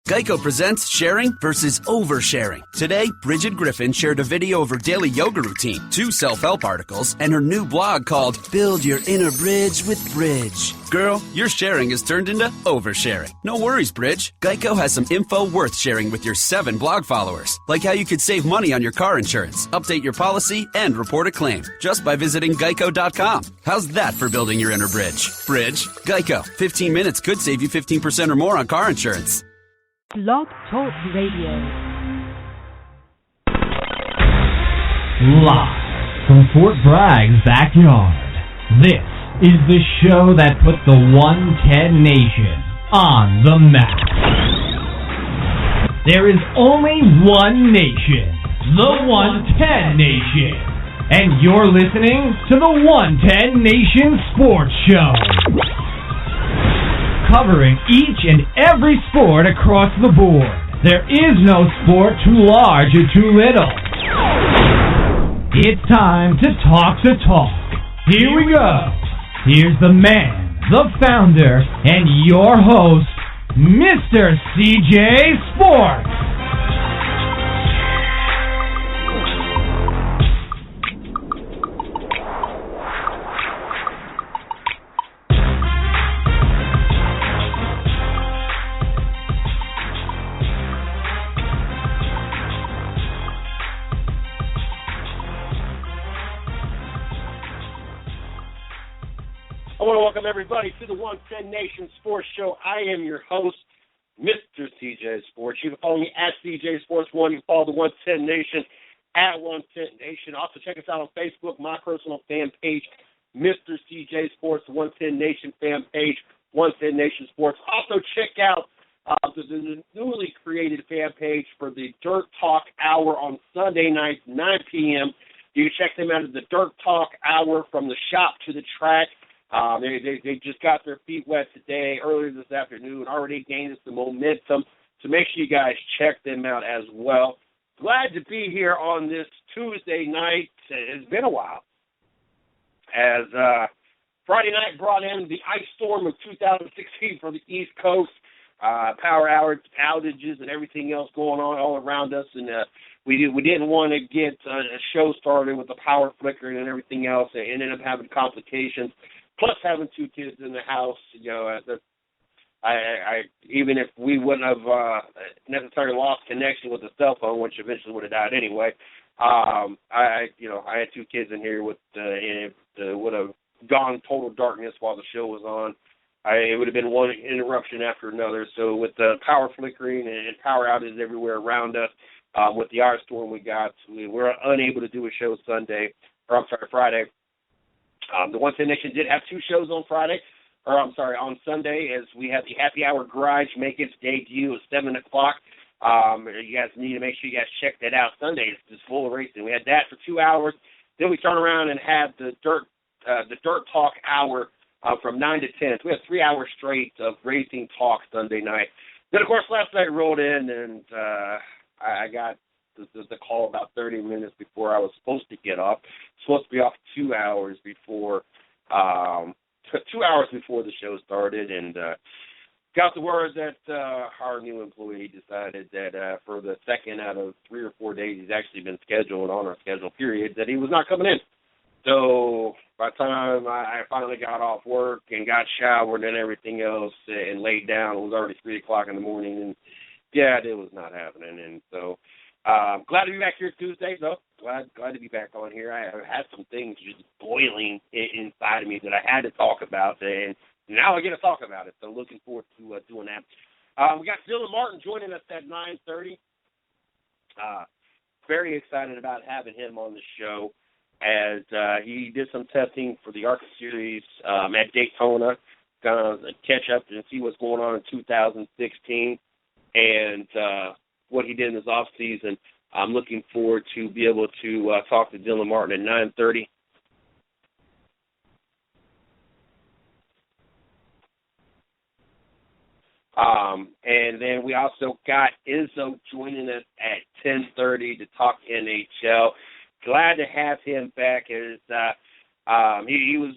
Geico presents sharing versus oversharing. Today, Bridget Griffin shared a video of her daily yoga routine, 2 self-help articles, and her new blog called Build Your Inner Bridge with Bridge. Girl, your sharing has turned into oversharing. No worries, Bridge. Geico has some info worth sharing with your 7 blog followers, like how you could save money on your car insurance, update your policy, and report a claim just by visiting geico.com. How's that for building your inner bridge? Bridge? Geico. 15 minutes could save you 15% or more on car insurance. Blog Talk Radio. Live from Fort Bragg's backyard, this is the show that put the 110 Nation on the map. There is only one nation, the 110 Nation, and you're listening to the 110 Nation Sports Show, covering each and every sport across the board. There is no sport too large or too little. It's time to talk the talk. Here we go. Here's the man, the founder, and your host, Mr. CJ Sports. I want to welcome everybody to the 110 Nation Sports Show. I am your host, Mr. CJ Sports. You can follow me at CJ Sports 1. You can follow the 110 Nation at 110 Nation. Also, check us out on Facebook, my personal fan page, Mr. CJ Sports, the 110 Nation fan page, 110 Nation Sports. Also, check out the newly created fan page for the Dirt Talk Hour on Sunday nights, 9 p.m. You can check them out at the Dirt Talk Hour from the shop to the track. They just got their feet wet today, earlier this afternoon, already gained some momentum. So make sure you guys check them out as well. Glad to be here on this Tuesday night. It's been a while. As Friday night brought in the ice storm of 2016 from the East Coast, power outages and everything else going on all around us. And we didn't want to get a show started with the power flickering and everything else. It ended up having complications. Plus, having 2 kids in the house, you know, I even if we wouldn't have necessarily lost connection with the cell phone, which eventually would have died anyway. I had 2 kids in here with would have gone total darkness while the show was on. It would have been one interruption after another. So with the power flickering and power outages everywhere around us, with the ice storm we got, we were unable to do a show Friday. The 110 Nation did have 2 shows on on Sunday, as we had the Happy Hour Garage make its debut at 7 o'clock. You guys need to make sure you guys check that out. Sunday is just full of racing. We had that for 2 hours. Then we turned around and had the Dirt Talk Hour from 9 to 10. So we had 3 hours straight of racing talk Sunday night. Then, of course, last night rolled in, and I got the call about 30 minutes before I was supposed to get off. Supposed to be off 2 hours before 2 hours before the show started, and got the word that our new employee decided that for the second out of 3 or 4 days he's actually been scheduled on our schedule period, that he was not coming in. So by the time I finally got off work and got showered and everything else and laid down, it was already 3 o'clock in the morning, and yeah, it was not happening. And so glad to be back here Tuesday, though. Glad to be back on here. I had some things just boiling inside of me that I had to talk about, and now I get to talk about it. So looking forward to doing that. We got Dylan Martin joining us at 9:30. Very excited about having him on the show, as he did some testing for the ARCA series at Daytona. Gonna catch up and see what's going on in 2016 and what he did in his off season. I'm looking forward to be able to talk to Dylan Martin at 9:30. And then we also got Izzo joining us at 10:30 to talk NHL. Glad to have him back, as He was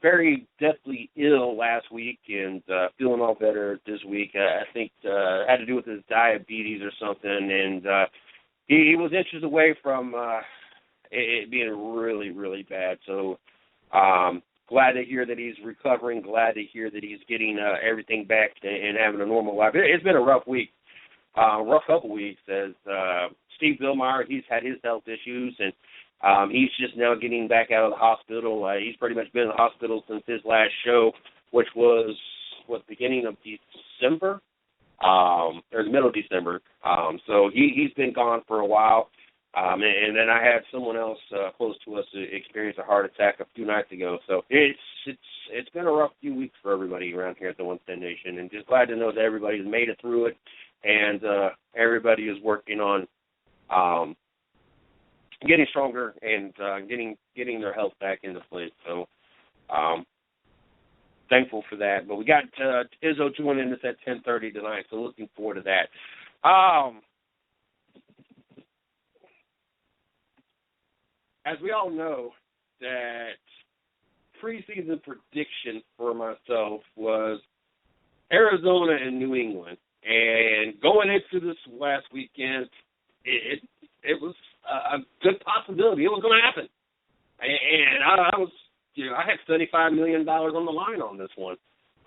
very deathly ill last week and feeling all better this week. I think it had to do with his diabetes or something, and he was inches away from it being really, really bad. So glad to hear that he's recovering, glad to hear that he's getting everything back and having a normal life. It's been a rough week, rough couple weeks, as Steve Billmeyer, he's had his health issues, and he's just now getting back out of the hospital. He's pretty much been in the hospital since his last show, which was, beginning of December? Or the middle of December. So he's been gone for a while. And then I had someone else close to us experience a heart attack a few nights ago. So it's been a rough few weeks for everybody around here at the 110 Nation, and just glad to know that everybody's made it through it, and everybody is working on getting stronger and getting their health back into place. So thankful for that. But we got Izzo joining us at 10:30 tonight, so looking forward to that. As we all know, that preseason prediction for myself was Arizona and New England. And going into this last weekend, it was a good possibility it was going to happen. And I was, I had $75 million on the line on this one,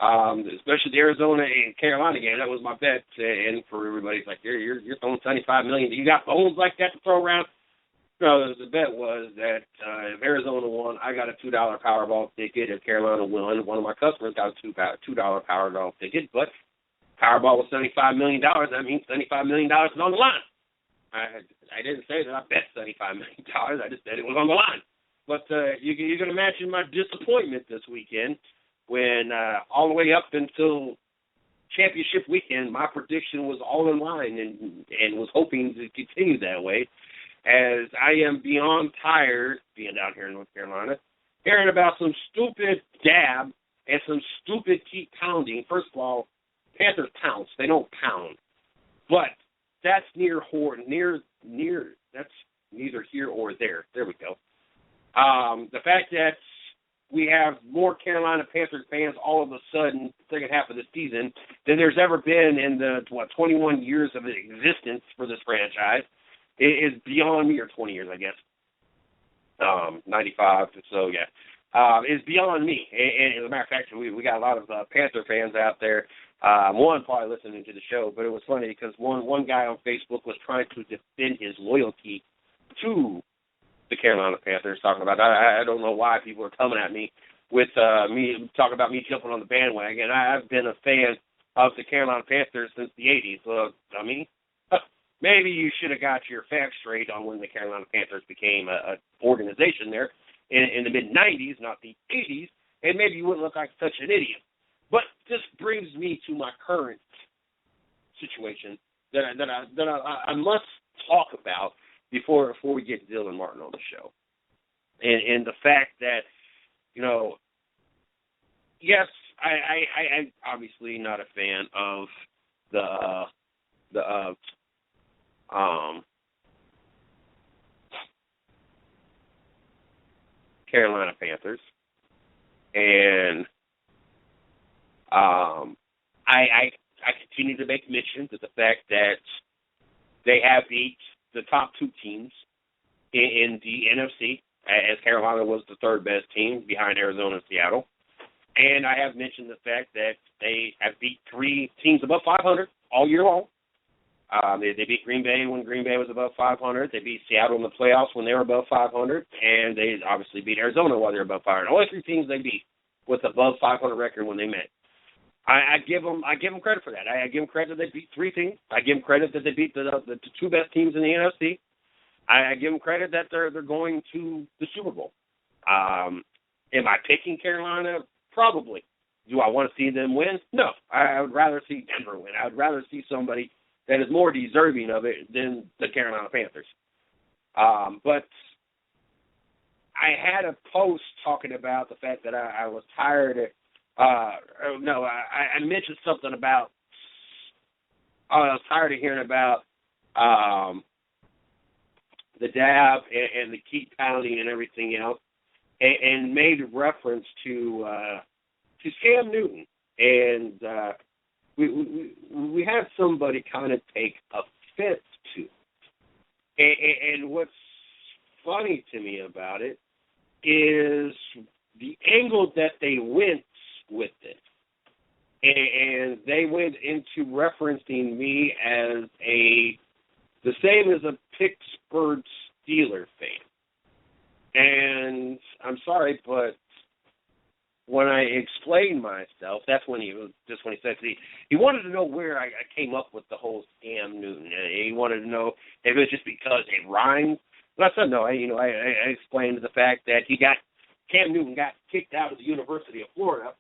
especially the Arizona and Carolina game. That was my bet. And for everybody, it's like, you're throwing $75 million. You got phones like that to throw around? No, the bet was that if Arizona won, I got a $2 Powerball ticket. If Carolina won, one of my customers got a $2 Powerball ticket. But Powerball was $75 million. That means $75 million is on the line. I didn't say that I bet $75 million. I just said it was on the line. But you can imagine my disappointment this weekend when all the way up until championship weekend, my prediction was all in line and was hoping to continue that way. As I am beyond tired, being down here in North Carolina, hearing about some stupid dab and some stupid keep pounding. First of all, Panthers pounce. They don't pound. But that's that's neither here or there. There we go. The fact that we have more Carolina Panthers fans all of a sudden, second half of the season, than there's ever been in the, 21 years of existence for this franchise, is beyond me, or 20 years, I guess. 95, so yeah. Is beyond me. And as a matter of fact, we got a lot of Panther fans out there. One probably listening to the show, but it was funny because one guy on Facebook was trying to defend his loyalty to the Carolina Panthers, talking about, I don't know why people are coming at me with me talking about me jumping on the bandwagon. I've been a fan of the Carolina Panthers since the 80s. Well, I mean, maybe you should have got your facts straight on when the Carolina Panthers became an organization there in the mid-90s, not the 80s, and maybe you wouldn't look like such an idiot. But this brings me to my current situation that I must talk about before we get Dylan Martin on the show. And the fact that, yes, I'm obviously not a fan of the Carolina Panthers, and I continue to make mention to the fact that they have beat the top two teams in the NFC, as Carolina was the third best team behind Arizona and Seattle, and I have mentioned the fact that they have beat three teams above 500 all year long. They beat Green Bay when Green Bay was above 500. They beat Seattle in the playoffs when they were above 500. And they obviously beat Arizona while they were above 500. Only three teams they beat with above 500 record when they met. I give them credit for that. I give them credit that they beat three teams. I give them credit that they beat the two best teams in the NFC. I give them credit that they're going to the Super Bowl. Am I picking Carolina? Probably. Do I want to see them win? No. I would rather see Denver win. I would rather see somebody that is more deserving of it than the Carolina Panthers. But I had a post talking about the fact that I was tired of, I mentioned something about, I was tired of hearing about the dab and the keep pounding and everything else. and made reference to Cam Newton, and we had somebody kind of take offense to it. And what's funny to me about it is the angle that they went with it. And they went into referencing me as the same as a Pittsburgh Steelers fan. And I'm sorry, but when I explained myself, that's when he said he wanted to know where I came up with the whole Cam Newton. He wanted to know if it was just because it rhymed. But I said no. I explained the fact that Cam Newton got kicked out of the University of Florida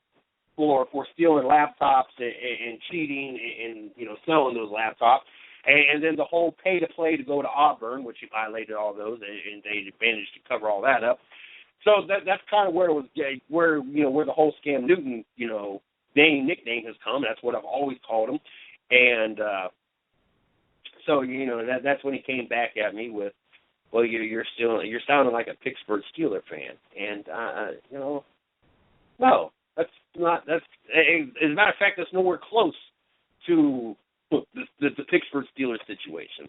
for stealing laptops and cheating and selling those laptops. And then the whole pay-to-play to go to Auburn, which he violated all those, and they managed to cover all that up. So that's kind of where it was, where the whole Cam Newton, nickname has come. That's what I've always called him. And so that's when he came back at me with, well, you're sounding like a Pittsburgh Steelers fan, and no, that's not. As a matter of fact, that's nowhere close to the Pittsburgh Steelers situation.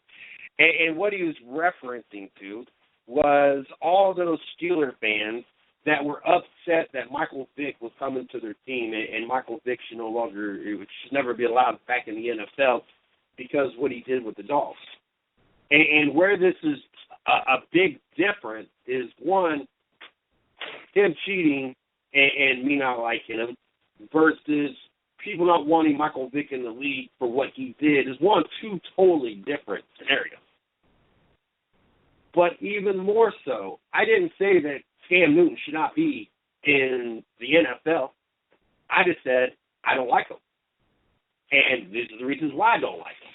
And what he was referencing to was all those Steelers fans that were upset that Michael Vick was coming to their team, and Michael Vick should never be allowed back in the NFL because what he did with the Dolphins. And where this is a big difference is, one, him cheating and me not liking him versus people not wanting Michael Vick in the league for what he did is two totally different scenarios. But even more so, I didn't say that Cam Newton should not be in the NFL. I just said I don't like him. And these are the reasons why I don't like him.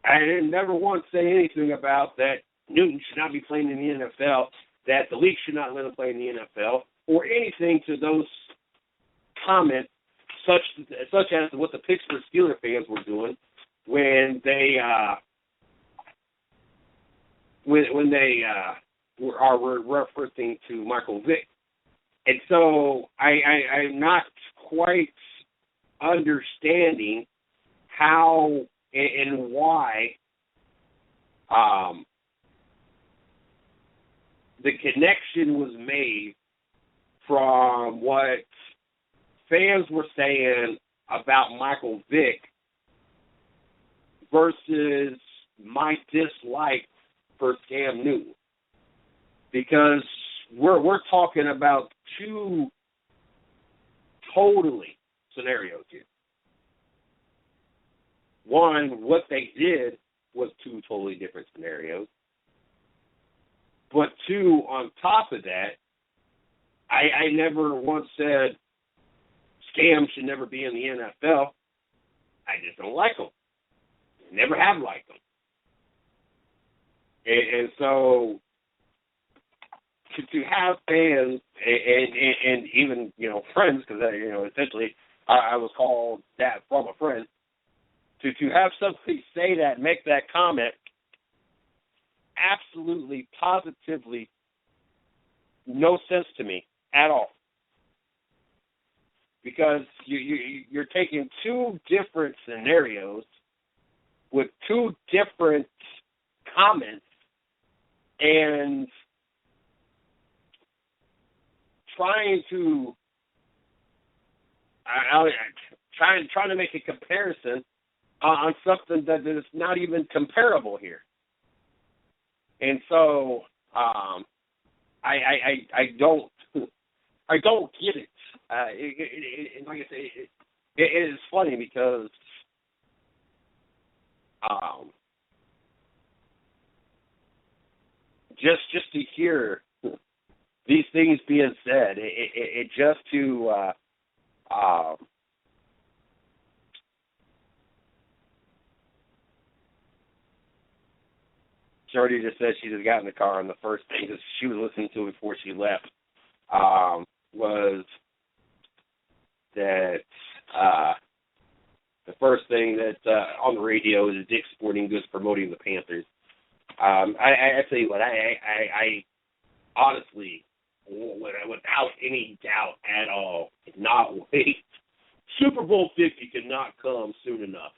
I didn't never once say anything about that Newton should not be playing in the NFL, that the league should not let him play in the NFL, or anything to those comments such as what the Pittsburgh Steelers fans were doing when they were referencing to Michael Vick. And so I'm not quite understanding how and why the connection was made from what fans were saying about Michael Vick versus my dislike for Cam Newton. Because we're talking about two totally scenarios here. One, what they did was two totally different scenarios. But two, on top of that, I never once said Cam should never be in the NFL. I just don't like him. Never have liked him. And so to have fans and even, friends, because, essentially I was called that from a friend, to have somebody say that, make that comment, absolutely, positively no sense to me at all. Because you're taking two different scenarios with two different comments and trying to make a comparison on something that is not even comparable here. And so I don't get it. Like I say, it is funny because just to hear these things being said, it just to Shorty just said she just got in the car, and the first thing that she was listening to before she left was that the first thing that on the radio is Dick's Sporting Goods promoting the Panthers. I tell you what, I honestly without any doubt at all. Cannot wait. Super Bowl 50 could not come soon enough.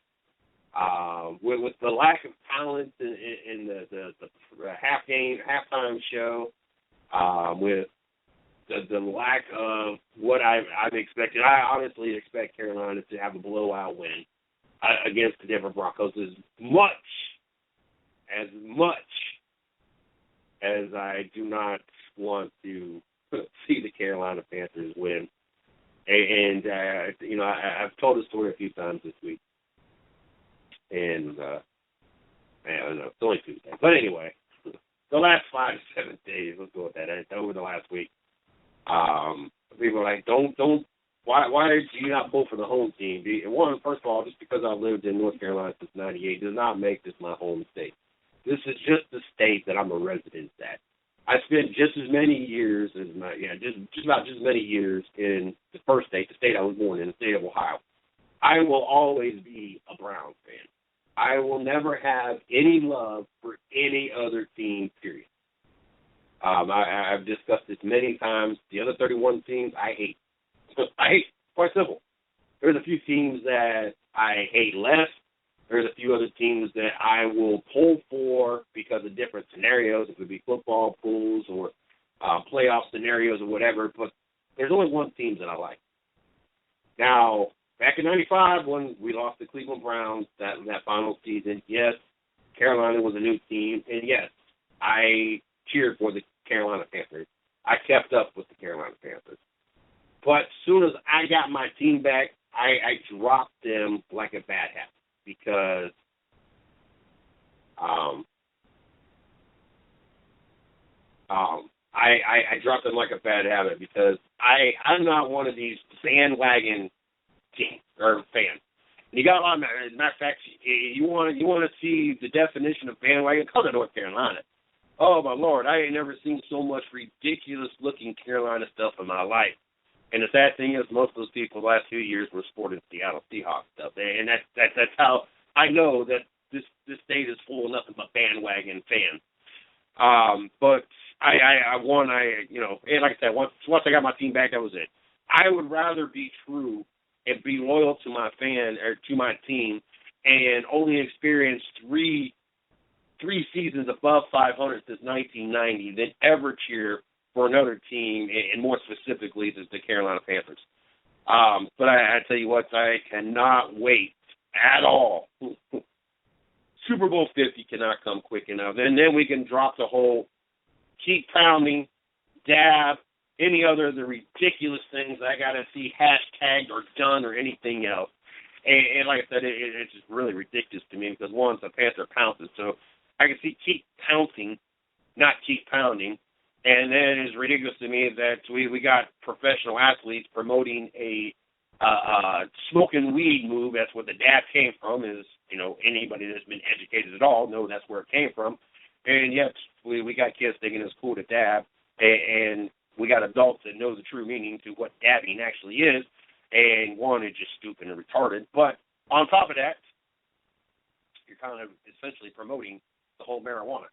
With the lack of talent in the halftime show, with the lack of what I've expected, I honestly expect Carolina to have a blowout win against the Denver Broncos as much as I do not want to see the Carolina Panthers win. And I've told the story a few times this week. And, I don't know, it's only Tuesday. But anyway, the last 5 to 7 days, let's go with that, over the last week, people are like, why did you not vote for the home team? One, first of all, just because I lived in North Carolina since 98 does not make this my home state. This is just the state that I'm a resident at. I spent just as many years just about as many years in the first state, the state I was born in, the state of Ohio. I will always be a Browns fan. I will never have any love for any other team, period. I've discussed this many times. The other 31 teams I hate. I hate, quite simple. There's a few teams that I hate less. There's a few other teams that I will pull for because of different scenarios. It could be football pools or playoff scenarios or whatever. But there's only one team that I like. Now, back in 95 when we lost the Cleveland Browns that final season, yes, Carolina was a new team. And, yes, I cheered for the Carolina Panthers. I kept up with the Carolina Panthers. But as soon as I got my team back, I dropped them like a bad habit. Because I dropped them like a bad habit because I'm not one of these bandwagon teams or fans. And you got a lot of matter of fact, you want to see the definition of bandwagon? Come to North Carolina. Oh my Lord, I ain't never seen so much ridiculous looking Carolina stuff in my life. And the sad thing is, most of those people the last few years were sporting Seattle Seahawks stuff, and that's how I know that this state is full of nothing but bandwagon fans. But and like I said, once I got my team back, that was it. I would rather be true and be loyal to my fan or to my team, and only experience three seasons above 500 since 1990 than ever cheer for another team, and more specifically the Carolina Panthers. But I tell you what, I cannot wait at all. Super Bowl 50 cannot come quick enough. And then we can drop the whole keep pounding, dab, any other of the ridiculous things I got to see hashtagged or done or anything else. And like I said, it's just really ridiculous to me because, one, the Panther pounces. So I can see keep pouncing, not keep pounding. And then it's ridiculous to me that we got professional athletes promoting a smoking weed move. That's where the dab came from. Is anybody that's been educated at all know that's where it came from. And yet we got kids thinking it's cool to dab, and we got adults that know the true meaning to what dabbing actually is. And one is just stupid and retarded. But on top of that, you're kind of essentially promoting the whole marijuana.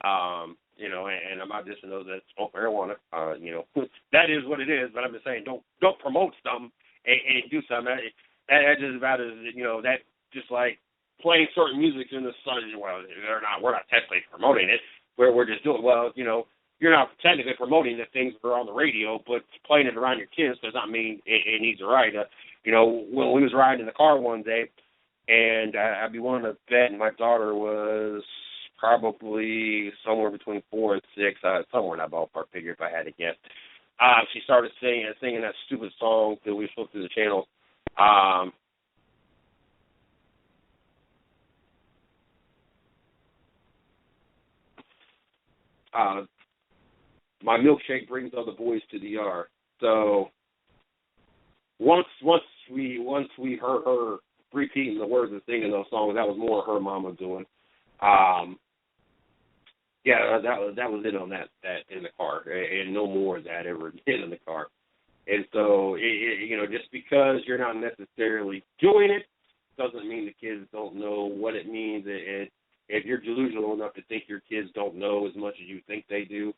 And I'm not dissing those that smoke marijuana. That is what it is. But I'm just saying, don't promote something and do something. That's just about as that just like playing certain music in the sun. Well, we're not technically promoting it. We're just doing you're not technically promoting the things that are on the radio, but playing it around your kids does not mean it needs a right. When we was riding in the car one day, and I'd be willing to bet my daughter was probably somewhere between 4 and 6, somewhere in that ballpark figure if I had to guess. She started singing that stupid song that we flipped through the channel. My milkshake brings all the boys to the yard. So once we heard her repeating the words and singing those songs, that was more her mama doing. That was it on that in the car, and no more of that ever again in the car. And so, just because you're not necessarily doing it doesn't mean the kids don't know what it means. And if you're delusional enough to think your kids don't know as much as you think they do,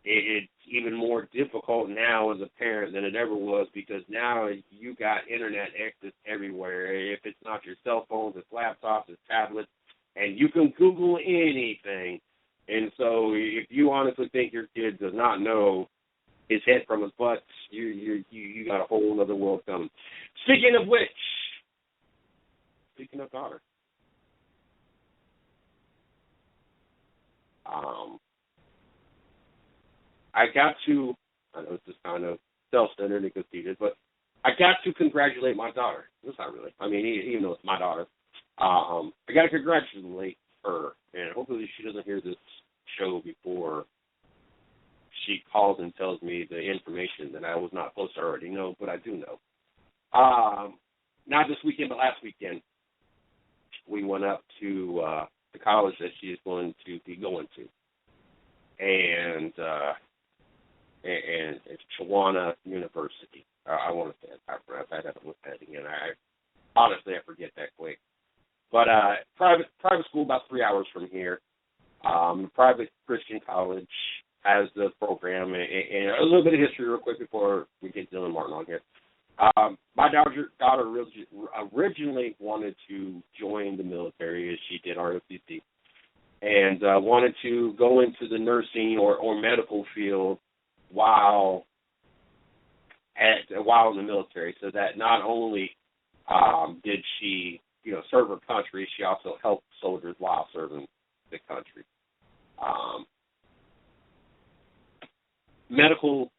it's even more difficult now as a parent than it ever was, because now you got internet access everywhere. If it's not your cell phones, it's laptops, it's tablets, and you can Google anything. And so if you honestly think your kid does not know his head from his butt, you got a whole other world coming. Speaking of which, speaking of daughter, I got to, I know it's just kind of self-centered and conceited, but I got to congratulate my daughter. It's not really. I mean, even though it's my daughter, I got to congratulate her, and hopefully she doesn't hear this show before she calls and tells me the information that I was not supposed to already know, but I do know. Not this weekend, but last weekend, we went up to the college that she is going to be going to, and it's Chawana University. I want to say it. I've had to look at it again. Honestly, I forget that quick. But private school about 3 hours from here. Private Christian college has the program, and a little bit of history real quick before we get Dylan Martin on here. My daughter originally wanted to join the military, as she did ROTC, and wanted to go into the nursing or medical field while in the military, so that not only did she serve her country, she also helped soldiers while serving the country. Medical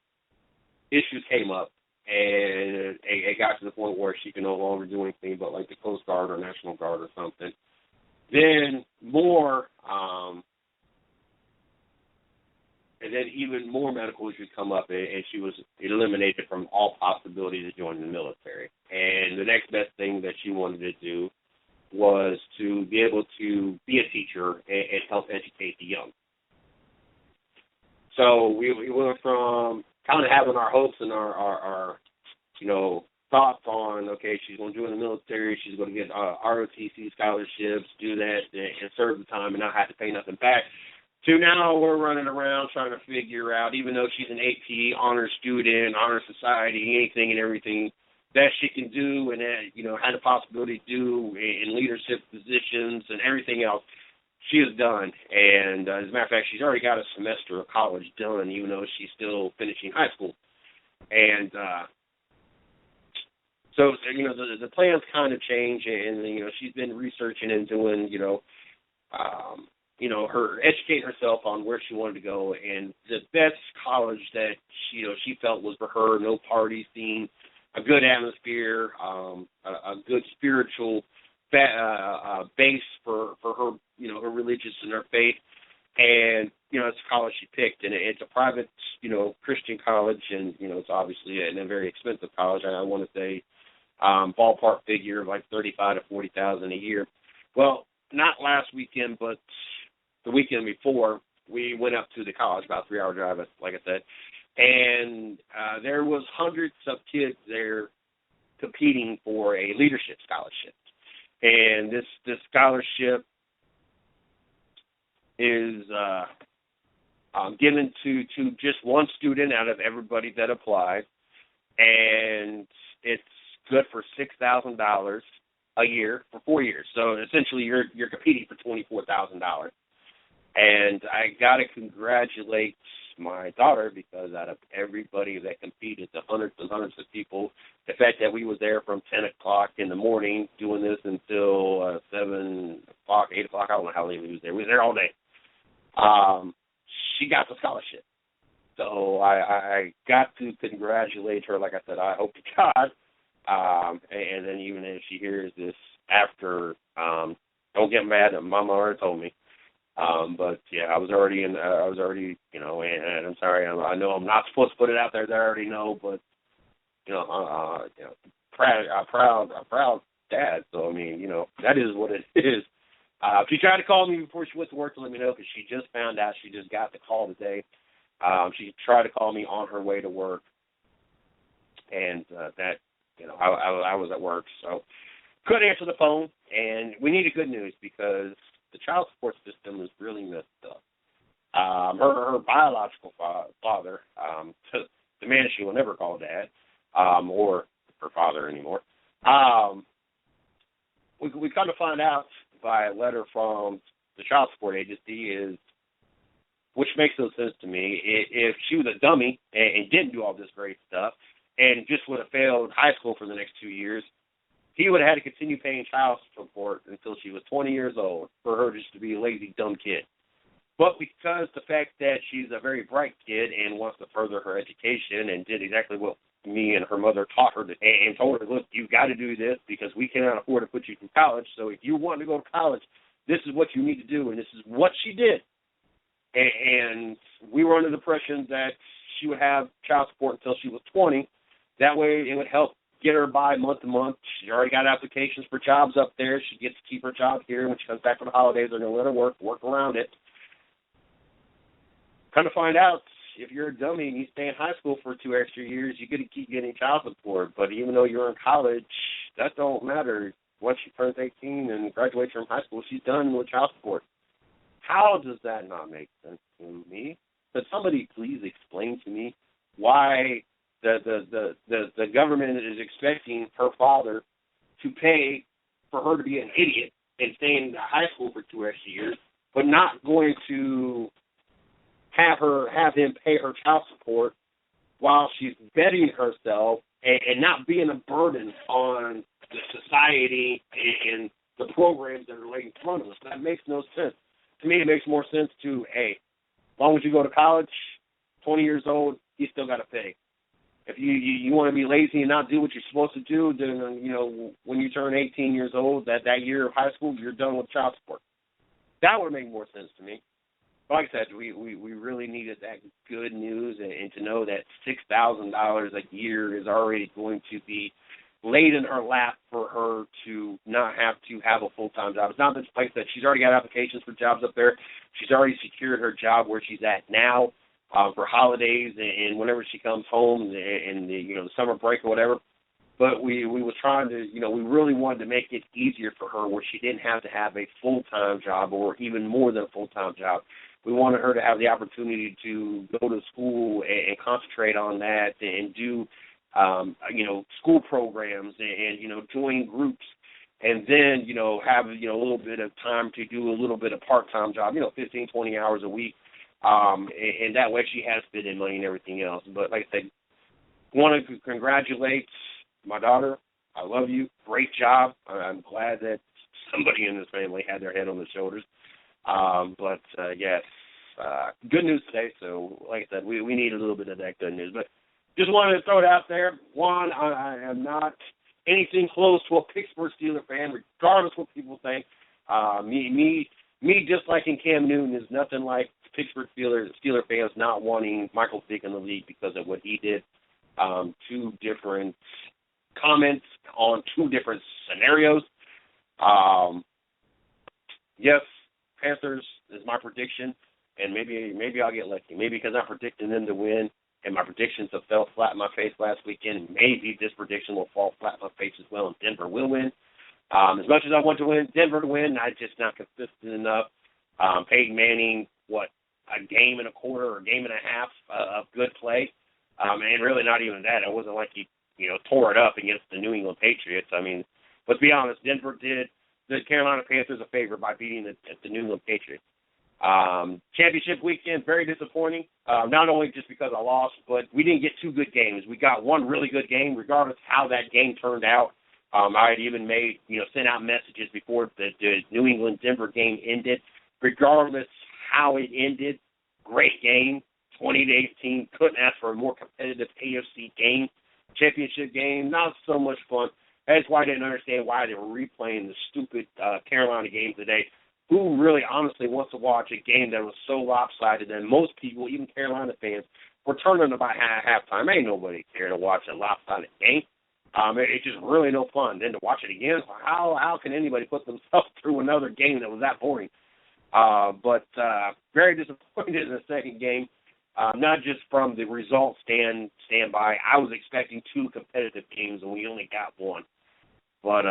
issues came up, and it got to the point where she could no longer do anything but like the Coast Guard or National Guard or something. Then even more medical issues come up, and she was eliminated from all possibility to join the military. And the next best thing that she wanted to do was to be able to be a teacher and help educate the young. So we went from kind of having our hopes and our thoughts on, okay, she's going to join the military, she's going to get ROTC scholarships, do that, and serve the time and not have to pay nothing back, to now we're running around trying to figure out, even though she's an AP, honor student, honor society, anything and everything that she can do and had the possibility to do in leadership positions and everything else, she is done. And as a matter of fact, she's already got a semester of college done, even though she's still finishing high school. And so the plans kind of change, and she's been researching and doing her educating herself on where she wanted to go, and the best college that she felt was for her. No party scene, a good atmosphere, a good spiritual base for her, her religious and her faith, and it's a college she picked, and it's a private, Christian college, and it's obviously a very expensive college. I want to say ballpark figure of like $35,000 to $40,000 a year. Well, not last weekend, but the weekend before, we went up to the college, about a 3-hour drive, like I said, and there was hundreds of kids there competing for a leadership scholarship. And this scholarship is given to just one student out of everybody that applied, and it's good for $6,000 a year for 4 years. So essentially, you're competing for $24,000. And I got to congratulate my daughter, because out of everybody that competed, the hundreds and hundreds of people, the fact that we was there from 10 o'clock in the morning doing this until 7 o'clock, 8 o'clock, I don't know how late we was there. We was there all day. She got the scholarship. So I got to congratulate her. Like I said, I hope to God. And then even if she hears this after, don't get mad that Mama already told me. But yeah, I was already, and I'm sorry, I know I'm not supposed to put it out there that I already know, but proud dad. So I mean, that is what it is. She tried to call me before she went to work to let me know, because she just found out. She just got the call today. She tried to call me on her way to work, and that I was at work, so couldn't answer the phone. And we needed good news, because the child support system is really messed up. Her biological father, the man she will never call dad, or her father anymore. We come to find out by a letter from the child support agency which makes no sense to me. If she was a dummy and didn't do all this great stuff and just would have failed high school for the next 2 years, he would have had to continue paying child support until she was 20 years old for her just to be a lazy, dumb kid. But because the fact that she's a very bright kid and wants to further her education and did exactly what me and her mother taught her and told her, look, you've got to do this because we cannot afford to put you through college. So if you want to go to college, this is what you need to do. And this is what she did. And we were under the impression that she would have child support until she was 20. That way it would help get her by month to month. She already got applications for jobs up there. She gets to keep her job here. When she comes back from the holidays, they're going to let her work around it. Kind of find out, if you're a dummy and you stay in high school for 2 extra years, you're going to keep getting child support. But even though you're in college, that don't matter. Once she turns 18 and graduates from high school, she's done with child support. How does that not make sense to me? Could somebody please explain to me why the government is expecting her father to pay for her to be an idiot and stay in high school for 2 extra years, but not going to have him pay her child support while she's bettering herself and not being a burden on the society and the programs that are laid in front of us? That makes no sense. To me, it makes more sense to, hey, as long as you go to college, 20 years old, you still got to pay. If you want to be lazy and not do what you're supposed to do, then, when you turn 18 years old, that year of high school, you're done with child support. That would make more sense to me. But like I said, we really needed that good news and to know that $6,000 a year is already going to be laid in her lap for her to not have to have a full-time job. It's not this place that she's already got applications for jobs up there. She's already secured her job where she's at now for holidays and whenever she comes home and the summer break or whatever. But we were trying to, we really wanted to make it easier for her where she didn't have to have a full-time job or even more than a full-time job. We wanted her to have the opportunity to go to school and concentrate on that and do school programs and join groups and then, have, a little bit of time to do a little bit of part-time job, 15, 20 hours a week. And that way she has fit-in money and everything else. But like I said, want to congratulate my daughter. I love you. Great job. I'm glad that somebody in this family had their head on their shoulders. Yes, good news today. So like I said, we need a little bit of that good news. But just wanted to throw it out there. One, I am not anything close to a Pittsburgh Steelers fan, regardless of what people think. Me just liking Cam Newton is nothing like Pittsburgh Steelers fans not wanting Michael Vick in the league because of what he did. Two different comments on two different scenarios. Yes, Panthers is my prediction, and maybe I'll get lucky. Maybe because I'm predicting them to win, and my predictions have fell flat in my face last weekend. Maybe this prediction will fall flat in my face as well, and Denver will win. As much as I want Denver to win, I'm just not consistent enough. Peyton Manning, a game and a quarter or a game and a half of good play, and really not even that. It wasn't like he tore it up against the New England Patriots. I mean, let's be honest, Denver did the Carolina Panthers a favor by beating the New England Patriots. Championship weekend, very disappointing, not only just because I lost, but we didn't get two good games. We got one really good game, regardless of how that game turned out. I had even sent out messages before the New England-Denver game ended. Regardless how it ended, great game, 20-18. Couldn't ask for a more competitive AFC game. Championship game, not so much fun. That's why I didn't understand why they were replaying the stupid Carolina game today. Who really honestly wants to watch a game that was so lopsided that most people, even Carolina fans, were turning about halftime? Ain't nobody care to watch a lopsided game. It's just really no fun. Then to watch it again, how can anybody put themselves through another game that was that boring? But very disappointed in the second game, not just from the result standby. I was expecting two competitive games, and we only got one. But,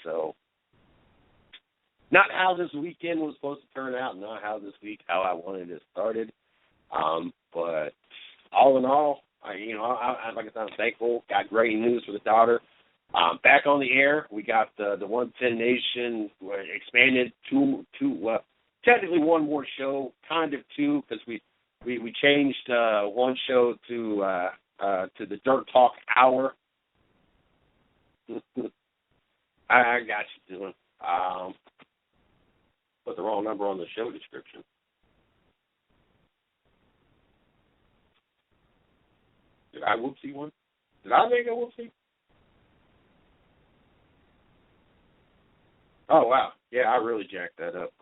so not how this weekend was supposed to turn out, not how I wanted it started. But all in all, like I said, I'm thankful. Got great news for the daughter. Back on the air, we got the 110 Nation expanded to technically one more show, kind of two, because we changed one show to the Dirt Talk Hour. I got you, Dylan. Put the wrong number on the show description. Did I whoopsie one? Did I make a whoopsie? Oh, wow. Yeah, I really jacked that up.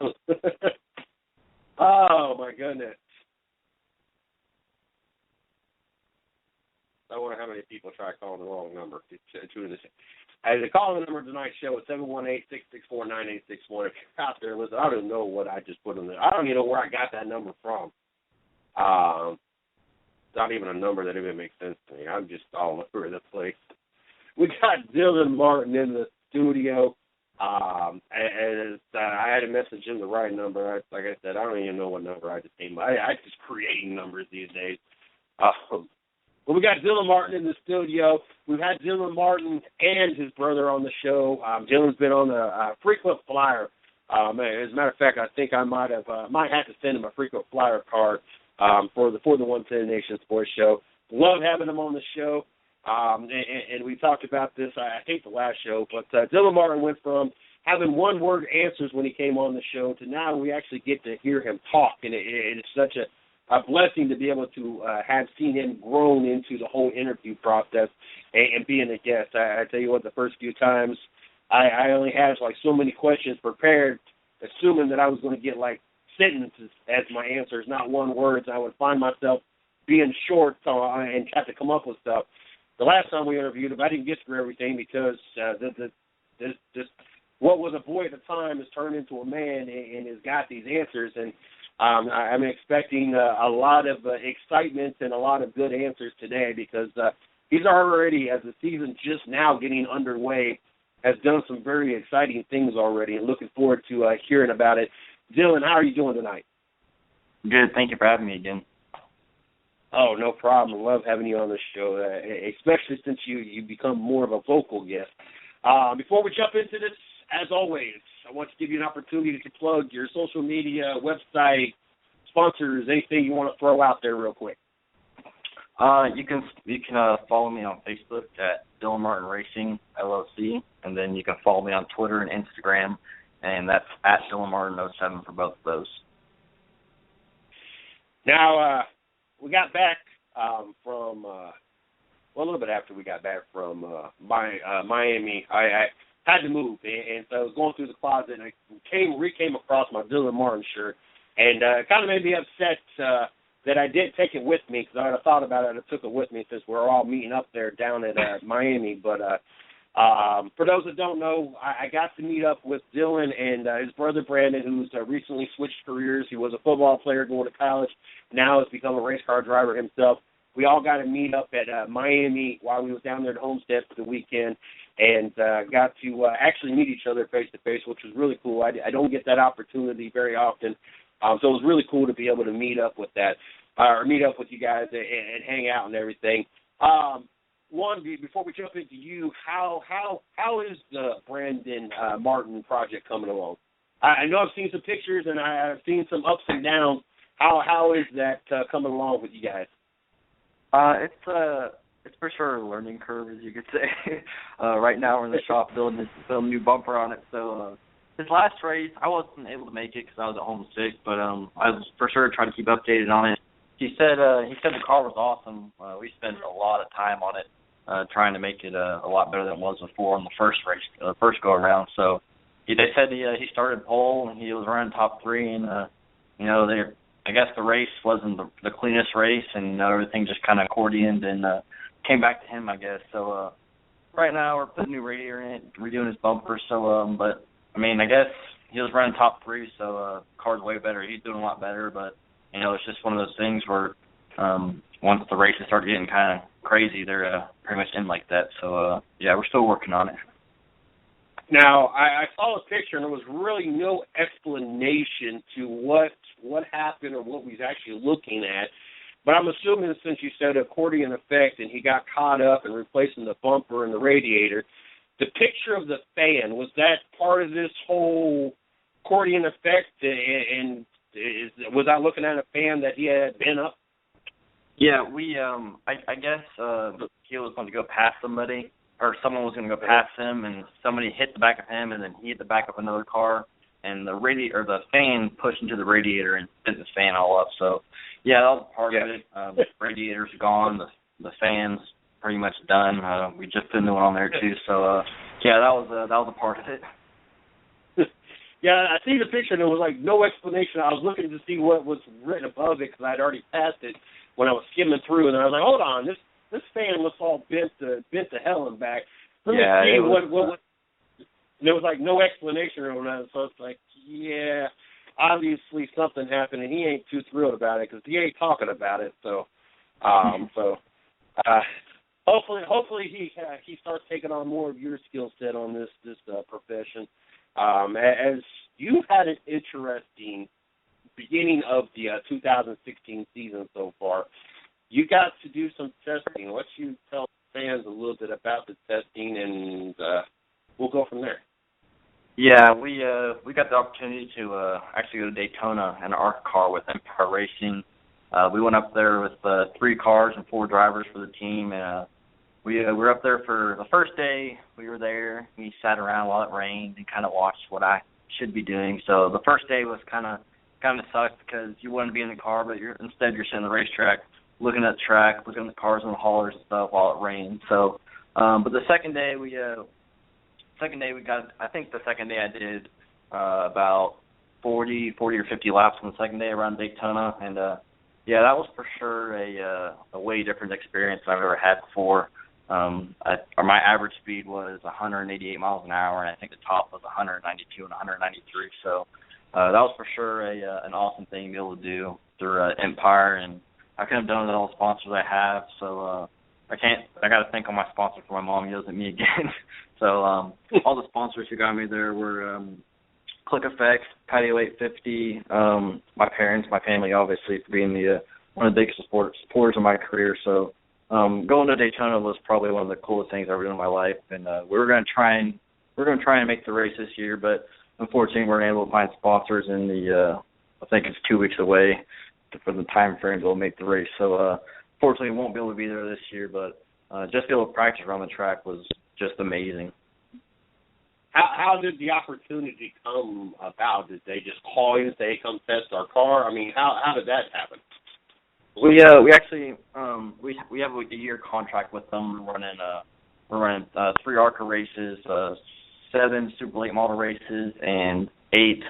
Oh, my goodness. I wonder how many people try calling the wrong number. The calling number of tonight's show is 718-664-9861. If you're out there, listen, I don't know what I just put in there. I don't even know where I got that number from. It's not even a number that even makes sense to me. I'm just all over the place. We got Dylan Martin in the studio. And I had to message him the right number. Like I said, I don't even know what number I just came by. I just creating numbers these days. Well, we got Dylan Martin in the studio. We've had Dylan Martin and his brother on the show. Dylan's been on the frequent flyer. As a matter of fact, I think I might have to send him a frequent flyer card for the 110 Nation Sports Show. Love having him on the show. And we talked about this, I think, the last show, but Dylan Martin went from having one-word answers when he came on the show to now we actually get to hear him talk, and it's such a blessing to be able to have seen him grown into the whole interview process and being a guest. I tell you what, the first few times I only had like so many questions prepared, assuming that I was going to get like sentences as my answers, not one words. I would find myself being short and have to come up with stuff. The last time we interviewed him, I didn't get through everything because this what was a boy at the time has turned into a man and has got these answers. And I'm expecting a lot of excitement and a lot of good answers today because he's already, as the season just now getting underway, has done some very exciting things already, and looking forward to hearing about it. Dylan, how are you doing tonight? Good. Thank you for having me again. Oh, no problem. Love having you on the show, especially since you become more of a vocal guest. Before we jump into this, as always, I want to give you an opportunity to plug your social media, website, sponsors, anything you want to throw out there real quick. You can follow me on Facebook at Dylan Martin Racing LLC, and then you can follow me on Twitter and Instagram, and that's at Dylan Martin 07 for both of those. Now, we got back from a little bit after we got back from Miami. I had to move, and so I was going through the closet, and I came across my Dylan Martin shirt, and it kind of made me upset that I didn't take it with me, because I had thought about it and I took it with me since we're all meeting up there down at Miami. But for those that don't know, I got to meet up with Dylan and his brother Brandon, who's recently switched careers. He was a football player going to college, now has become a race car driver himself. We all got to meet up at Miami while we was down there at Homestead for the weekend, and got to actually meet each other face-to-face, which was really cool. I don't get that opportunity very often, so it was really cool to be able to meet up with that, or meet up with you guys and hang out and everything. One, before we jump into you, how is the Brandon Martin project coming along? I know I've seen some pictures and I've seen some ups and downs. How is that coming along with you guys? It's for sure a learning curve, as you could say. Right now we're in the shop building a new bumper on it. So his last race, I wasn't able to make it because I was at home sick, but I was for sure trying to keep updated on it. He said the car was awesome. We spent a lot of time on it, trying to make it a lot better than it was before on the first race, first go around. So they said he started pole and he was running top three, and I guess the race wasn't the cleanest race, and everything just kind of accordioned and came back to him, I guess. So right now we're putting a new radiator in it, redoing his bumper. So, but I mean, I guess he was running top three, so car's way better. He's doing a lot better, but it's just one of those things where once the races start getting kind of crazy, they're pretty much in like that. So yeah, we're still working on it. Now, I saw a picture, and there was really no explanation to what happened or what we was actually looking at. But I'm assuming since you said accordion effect and he got caught up in replacing the bumper and the radiator, the picture of the fan, was that part of this whole accordion effect? And was I looking at a fan that he had bent up? Yeah, I guess he was going to go past somebody, or someone was going to go past him, and somebody hit the back of him, and then he hit the back of another car, and the fan pushed into the radiator and bent the fan all up. So, yeah, that was part of it. The radiator's gone, the fan's pretty much done. We just put a new one on there too. So, yeah, that was a part of it. Yeah, I see the picture, and there was, no explanation. I was looking to see what was written above it because I'd already passed it when I was skimming through, and I was like, hold on, this fan looks all bent to hell and back. Let me see what there was, no explanation on that, so it's like, yeah, obviously something happened, and he ain't too thrilled about it because he ain't talking about it, so hopefully he starts taking on more of your skill set on this profession. As you've had an interesting beginning of the 2016 season so far, you got to do some testing. Why don't you tell fans a little bit about the testing, and we'll go from there. Yeah, we got the opportunity to actually go to Daytona in an ARCA car with Empire Racing. We went up there with 3 cars and 4 drivers for the team, and we were up there for the first day. We were there. We sat around while it rained and kind of watched what I should be doing. So the first day was kind of sucked because you wouldn't be in the car, but you're sitting on the racetrack, looking at the track, looking at the cars and the haulers and stuff while it rained. So, but the second day I think the second day I did about 40 or 50 laps on the second day around Daytona, and yeah, that was for sure a way different experience than I've ever had before. My average speed was 188 miles an hour, and I think the top was 192 and 193. So that was for sure an awesome thing to be able to do through Empire, and I couldn't have done it with all the sponsors I have. So I got to thank all my sponsors for my mom yells at me again. So all the sponsors who got me there were Click Effects, Patio 850, my parents, my family, obviously, for being one of the biggest supporters of my career. So going to Daytona was probably one of the coolest things I've ever done in my life. And we're going to try and make the race this year, but unfortunately, we're unable to find sponsors in I think it's 2 weeks away for the time frame we'll make the race. So fortunately, we won't be able to be there this year, but just be able to practice around the track was just amazing. How did the opportunity come about? Did they just call you and say, "Hey, come test our car"? I mean, how did that happen? We actually we have a year contract with them. We're running 3 ARCA races, 7 super late model races, and 8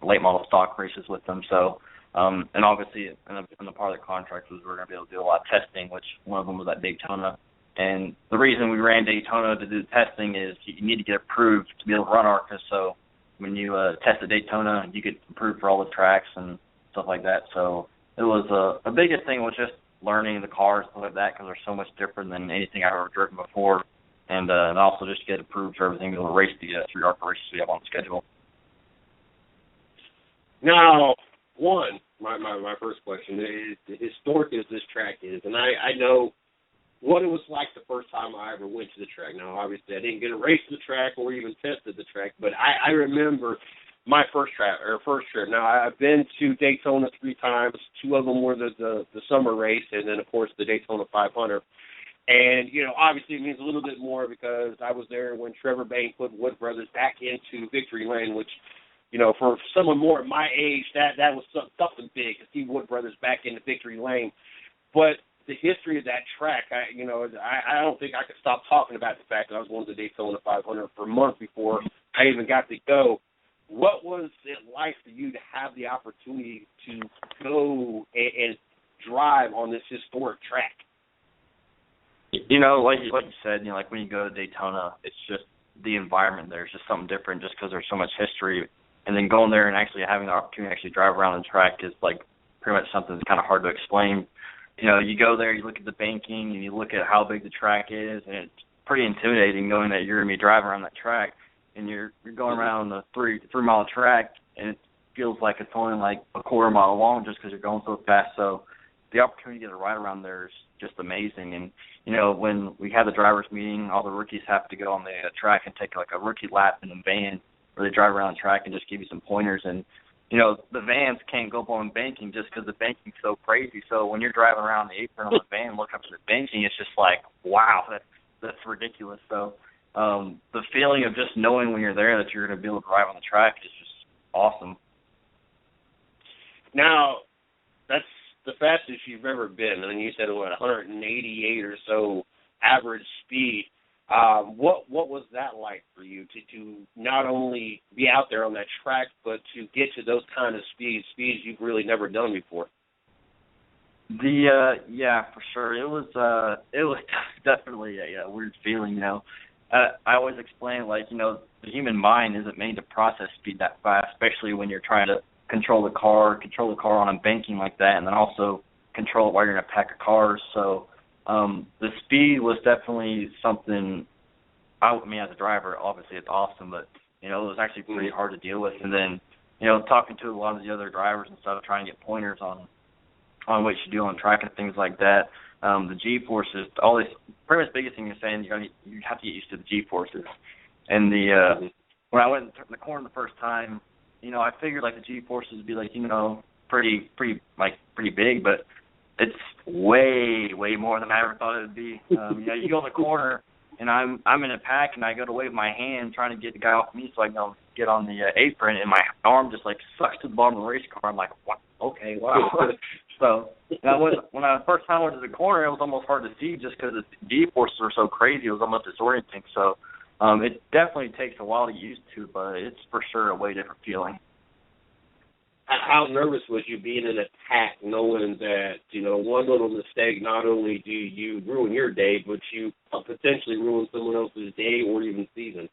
late model stock races with them. So and obviously, in the part of the contract was we're going to be able to do a lot of testing, which one of them was at Daytona. And the reason we ran Daytona to do the testing is you need to get approved to be able to run ARCA. So when you test at Daytona, you get approved for all the tracks and stuff like that. So it was the biggest thing was just learning the cars, stuff like that, because they're so much different than anything I've ever driven before. And also just get approved for everything to be able to race the 3 ARCA races we have on the schedule. Now, my first question is, historic as this track is, and I know what it was like the first time I ever went to the track. Now, obviously, I didn't get to race the track or even tested the track, but I remember my first trip. Now, I've been to Daytona 3 times. 2 of them were the summer race, and then, of course, the Daytona 500. And, obviously it means a little bit more because I was there when Trevor Bayne put Wood Brothers back into victory lane, which, for someone more at my age, that was something big to see Wood Brothers back into victory lane. But the history of that track, I don't think I could stop talking about the fact that I was going to the Daytona 500 for a month before I even got to go. What was it like for you to have the opportunity to go and drive on this historic track? Like you said, like when you go to Daytona, it's just the environment there. It's just something different just because there's so much history. And then going there and actually having the opportunity to actually drive around the track is like pretty much something that's kind of hard to explain. You go there, you look at the banking, and you look at how big the track is, and it's pretty intimidating knowing that you're going to be driving around that track. and you're going around the 3-mile track, and it feels like it's only like a quarter mile long just because you're going so fast. So the opportunity to get a ride around there is just amazing. And, when we have the drivers meeting, all the rookies have to go on the track and take like a rookie lap in a van where they drive around the track and just give you some pointers. And, the vans can't go up on banking just because the banking's so crazy. So when you're driving around the apron on the van, look up to the banking, it's just like, wow, that's ridiculous. So the feeling of just knowing when you're there that you're going to be able to drive on the track is just awesome. Now, that's the fastest you've ever been. I mean, you said, 188 or so average speed. What was that like for you to not only be out there on that track, but to get to those kind of speeds you've really never done before? Yeah, for sure. It was definitely a weird feeling, I always explain, the human mind isn't made to process speed that fast, especially when you're trying to control the car on a banking like that, and then also control it while you're in a pack of cars. So the speed was definitely something, as a driver, obviously it's awesome, but, it was actually pretty hard to deal with. And then, talking to a lot of the other drivers and stuff, trying to get pointers on what you should do on track and things like that. The G-forces, all this, pretty much the biggest thing you're saying, you have to get used to the G-forces. And when I went in the corner the first time, I figured the G-forces would be pretty big, but it's way, way more than I ever thought it would be. You go in the corner, and I'm in a pack, and I go to wave my hand trying to get the guy off me so I can get on the apron, and my arm just sucks to the bottom of the race car. I'm like, what? Okay, wow. So when I first time went to the corner, it was almost hard to see just because the G-forces were so crazy. It was almost disorienting. So it definitely takes a while to get used to, but it's for sure a way different feeling. How nervous was you being in a pack, knowing that, one little mistake, not only do you ruin your day, but you potentially ruin someone else's day or even season?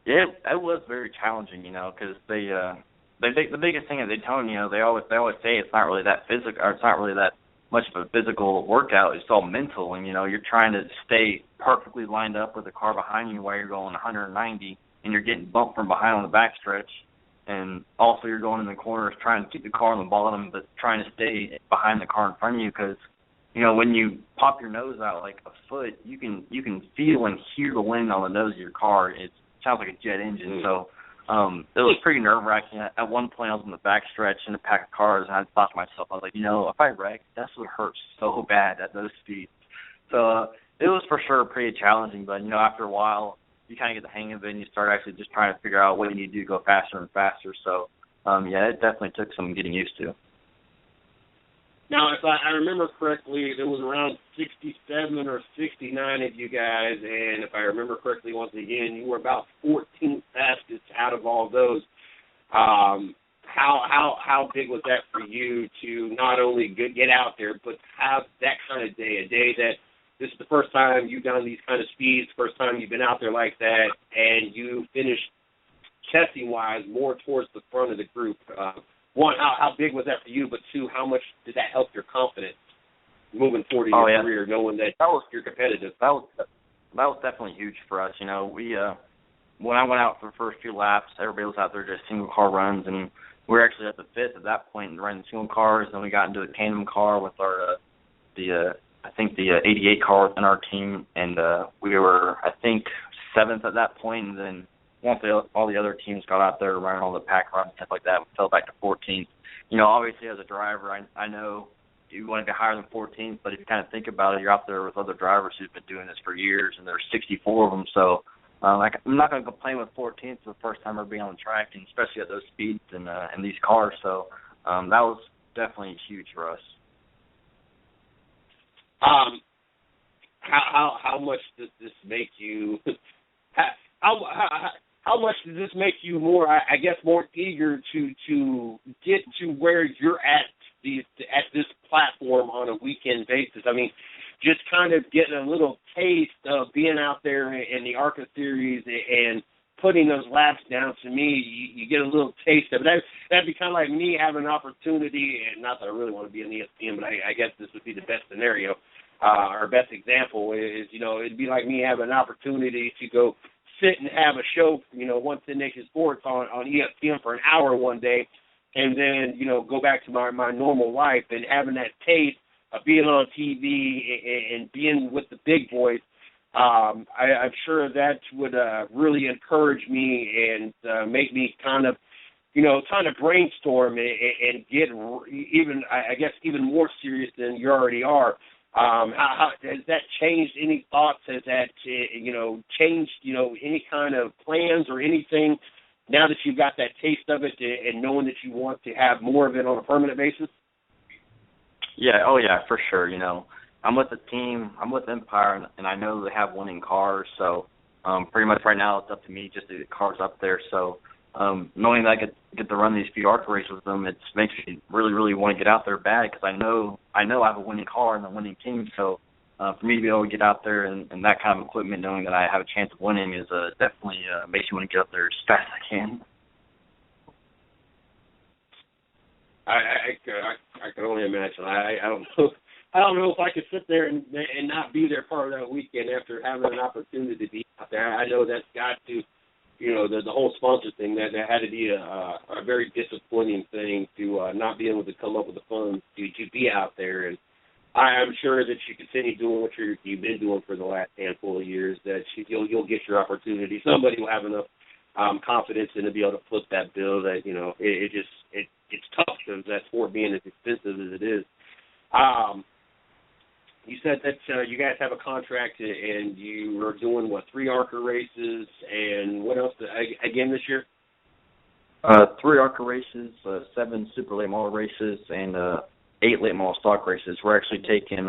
It was very challenging, because the biggest thing at Daytona, they always say it's not really that physical, or it's not really that much of a physical workout. It's all mental, and you're trying to stay perfectly lined up with the car behind you while you're going 190, and you're getting bumped from behind on the backstretch. And also you're going in the corners trying to keep the car on the bottom, but trying to stay behind the car in front of you because, when you pop your nose out like a foot, you can feel and hear the wind on the nose of your car. It sounds like a jet engine. So it was pretty nerve-wracking. At one point I was in the backstretch in a pack of cars, and I thought to myself, I was like, if I wreck, that's what hurts so bad at those speeds. So it was for sure pretty challenging, but, after a while, you kind of get the hang of it, and you start actually just trying to figure out what you need to do to go faster and faster. So, it definitely took some getting used to. Now, if I remember correctly, there was around 67 or 69 of you guys, and if I remember correctly, once again, you were about 14th fastest out of all those. How big was that for you to not only get out there, but have that kind of day, a day that this is the first time you've done these kind of speeds, first time you've been out there like that, and you finished testing-wise more towards the front of the group? One, how big was that for you? But two, how much did that help your confidence moving forward in your career, knowing that you're competitive? That was definitely huge for us. We when I went out for the first few laps, everybody was out there just single-car runs, and we were actually at the fifth at that point and running single cars. Then we got into a tandem car with our I think the 88 car within our team, and we were, I think, 7th at that point, and then once all the other teams got out there running all the pack runs and stuff like that, we fell back to 14th. Obviously as a driver, I know you want to get higher than 14th, but if you kind of think about it, you're out there with other drivers who've been doing this for years, and there's 64 of them, so I'm not going to complain with 14th for the first time ever being on the track, and especially at those speeds and these cars, so that was definitely huge for us. How much does this make you? How much does this make you more? I guess more eager to get to where you're at this platform on a weekend basis. I mean, just kind of getting a little taste of being out there in the ARCA series and putting those laps down. To me, you get a little taste of it. That'd be kind of like me having an opportunity, and not that I really want to be in ESPN, but I guess this would be the best scenario. Our best example is, it'd be like me having an opportunity to go sit and have a show, 110 Nation Sports on ESPN for an hour one day, and then, go back to my normal life, and having that taste of being on TV and being with the big boys, I'm sure that would really encourage me and make me kind of brainstorm and get even more serious than you already are. How has that changed any thoughts? Has that, changed, any kind of plans or anything now that you've got that taste of it and knowing that you want to have more of it on a permanent basis? Yeah, oh yeah, for sure. I'm with the team, I'm with Empire, and I know they have winning cars, so pretty much right now it's up to me just to get cars up there. So knowing that I get to run these few ARCA races with them, it makes me really, really want to get out there bad, because I know I have a winning car and a winning team. So for me to be able to get out there and that kind of equipment, knowing that I have a chance of winning, is definitely makes me want to get up there as fast as I can. I can only imagine. I don't know. I don't know if I could sit there and not be there part of that weekend after having an opportunity to be out there. I know that's got to, the whole sponsor thing, that had to be a very disappointing thing to not be able to come up with the funds to be out there. And I'm sure that you continue doing what you've been doing for the last handful of years, that you'll get your opportunity. Somebody will have enough confidence in to be able to flip that bill that, it's tough because that sport being as expensive as it is. You said that you guys have a contract and you are doing, 3 ARCA races, and what else again this year? 3 ARCA races, 7 super late model races, and 8 late model stock races. We're actually taking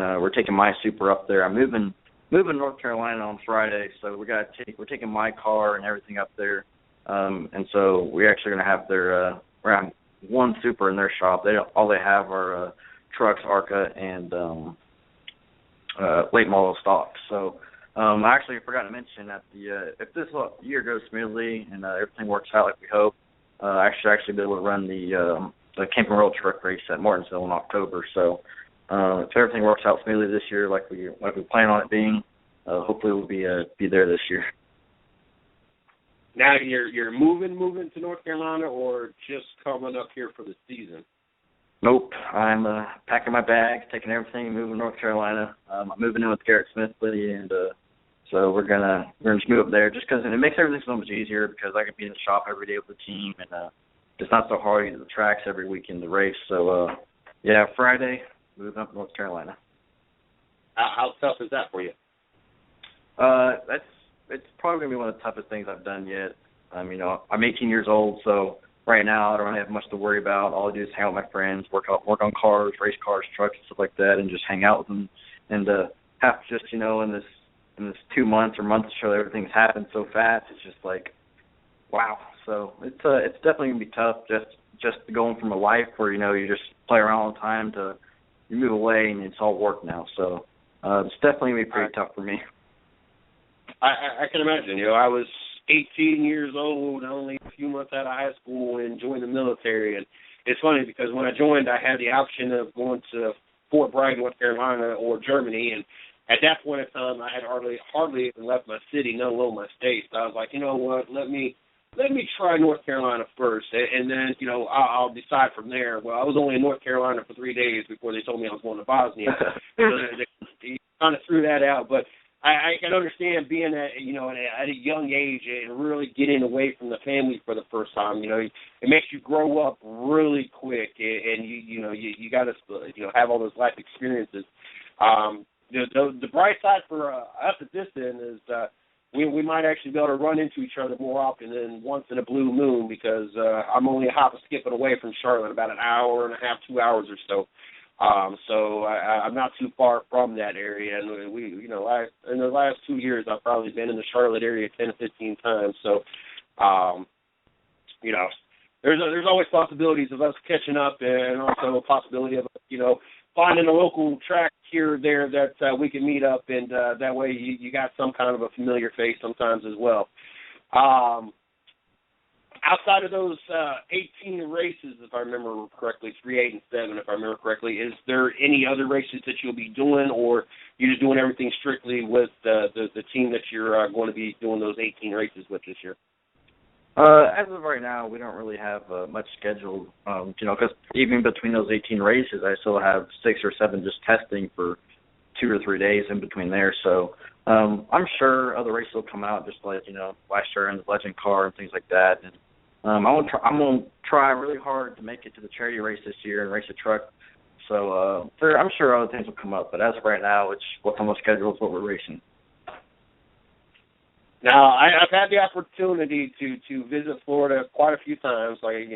my super up there. I'm moving North Carolina on Friday, so we're taking my car and everything up there, and so we're actually going to have their around 1 super in their shop. All they have are trucks, ARCA, and late model stocks. So I actually forgot to mention that if this year goes smoothly and everything works out like we hope, I should actually be able to run the Camping World Truck Race at Martinsville in October. So if everything works out smoothly this year, like we plan on it being, hopefully we'll be there this year. Now you're moving to North Carolina, or just coming up here for the season? Nope, I'm packing my bags, taking everything, moving to North Carolina. I'm moving in with Garrett Smithley, and so we're gonna just move up there, just because it makes everything so much easier, because I can be in the shop every day with the team, and it's not so hard to get to the tracks every weekend to race. So yeah, Friday, moving up to North Carolina. How tough is that for you? It's probably going to be one of the toughest things I've done yet. I'm 18 years old, so right now I don't really have much to worry about. All I do is hang out with my friends, work on cars, race cars, trucks, stuff like that, and just hang out with them. And have to just, in this 2 months or months or so, everything's happened so fast. It's just like, wow. So it's definitely going to be tough, just going from a life where, you just play around all the time to you move away and it's all work now. So it's definitely going to be pretty tough for me. I can imagine. I was 18 years old, only a few months out of high school, and joined the military. And it's funny because when I joined, I had the option of going to Fort Bragg, North Carolina, or Germany. And at that point in time, I had hardly even left my city, let alone my state. So I was like, you know what, let me try North Carolina first, and then I'll decide from there. Well, I was only in North Carolina for 3 days before they told me I was going to Bosnia. So they kind of threw that out, but I can understand being at a young age and really getting away from the family for the first time. It makes you grow up really quick, and you got to have all those life experiences. The bright side for us at this end is we might actually be able to run into each other more often than once in a blue moon, because I'm only a hop and skipping away from Charlotte, about an hour and a half, 2 hours or so. So I'm not too far from that area, and in the last 2 years, I've probably been in the Charlotte area 10 to 15 times. So, there's always possibilities of us catching up, and also a possibility of finding a local track here or there that we can meet up, and that way you got some kind of a familiar face sometimes as well. outside of those 18 races, if I remember correctly, 3, 8, and 7, if I remember correctly, is there any other races that you'll be doing, or you're just doing everything strictly with the team that you're going to be doing those 18 races with this year? As of right now, we don't really have much scheduled, because even between those 18 races, I still have 6 or 7 just testing for 2 or 3 days in between there. So I'm sure other races will come out, just like, last year in the Legend car and things like that. And I'm going to try really hard to make it to the charity race this year and race a truck. So I'm sure other things will come up. But as of right now, it's what's on the schedule is what we're racing. Now, I've had the opportunity to visit Florida quite a few times. Like,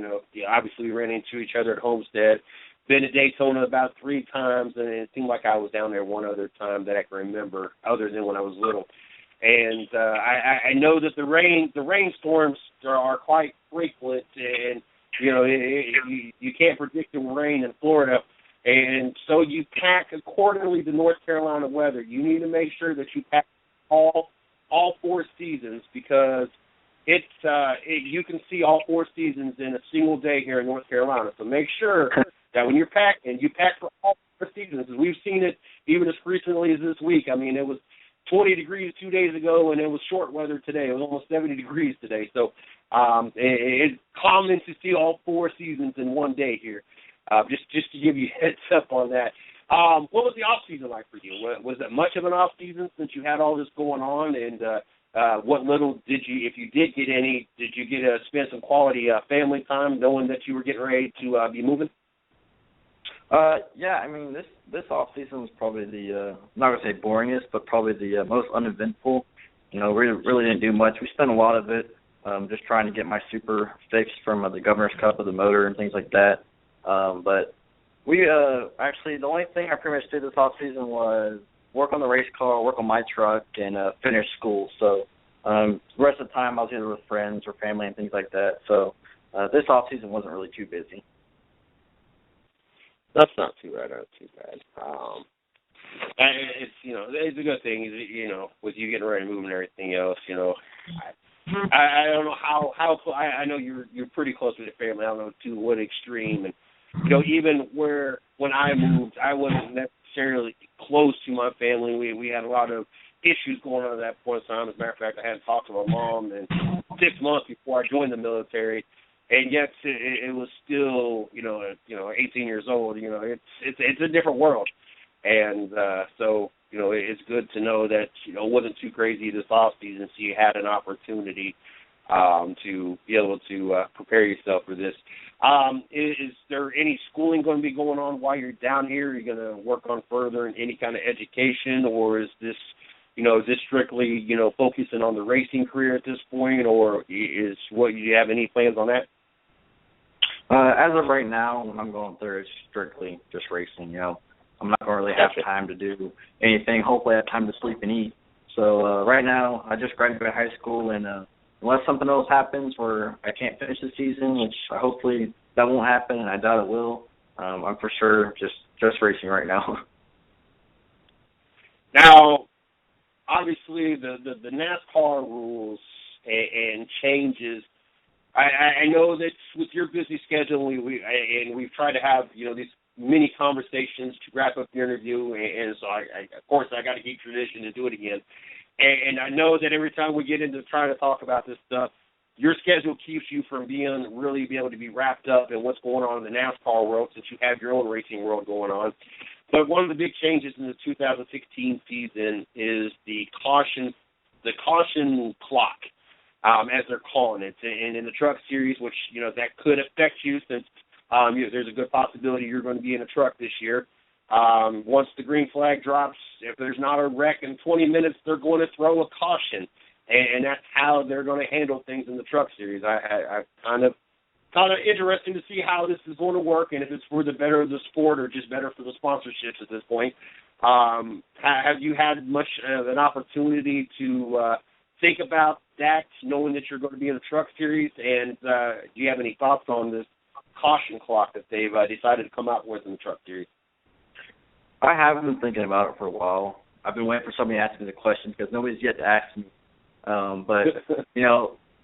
obviously we ran into each other at Homestead. Been to Daytona about 3 times, and it seemed like I was down there one other time that I can remember, other than when I was little. And I know that the rainstorms are quite frequent, and you can't predict the rain in Florida. And so you pack accordingly to North Carolina weather. You need to make sure that you pack all 4 seasons, because you can see all 4 seasons in a single day here in North Carolina. So make sure that when you're packing, you pack for all 4 seasons. We've seen it even as recently as this week. I mean, it was 20 degrees 2 days ago, and it was short weather today. It was almost 70 degrees today. So it's common to see all 4 seasons in one day here. Just to give you a heads up on that. What was the off season like for you? Was it much of an off season since you had all this going on? And what little did you, if you did get any, did you get to spend some quality family time, knowing that you were getting ready to be moving? Yeah, I mean, this off season was probably I'm not gonna say boringest, but probably the most uneventful. We really didn't do much. We spent a lot of it just trying to get my super fixed from the Governor's Cup of the motor and things like that. But we actually, the only thing I pretty much did this off season was work on the race car, work on my truck, and finish school. So the rest of the time I was either with friends or family and things like that. So this off season wasn't really too busy. That's not too bad. It's a good thing, with you getting ready to move and everything else. I don't know how I know you're pretty close with your family. I don't know to what extreme, and even when I moved, I wasn't necessarily close to my family. We had a lot of issues going on at that point in time. As a matter of fact, I had to talk to my mom, and 6 months before I joined the military. And yet it was still, 18 years old. It's a different world, and so it's good to know that it wasn't too crazy this off season, so you had an opportunity to be able to prepare yourself for this. Is there any schooling going to be going on while you're down here? Are you going to work on further in any kind of education, or is this just strictly focusing on the racing career at this point, or do you have any plans on that? As of right now, when I'm going through, it's strictly just racing. I'm not going to really have time to do anything. Hopefully, I have time to sleep and eat. So right now, I just graduated high school, and unless something else happens where I can't finish the season, which hopefully that won't happen, and I doubt it will, I'm for sure just racing right now. Now, obviously, the NASCAR rules and changes. I know that with your busy schedule, we've tried to have these many conversations to wrap up the interview, and so of course I got to keep tradition and do it again. And I know that every time we get into trying to talk about this stuff, your schedule keeps you from being able to be wrapped up in what's going on in the NASCAR world, since you have your own racing world going on. But one of the big changes in the 2016 season is the caution clock. As they're calling it, and in the truck series, which that could affect you, since there's a good possibility you're going to be in a truck this year. Once the green flag drops, if there's not a wreck in 20 minutes, they're going to throw a caution, and that's how they're going to handle things in the truck series. I kind of interesting to see how this is going to work, and if it's for the better of the sport or just better for the sponsorships at this point. Have you had much of an opportunity to think about that, knowing that you're going to be in the truck series, and do you have any thoughts on this caution clock that they've decided to come out with in the truck series? I have been thinking about it for a while. I've been waiting for somebody to ask me the question because nobody's yet to ask me. But,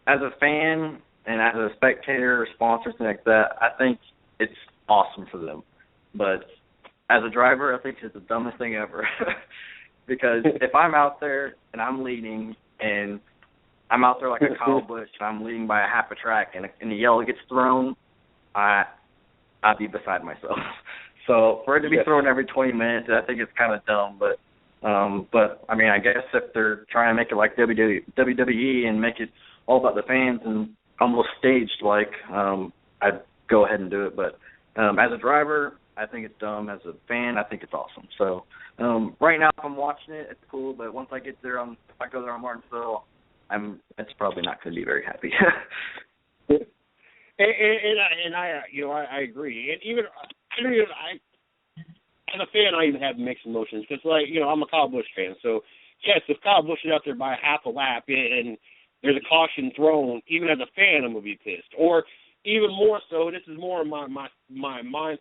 as a fan, And as a spectator or sponsor, something like that, I think it's awesome for them. But as a driver, I think it's the dumbest thing ever. Because if I'm out there and I'm leading and I'm out there like a Kyle Busch and I'm leading by a half a track and the yellow gets thrown, I'd be beside myself. So for it to be thrown every 20 minutes, I think it's kind of dumb. But I mean, I guess if they're trying to make it like WWE and make it all about the fans and almost staged like, I'd go ahead and do it. But as a driver, I think it's dumb. As a fan, I think it's awesome. So right now, if I'm watching it, it's cool. But once I get there, if I go there on Martinsville, it's probably not going to be very happy. And I agree. And even as a fan, I even have mixed emotions because, like, I'm a Kyle Busch fan. So yes, if Kyle Busch is out there by half a lap and there's a caution thrown, even as a fan, I'm gonna be pissed. Or even more so, this is more my mind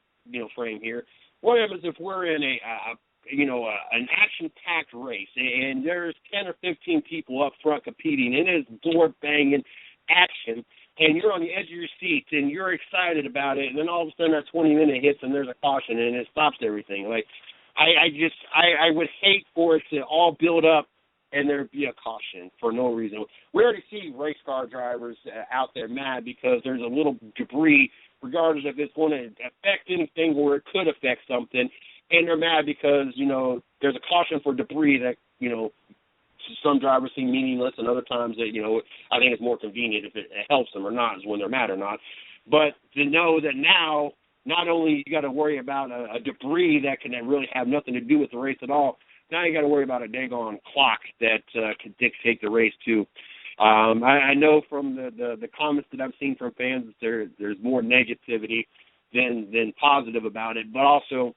frame here. What happens if we're in an action-packed race and there's 10 or 15 people up front competing and it's door-banging action, and you're on the edge of your seat and you're excited about it, and then all of a sudden that 20-minute hits and there's a caution and it stops everything. Like, I would hate for it to all build up and there be a caution for no reason. We already see race car drivers out there mad because there's a little debris, regardless if it's going to affect anything or it could affect something, and they're mad because, there's a caution for debris that, some drivers seem meaningless, and other times that, I think it's more convenient if it helps them or not, is when they're mad or not. But to know that now, not only you got to worry about a debris that can really have nothing to do with the race at all, now you got to worry about a daggone clock that can dictate the race too. I know from the comments that I've seen from fans that there's more negativity than positive about it, but also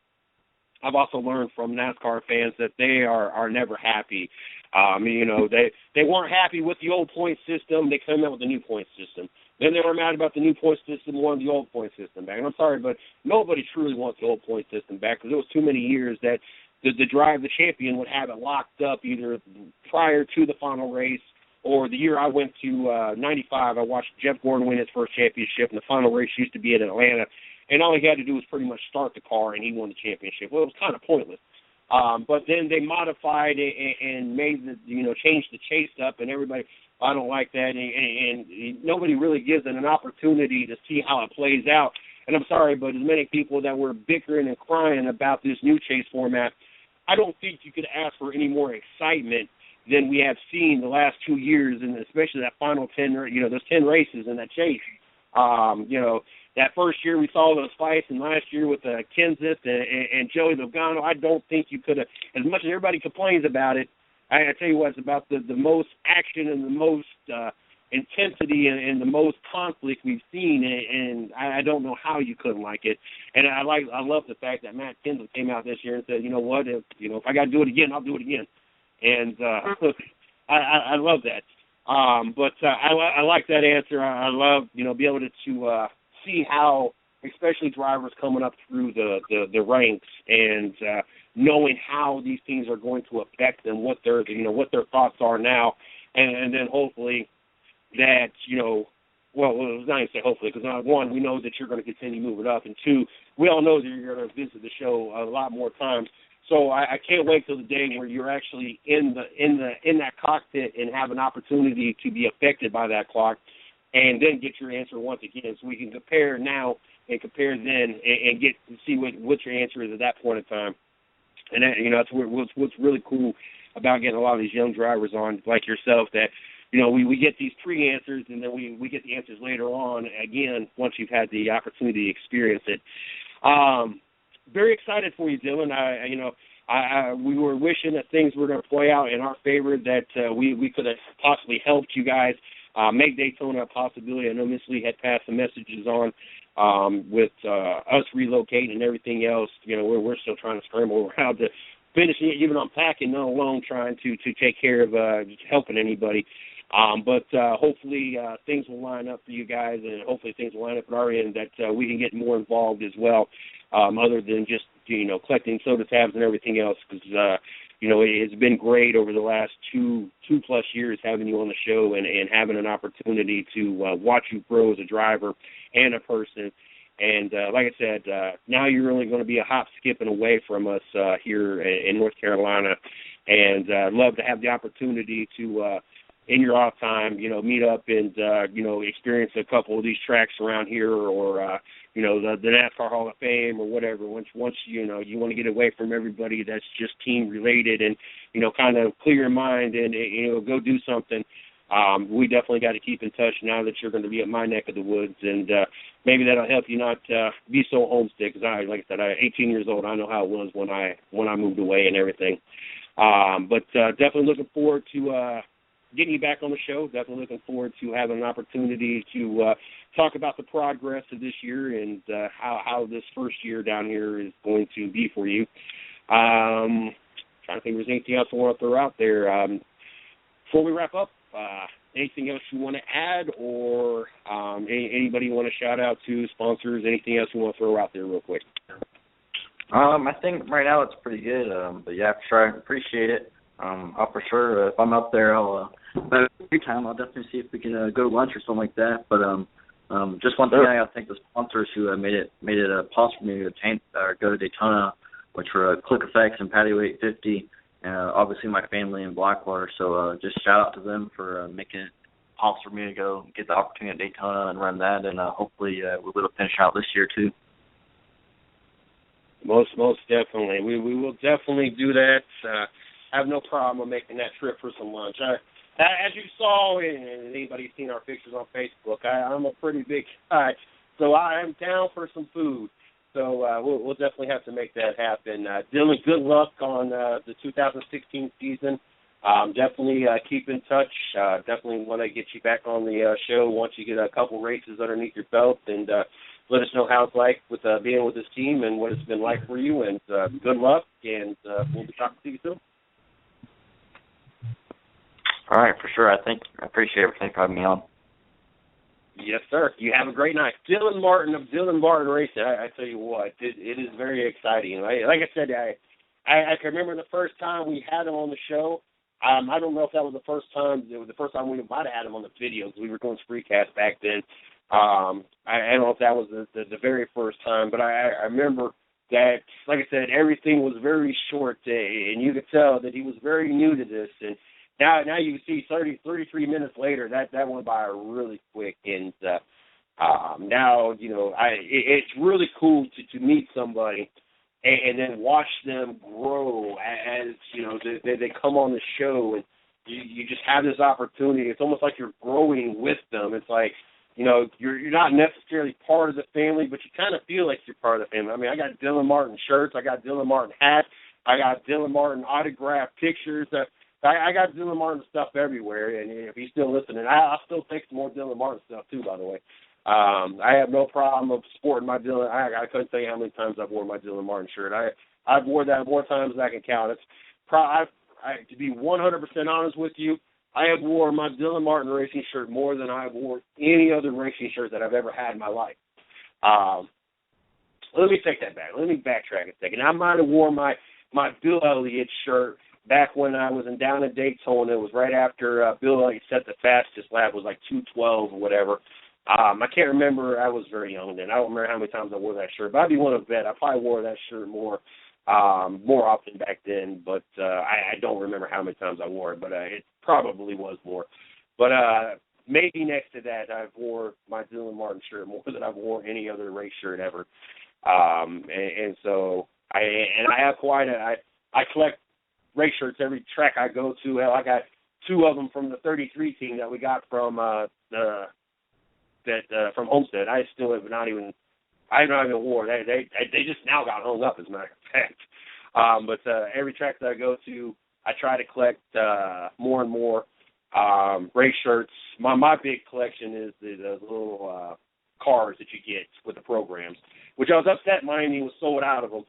I've also learned from NASCAR fans that they are never happy. They weren't happy with the old point system. They came out with the new point system. Then they were mad about the new point system, wanted the old point system back. And I'm sorry, but nobody truly wants the old point system back because it was too many years that the champion would have it locked up either prior to the final race or the year I went to 95. I watched Jeff Gordon win his first championship, and the final race used to be in Atlanta. And all he had to do was pretty much start the car, and he won the championship. Well, it was kind of pointless. But then they modified it and made changed the chase up, and everybody, I don't like that, and nobody really gives it an opportunity to see how it plays out. And I'm sorry, but as many people that were bickering and crying about this new chase format, I don't think you could ask for any more excitement than we have seen the last 2 years, and especially that final 10, those 10 races in that chase. That first year we saw those fights, and last year with Kenseth and Joey Logano, I don't think you could have, as much as everybody complains about it, I tell you what, it's about the most action and the most intensity and the most conflict we've seen, and I don't know how you couldn't like it. And I love the fact that Matt Kenseth came out this year and said, if I got to do it again, I'll do it again. And I love that. But I like that answer. I love, be able to see how, especially drivers coming up through the ranks and knowing how these things are going to affect them, what their thoughts are now, and then hopefully that, well, it was not even say hopefully, because one, we know that you're going to continue moving up, and two, we all know that you're going to visit the show a lot more times. So I can't wait till the day where you're actually in that cockpit and have an opportunity to be affected by that clock, and then get your answer once again, so we can compare now and compare then, and get to see what your answer is at that point in time. And that, that's what's really cool about getting a lot of these young drivers on like yourself, that we get these pre-answers, and then we get the answers later on again once you've had the opportunity to experience it. Very excited for you, Dylan. We were wishing that things were going to play out in our favor, that we could have possibly helped you guys make Daytona a possibility. I know Miss Lee had passed some messages on with us relocating and everything else. We're still trying to scramble around to finish it, even unpacking, let alone trying to take care of helping anybody. But hopefully things will line up for you guys, and hopefully things will line up at our end, that we can get more involved as well, other than just, collecting soda tabs and everything else, because, it's been great over the last two plus years having you on the show and having an opportunity to watch you grow as a driver and a person. And like I said, now you're only going to be a hop, skipping away from us here in North Carolina. And I'd love to have the opportunity to, in your off time, meet up and, experience a couple of these tracks around here or, the NASCAR Hall of Fame or whatever. Once you want to get away from everybody that's just team related and, kind of clear your mind and, go do something. We definitely got to keep in touch now that you're going to be at my neck of the woods, and maybe that'll help you not be so homesick. Because like I said, I'm 18 years old. I know how it was when I moved away and everything. But definitely looking forward to getting you back on the show. Definitely looking forward to having an opportunity to talk about the progress of this year and how this first year down here is going to be for you. Trying to think if there's anything else I want to throw out there. Before we wrap up, anything else you want to add or anybody you want to shout out to, sponsors, anything else you want to throw out there real quick? I think right now it's pretty good, but yeah, for sure, I appreciate it. I'll for sure, if I'm up there, but every time I'll definitely see if we can go to lunch or something like that. But just one thing, I got to thank the sponsors who made it possible for me to go to Daytona, which were Click Effects and Patio 850. Obviously my family in Blackwater, so just shout out to them for making it possible for me to go get the opportunity at Daytona and run that, and hopefully we'll be able to finish out this year too. Most definitely. We will definitely do that. I have no problem making that trip for some lunch. As you saw, and anybody seen our pictures on Facebook, I'm a pretty big guy, so I am down for some food. So we'll definitely have to make that happen. Dylan, good luck on the 2016 season. Definitely keep in touch. Definitely want to get you back on the show once you get a couple races underneath your belt, and let us know how it's like with being with this team and what it's been like for you. And good luck, and we'll be talking to you soon. All right, for sure. I appreciate everything for having me on. Yes, sir. You have a great night. Dylan Martin of Dylan Martin Racing. I tell you what, it is very exciting. Like I said, I can remember the first time we had him on the show. I don't know if that was the first time. It was the first time we might have had him on the video because we were doing Spreecast back then. I don't know if that was the very first time, but I remember that, like I said, everything was very short, and you could tell that he was very new to this. And now you can see 33 minutes later, that went by really quick. And now, it's really cool to meet somebody and then watch them grow as, they come on the show, and you just have this opportunity. It's almost like you're growing with them. It's like, you're not necessarily part of the family, but you kind of feel like you're part of the family. I mean, I got Dylan Martin shirts. I got Dylan Martin hats. I got Dylan Martin autographed pictures. I got Dylan Martin stuff everywhere, and if he's still listening, I'll still take some more Dylan Martin stuff too, by the way. I have no problem of sporting my Dylan. I couldn't tell you how many times I've worn my Dylan Martin shirt. I've worn that more times than I can count. To be 100% honest with you, I have worn my Dylan Martin racing shirt more than I've worn any other racing shirt that I've ever had in my life. Let me take that back. Let me backtrack a second. I might have worn my Bill Elliott shirt back when I was down in Daytona. It was right after Bill Elliott set the fastest lap. It was like 2:12 or whatever. I can't remember. I was very young then. I don't remember how many times I wore that shirt, but I'd be willing to bet I probably wore that shirt more often back then, but I don't remember how many times I wore it, but it probably was more. But maybe next to that, I've wore my Dylan Martin shirt more than I've worn any other race shirt ever. And so I have I collect race shirts every track I go to. Hell, I got 2 of them from the 33 team that we got from from Homestead. I still have not even wore. They just now got hung up, as a matter of fact. But every track that I go to, I try to collect more and more race shirts. My big collection is the little cards that you get with the programs, which I was upset Miami was sold out of them.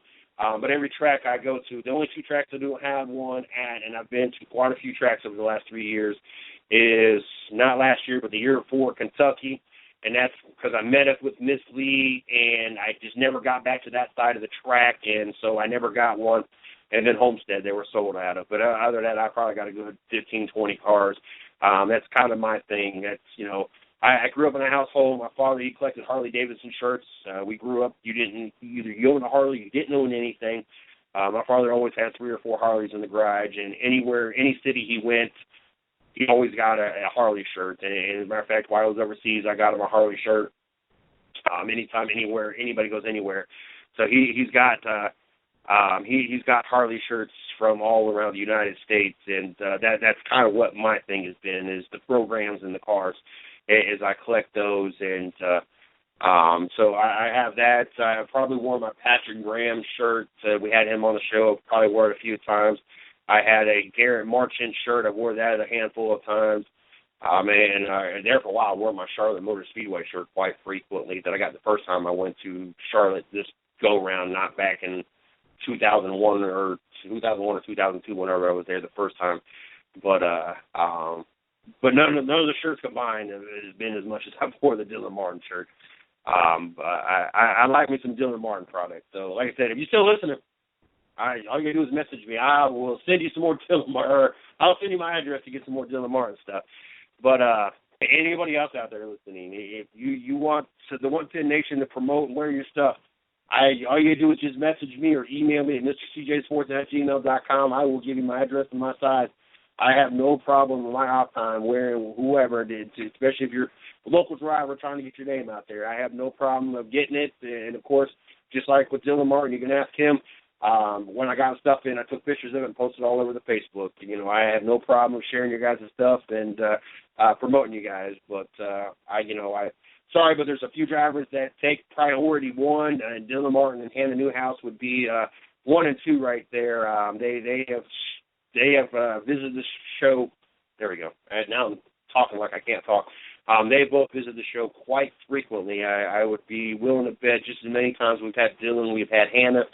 But every track I go to, the only 2 tracks I don't have one at, and I've been to quite a few tracks over the last 3 years, is not last year, but the year before, Kentucky. And that's because I met up with Miss Lee, and I just never got back to that side of the track, and so I never got one. and then Homestead they were sold out of. But other than that, I probably got a good 15, 20 cars. That's kind of my thing. That's, you know, I grew up in a household. My father, he collected Harley Davidson shirts. We grew up, either you owned a Harley, you didn't own anything. My father always had 3 or 4 Harleys in the garage, and any city he went, he always got a Harley shirt. And as a matter of fact, while I was overseas, I got him a Harley shirt. Anytime, anywhere, anybody goes anywhere. So he's got Harley shirts from all around the United States, and that's kind of what my thing has been, is the programs and the cars, as I collect those. And so I have that. I probably wore my Patrick Graham shirt. We had him on the show. Probably wore it a few times. I had a Garrett Marchand shirt. I wore that a handful of times. And there for a while, I wore my Charlotte Motor Speedway shirt quite frequently that I got the first time I went to Charlotte this go-round, not back in 2001 or 2002, whenever I was there the first time. But none of the shirts combined has been as much as I wore the Dylan Martin shirt. I like me some Dylan Martin products. So, like I said, if you're still listening, all you gotta do is message me. I will send you some more Dylan Martin, or I'll send you my address to get some more Dylan Martin stuff. But anybody else out there listening, if you want the 110 Nation to promote and wear your stuff, all you do is just message me or email me at mrcjsports@gmail.com. I will give you my address and my size. I have no problem with my off time wearing whoever it is, especially if you're a local driver trying to get your name out there. I have no problem of getting it. And, of course, just like with Dylan Martin, you can ask him. When I got stuff in, I took pictures of it and posted all over the Facebook. You know, I have no problem sharing your guys' stuff and promoting you guys. But sorry, but there's a few drivers that take priority 1, and Dylan Martin and Hannah Newhouse would be 1 and 2 right there. They have visited the show. There we go. Now I'm talking like I can't talk. They both visit the show quite frequently. I would be willing to bet just as many times we've had Dylan, we've had Hannah.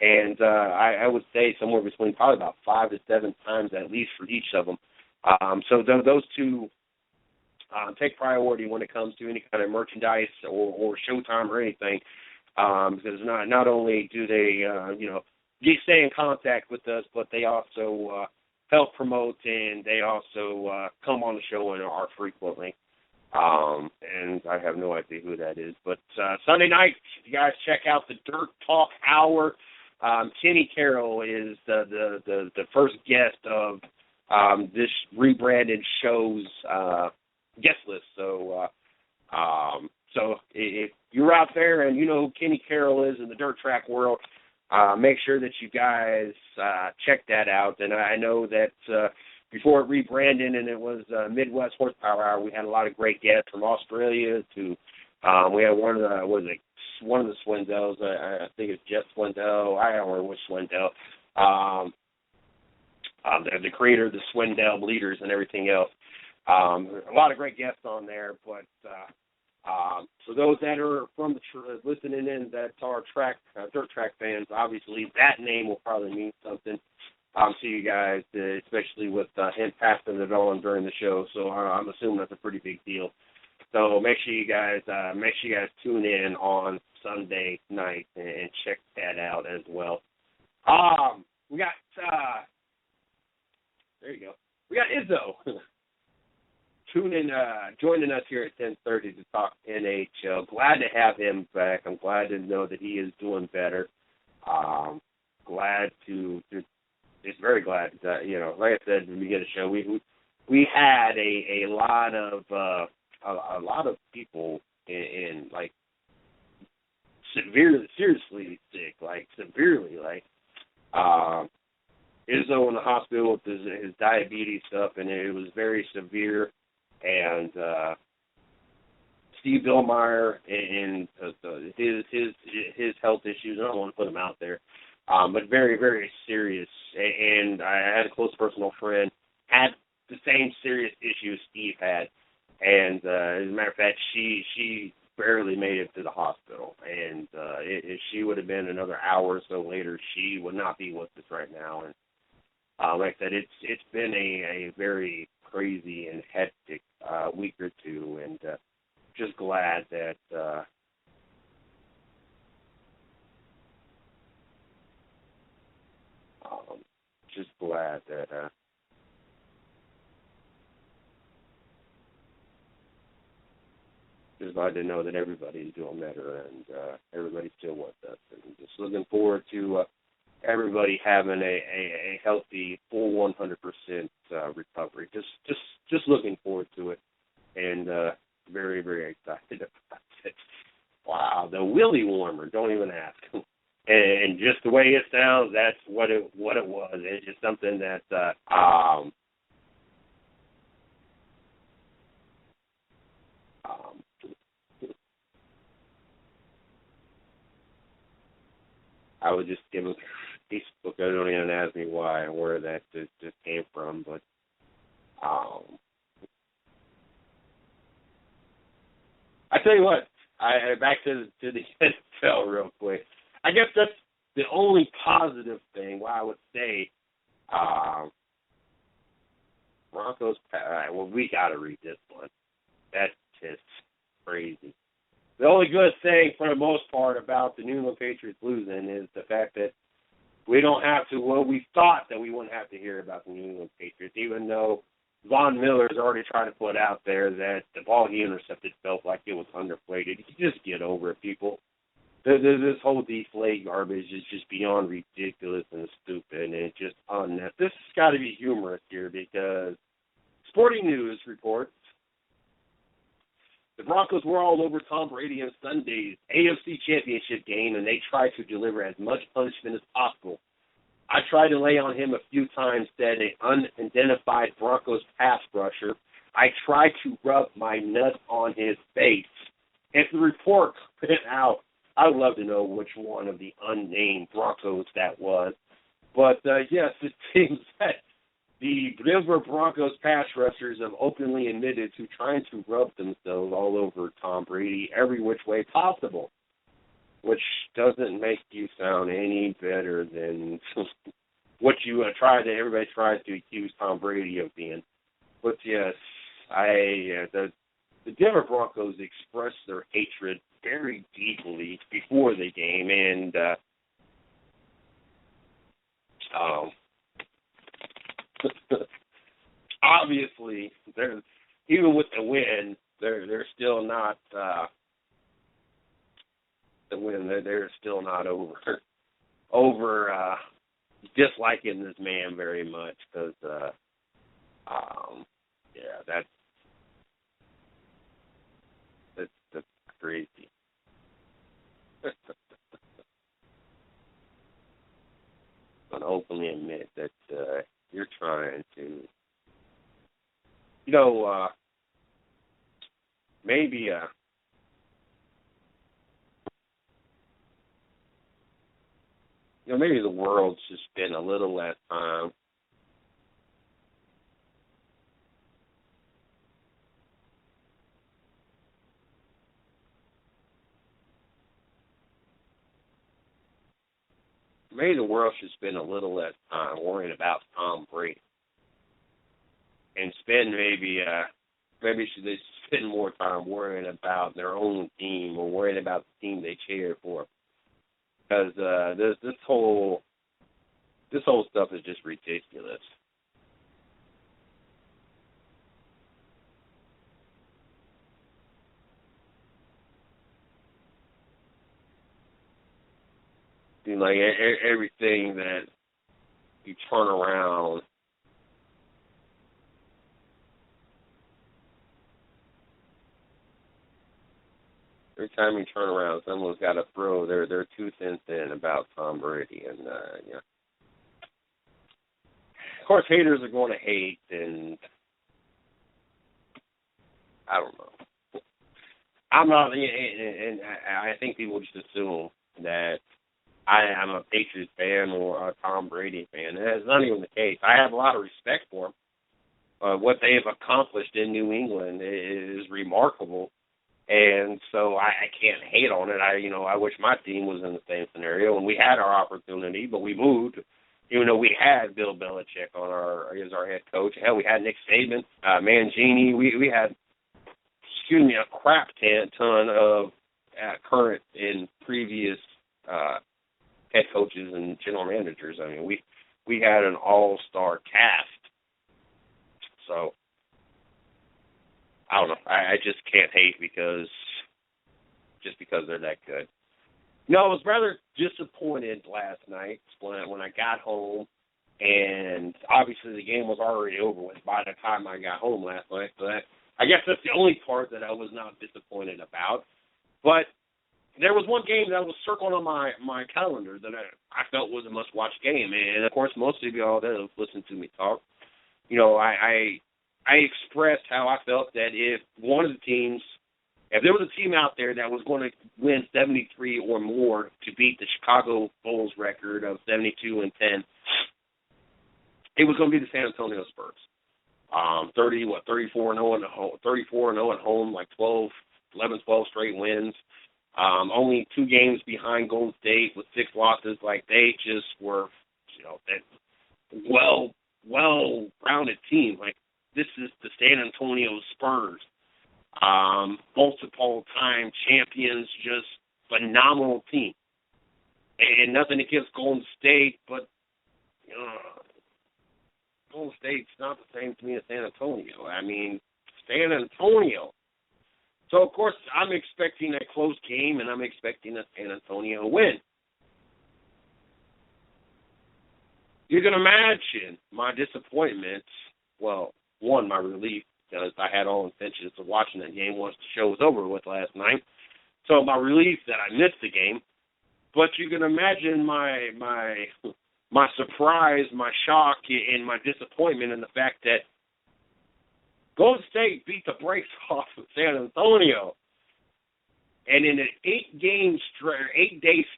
And I would say somewhere between probably about 5 to 7 times at least for each of them. So those two take priority when it comes to any kind of merchandise or showtime or anything, because not only do they stay in contact with us, but they also help promote, and they also come on the show and are frequently. And I have no idea who that is. But Sunday night, you guys check out the Dirt Talk Hour. Kenny Carroll is the first guest of this rebranded show's guest list. So if you're out there and you know who Kenny Carroll is in the dirt track world, make sure that you guys check that out. And I know that before it rebranded and it was Midwest Horsepower Hour, we had a lot of great guests from Australia to we had one of the Swindells. I think it's Jeff Swindell. I don't remember which Swindell. The creator of the Swindell Bleeders and everything else. A lot of great guests on there, but so those that are from the listening in that are dirt track fans, obviously that name will probably mean something to you guys, especially with him passing it on during the show. So I'm assuming that's a pretty big deal. So make sure you guys tune in on Sunday night and check that out as well. We got there you go. We got Izzo joining us here at 10:30 to talk NHL. Glad to have him back. I'm glad to know that he is doing better. Just very glad that, like I said at the beginning of the show, we had a lot of people in like seriously sick, like severely, like Izzo in the hospital with his diabetes stuff, and it was very severe. And Steve Billmeyer and his health issues, I don't want to put him out there, but very, very serious. And I had a close personal friend had the same serious issues Steve had. And as a matter of fact, she barely made it to the hospital. And if she would have been another hour or so later, she would not be with us right now. And like I said, it's been a very crazy and hectic week or two, and just glad that just glad that just glad to know that everybody's doing better and everybody's still with us. And just looking forward to everybody having a healthy, full 100% recovery. Just looking forward to it, and very, very excited about it. Wow, the Willie warmer, don't even ask. And just the way it sounds, that's what it was. It's just something that I would just give a Facebook. I don't even ask me why or where that just came from, but I tell you what, back to the NFL real quick. I guess that's the only positive thing. Why I would say Broncos. Well, we got to read this one. That's just crazy. The only good thing, for the most part, about the New England Patriots losing is the fact that we don't have to. Well, we thought that we wouldn't have to hear about the New England Patriots, even though Von Miller's already trying to put out there that the ball he intercepted felt like it was underplayed. You just get over it, people. This whole deflate garbage is just beyond ridiculous and stupid, and it's just unnecessary. This has got to be humorous here because Sporting News reports the Broncos were all over Tom Brady on Sunday's AFC Championship game, and they tried to deliver as much punishment as possible. I tried to lay on him a few times, said an unidentified Broncos pass rusher. I tried to rub my nuts on his face. If the report put it out, I would love to know which one of the unnamed Broncos that was. But, yes, it seems that the Denver Broncos pass rushers have openly admitted to trying to rub themselves all over Tom Brady every which way possible, which doesn't make you sound any better than what you everybody tries to accuse Tom Brady of being. But, yes, the Denver Broncos expressed their hatred very deeply before the game, and obviously, even with the win, they're still not the win. They're still not over disliking this man very much because that's crazy. But openly admit that you're trying to, maybe maybe the world should spend a little less time worrying about Tom Brady and spend maybe should they spend more time worrying about their own team or worrying about the team they cheer for, because this whole stuff is just ridiculous. Like everything that you turn around, every time you turn around, someone's got to throw their 2 cents in about Tom Brady, and Of course, haters are going to hate, and I don't know. I'm not, and I think people just assume that I'm a Patriots fan or a Tom Brady fan. And that's not even the case. I have a lot of respect for them. What they have accomplished in New England is remarkable, and so I can't hate on it. I wish my team was in the same scenario, and we had our opportunity, but we moved. Even though we had Bill Belichick as our head coach. Hell, we had Nick Saban, Mangini. We had, a crap ton of current and previous head coaches and general managers. I mean, we had an all-star cast. So, I don't know. I just can't hate because they're that good. No, I was rather disappointed last night when I got home, and obviously the game was already over with by the time I got home last night. So I guess that's the only part that I was not disappointed about. But there was one game that was circled on my calendar that I felt was a must-watch game. And, of course, most of y'all that have listened to me talk, I expressed how I felt that if there was a team out there that was going to win 73 or more to beat the Chicago Bulls record of 72-10, it was going to be the San Antonio Spurs. 34-0 at home, like 12 straight wins. Only 2 games behind Golden State with 6 losses. Like, they just were, that well-rounded team. Like, this is the San Antonio Spurs. Multiple-time champions, just phenomenal team. And nothing against Golden State, but Golden State's not the same to me as San Antonio. I mean, San Antonio. So, of course, I'm expecting a close game, and I'm expecting a San Antonio win. You can imagine my disappointment, well, one, my relief, because I had all intentions of watching that game once the show was over with last night. So my relief that I missed the game. But you can imagine my surprise, my shock, and my disappointment in the fact that Golden State beat the brakes off of San Antonio. And in an 8-day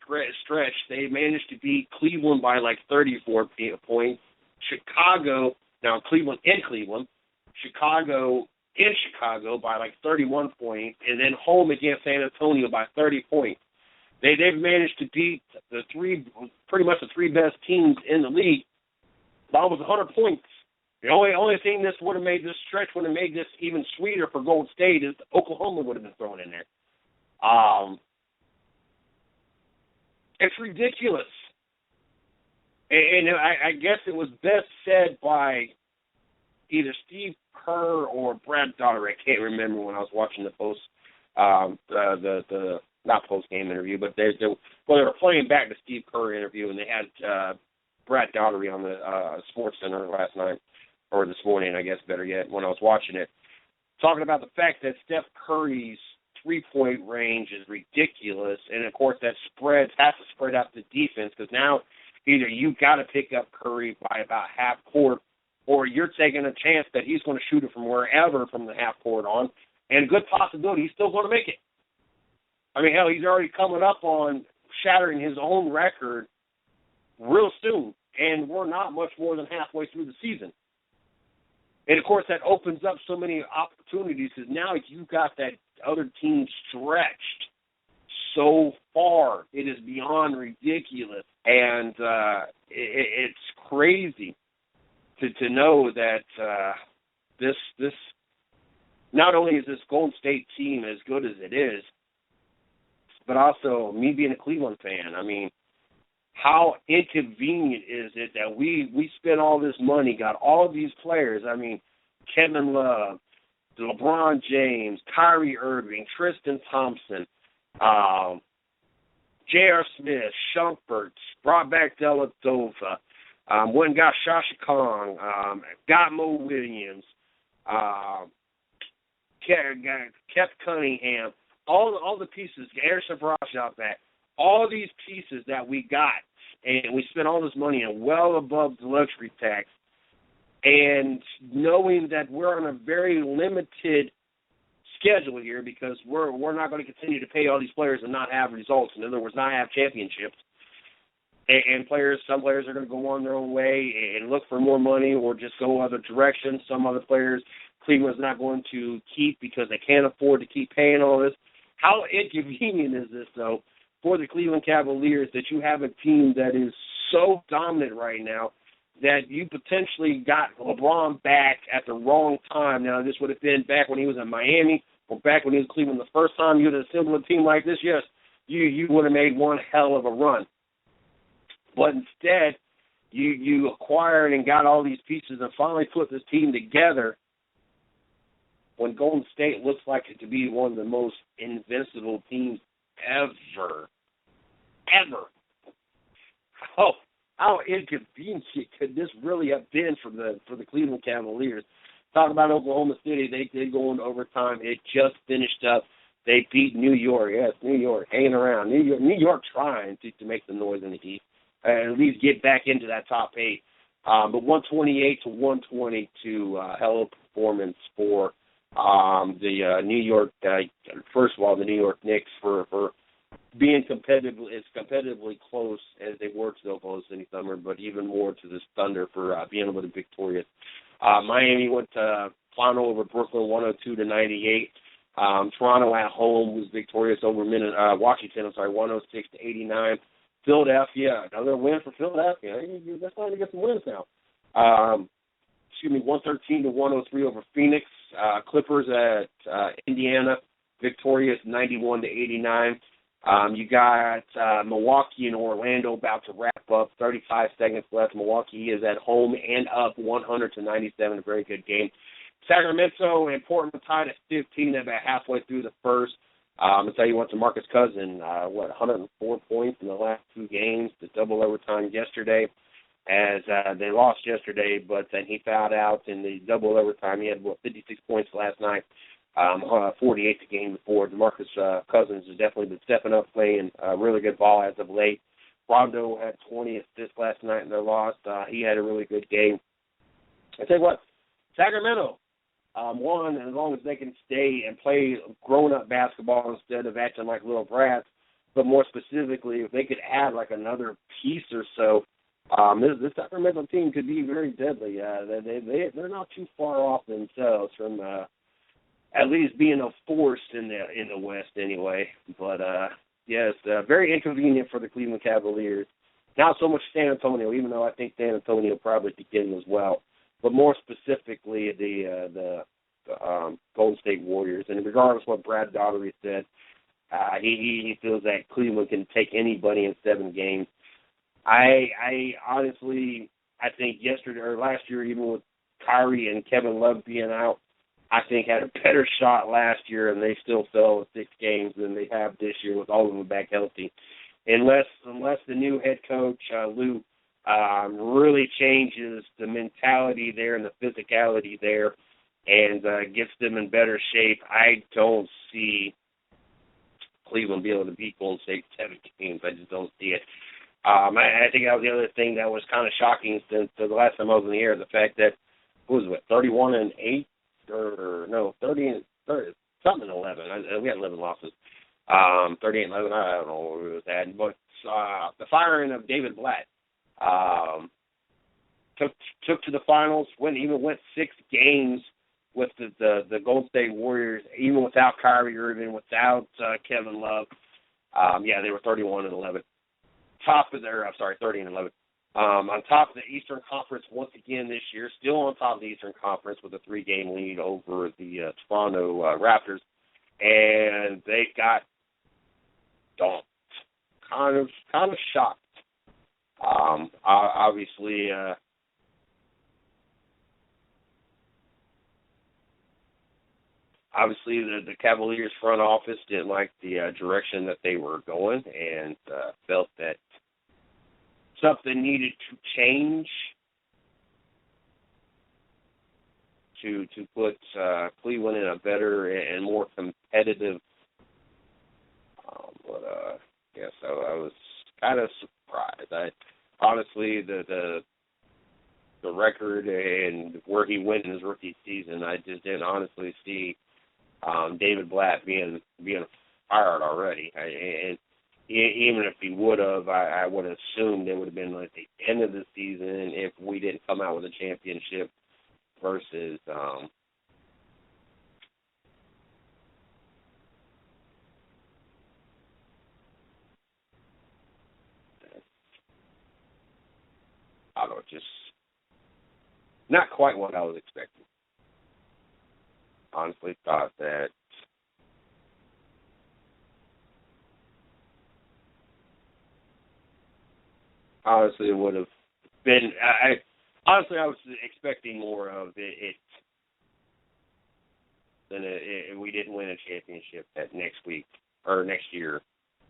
stretch, they managed to beat Cleveland by like 34 points. Cleveland in Cleveland. Chicago in Chicago by like 31 points, and then home against San Antonio by 30 points. They've managed to beat pretty much the 3 best teams in the league by almost 100 points. The only thing this would have made this stretch would have made this even sweeter for Golden State is Oklahoma would have been thrown in there. It's ridiculous. And I guess it was best said by either Steve Kerr or Brad Daugherty. I can't remember when I was watching the not post-game interview, but they were playing back the Steve Kerr interview, and they had Brad Daugherty on the Sports Center last night, or this morning, I guess, better yet, when I was watching it, talking about the fact that Steph Curry's three-point range is ridiculous, and, of course, that has to spread out the defense, because now either you got to pick up Curry by about half court, or you're taking a chance that he's going to shoot it from wherever from the half court on, and a good possibility he's still going to make it. I mean, hell, he's already coming up on shattering his own record real soon, and we're not much more than halfway through the season. And, of course, that opens up so many opportunities because now you've got that other team stretched so far. It is beyond ridiculous. And it's crazy to know that this not only is this Golden State team as good as it is, but also me being a Cleveland fan. I mean, how inconvenient is it that we spent all this money, got all of these players, I mean, Kevin Love, LeBron James, Kyrie Irving, Tristan Thompson, J.R. Smith, Shumpert, brought back Dellavedova, went and got Shasha Kong, got Mo Williams, kept Cunningham, all the pieces, Harrison Brashaw back, all these pieces that we got, and we spent all this money on well above the luxury tax, and knowing that we're on a very limited schedule here because we're not going to continue to pay all these players and not have results. In other words, not have championships. And some players are going to go on their own way and look for more money or just go other directions. Some other players Cleveland's not going to keep because they can't afford to keep paying all this. How inconvenient is this, though, for the Cleveland Cavaliers that you have a team that is so dominant right now that you potentially got LeBron back at the wrong time. Now, this would have been back when he was in Miami or back when he was in Cleveland the first time you would have assembled a team like this. Yes, you would have made one hell of a run. But instead, you acquired and got all these pieces and finally put this team together when Golden State looks like it to be one of the most invincible teams ever. How inconvenient could this really have been for the Cleveland Cavaliers? Talk about Oklahoma City. They did go into overtime. It just finished up. They beat New York. Yes, New York hanging around. New York trying to make some noise in the East. At least get back into that top 8. But 128-122, hell of a performance for the New York. First of all, the New York Knicks for being competitively close as they were to the Oklahoma City Thunder, but even more to this Thunder for being able to be victorious. Miami went to final over Brooklyn 102-98. Toronto at home was victorious over Washington. 106-89. Philadelphia, another win for Philadelphia. They're starting to get some wins now. 113-103 over Phoenix. Clippers at Indiana, victorious 91-89. You got Milwaukee and Orlando about to wrap up. 35 seconds left. Milwaukee is at home and up 100-97. A very good game. Sacramento and Portland tied at 15 about halfway through the first. I'll tell you what, DeMarcus Cousins, 104 points in the last 2 games. The double overtime yesterday, as they lost yesterday, but then he fouled out in the double overtime. He had 56 points last night, 48 the game before. DeMarcus Cousins has definitely been stepping up, playing really good ball as of late. Rondo had 20 assists last night in their loss. He had a really good game. I tell you what, Sacramento. One, as long as they can stay and play grown-up basketball instead of acting like little brats, but more specifically, if they could add like another piece or so, this Sacramento team could be very deadly. They're not too far off themselves from at least being a force in the West anyway. But yes, very inconvenient for the Cleveland Cavaliers. Not so much San Antonio, even though I think San Antonio probably could get them as well. But more specifically, the Golden State Warriors. And regardless of what Brad Daugherty said, he feels that Cleveland can take anybody in 7 games. I honestly, I think yesterday or last year, even with Kyrie and Kevin Love being out, I think had a better shot last year, and they still fell in 6 games than they have this year with all of them back healthy. Unless the new head coach, Lou, really changes the mentality there and the physicality there and gets them in better shape, I don't see Cleveland be able to beat Golden State 7 games. I just don't see it. I think that was the other thing that was kind of shocking since the last time I was in the air, the fact that, 31-8? Or no, 30, something 11. We had 11 losses. 38-11, I don't know what it was at. But the firing of David Blatt took to the finals, went 6 games with the Golden State Warriors, even without Kyrie Irving, without Kevin Love. They were 31-11. 30-11. On top of the Eastern Conference once again this year, still on top of the Eastern Conference with a 3-game lead over the Toronto Raptors, and they got dumped. Kind of shocked. Obviously, the Cavaliers front office didn't like the direction that they were going and felt that something needed to change to put Cleveland in a better and more competitive. So I was kind of surprised. Honestly, the record and where he went in his rookie season, I just didn't honestly see David Blatt being fired already. And even if he would have, I would have assumed it would have been like the end of the season if we didn't come out with a championship versus I don't know, just not quite what I was expecting. Honestly thought that it would have been. Honestly, I was expecting more of it than we didn't win a championship that next week or next year.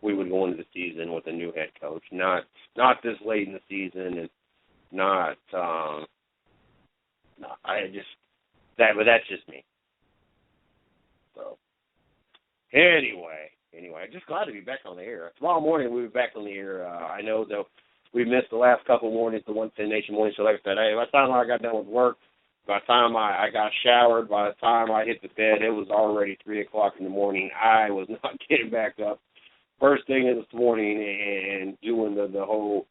We would go into the season with a new head coach, not this late in the season, and not. But that's just me. So anyway, just glad to be back on the air. Tomorrow morning we'll be back on the air. I know though we missed the last couple of mornings, the 110 Nation morning show. Like I said, by the time I got done with work, by the time I got showered, by the time I hit the bed, it was already 3 o'clock in the morning. I was not getting back up first thing this morning and doing the whole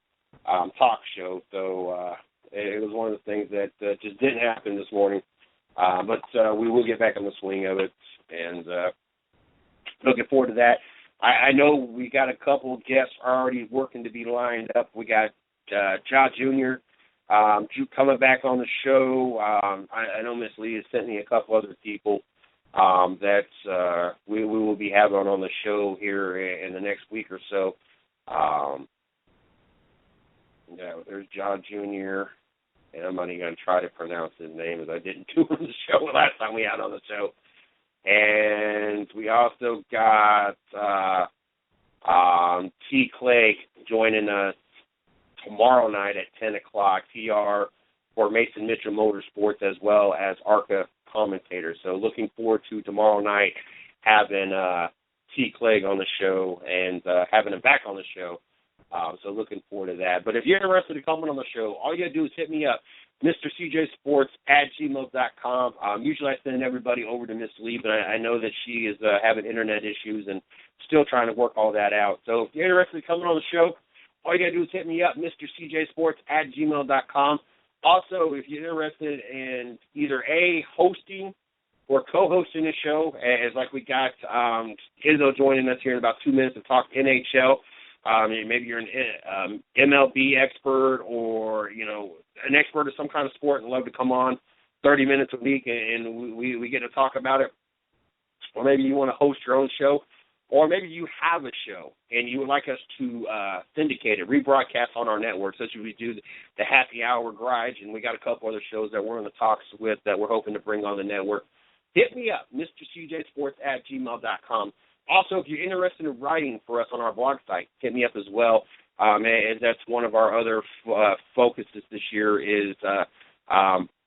talk show. So it was one of the things that just didn't happen this morning. But we will get back on the swing of it, and looking forward to that. I know we got a couple of guests already working to be lined up. We got Ja Jr. Coming back on the show. I know Miss Lee has sent me a couple other people that we will be having on the show here in the next week or so. There's Ja Jr., and I'm not even going to try to pronounce his name as I didn't do on the show last time we had on the show. And we also got T. Clegg joining us tomorrow night at 10 o'clock, TR for Mason Mitchell Motorsports, as well as ARCA commentators. So looking forward to tomorrow night having T. Clegg on the show and having him back on the show. So looking forward to that. But if you're interested in coming on the show, all you got to do is hit me up, MrCJSports@gmail.com. Usually I send everybody over to Miss Lee, but I know that she is having internet issues and still trying to work all that out. So if you're interested in coming on the show, all you got to do is hit me up, MrCJSports@gmail.com. Also, if you're interested in either hosting or co-hosting the show, as like we got Izzo joining us here in about 2 minutes to talk NHL. Maybe you're an MLB expert or, an expert of some kind of sport and love to come on 30 minutes a week and we get to talk about it. Or maybe you want to host your own show. Or maybe you have a show and you would like us to syndicate it, rebroadcast on our network, such as we do the Happy Hour Garage, and we got a couple other shows that we're in the talks with that we're hoping to bring on the network. Hit me up, MrCJSports@gmail.com. Also, if you're interested in writing for us on our blog site, hit me up as well. And that's one of our other focuses this year is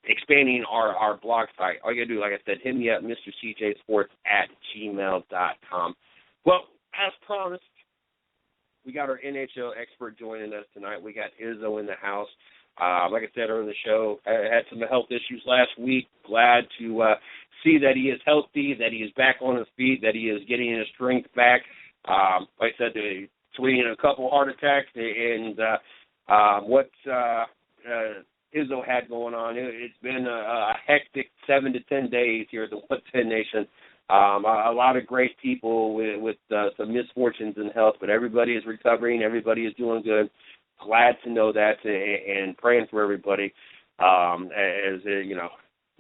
expanding our blog site. All you got to do, like I said, hit me up, MrCJSports@gmail.com. Well, as promised, we got our NHL expert joining us tonight. We got Izzo in the house. Like I said earlier in the show, I had some health issues last week. Glad to see that he is healthy, that he is back on his feet, that he is getting his strength back. Like I said, between a couple heart attacks and what Izzo had going on, it's been a hectic 7 to 10 days here at the 110 Nation. A lot of great people with some misfortunes in health, but everybody is recovering. Everybody is doing good. Glad to know that and praying for everybody.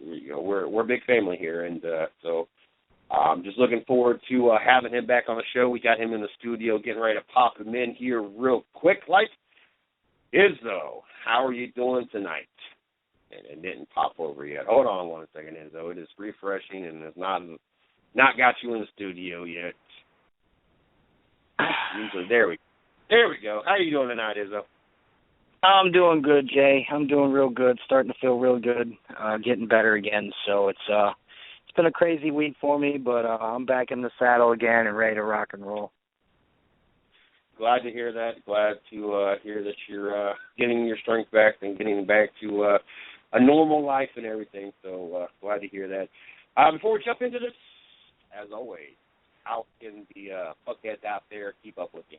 We're a big family here, and so I'm just looking forward to having him back on the show. We got him in the studio, getting ready to pop him in here real quick. Like, Izzo, how are you doing tonight? And it didn't pop over yet. Hold on one second, Izzo. It is refreshing, and it's not got you in the studio yet. Usually, there we go. How are you doing tonight, Izzo? I'm doing good, Jay. I'm doing real good. Starting to feel real good. Getting better again. So it's been a crazy week for me, but I'm back in the saddle again and ready to rock and roll. Glad to hear that. Glad to hear that you're getting your strength back and getting back to a normal life and everything. So glad to hear that. Before we jump into this, as always, how can the Puckheads out there keep up with you?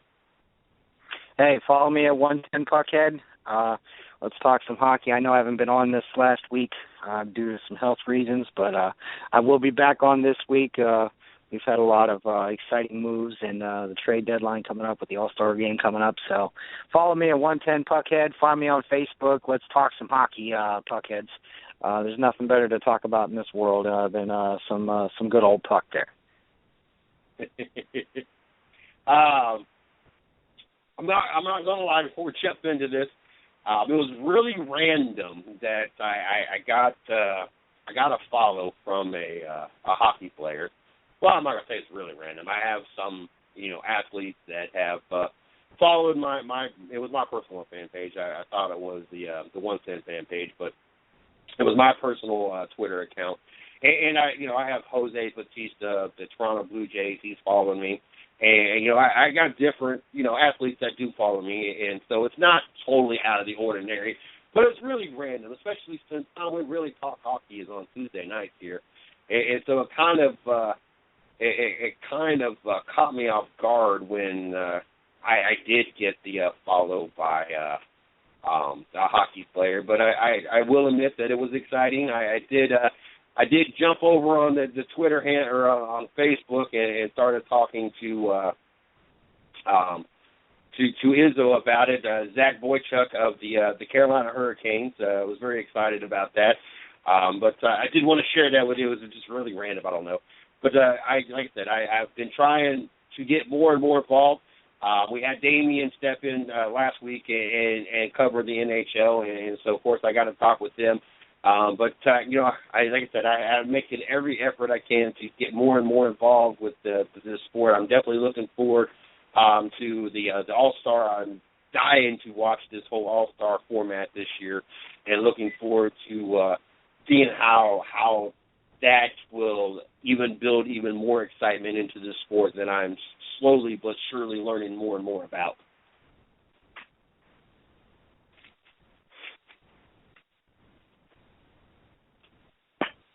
Hey, follow me at 110 Puckhead. Let's talk some hockey. I know I haven't been on this last week due to some health reasons, but I will be back on this week. We've had a lot of exciting moves and the trade deadline coming up with the All-Star game coming up. So follow me at 110 Puckhead. Find me on Facebook. Let's talk some hockey, Puckheads. There's nothing better to talk about in this world than some good old puck there. I'm not going to lie before we jump into this. It was really random that I got a follow from a hockey player. Well, I'm not gonna say it's really random. I have some athletes that have followed it was my personal fan page. I thought it was the 110 fan page, but it was my personal Twitter account. And I have Jose Batista, the Toronto Blue Jays. He's following me. And, I got different, athletes that do follow me. And so it's not totally out of the ordinary. But it's really random, especially since time we really talk hockey is on Tuesday nights here. And so it kind of caught me off guard when I did get the follow by a hockey player. But I will admit that it was exciting. I did jump over on the Twitter or on Facebook and started talking to Izzo about it. Zach Boychuk of the Carolina Hurricanes was very excited about that. But I did want to share that with you. It was just really random. I don't know. But like I said, I've been trying to get more and more involved. We had Damien step in last week and cover the NHL, and so of course I got to talk with them. But like I said, I'm making every effort I can to get more and more involved with this sport. I'm definitely looking forward to the All-Star. I'm dying to watch this whole All-Star format this year, and looking forward to seeing how that will even build even more excitement into this sport that I'm slowly but surely learning more and more about.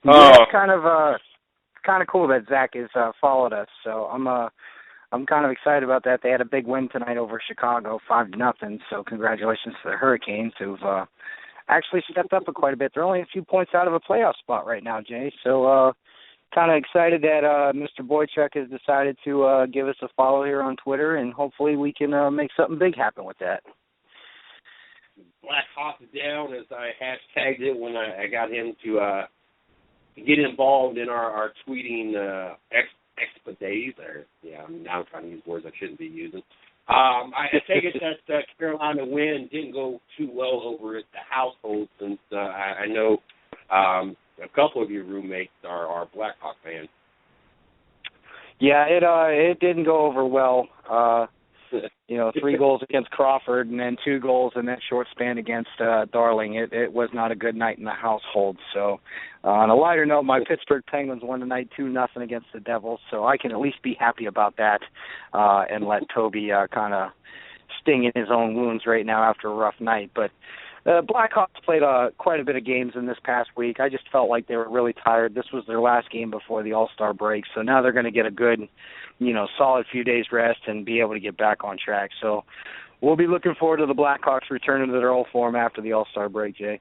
It's kind of cool that Zach has followed us. So I'm kind of excited about that. They had a big win tonight over Chicago, 5-0. So congratulations to the Hurricanes, who've actually stepped up quite a bit. They're only a few points out of a playoff spot right now, Jay. So kind of excited that Mr. Boychuk has decided to give us a follow here on Twitter, and hopefully we can make something big happen with that. Black Hawk down, as I hashtagged it when I got him to get involved in our tweeting expeditions. Now I'm trying to use words I shouldn't be using. I take it that Carolina win didn't go too well over at the household, since I know a couple of your roommates are Blackhawk fans. Yeah, it didn't go over well. 3 goals against Crawford and then 2 goals in that short span against Darling. It was not a good night in the household. So on a lighter note, my Pittsburgh Penguins won tonight 2-0 against the Devils, so I can at least be happy about that and let Toby kind of sting in his own wounds right now after a rough night. But Blackhawks played quite a bit of games in this past week. I just felt like they were really tired. This was their last game before the All-Star break, so now they're going to get a good, solid few days rest and be able to get back on track. So we'll be looking forward to the Blackhawks returning to their old form after the All-Star break, Jay.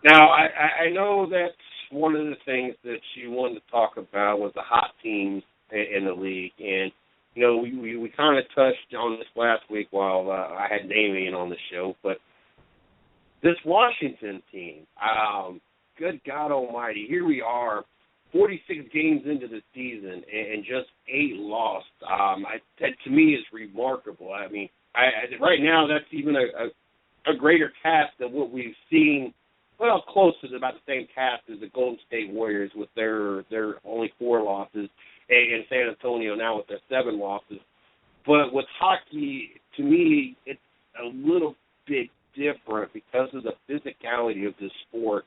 Now, I know that's one of the things that you wanted to talk about was the hot teams in the league, and we kind of touched on this last week while I had Damien on the show, but this Washington team, good God almighty, here we are, 46 games into the season and just 8 lost. That to me is remarkable. I mean, right now that's even a greater task than what we've seen. Well, close to about the same task as the Golden State Warriors with their only 4 losses, and San Antonio now with their 7 losses. But with hockey, to me, it's a little bit different because of the physicality of this sport.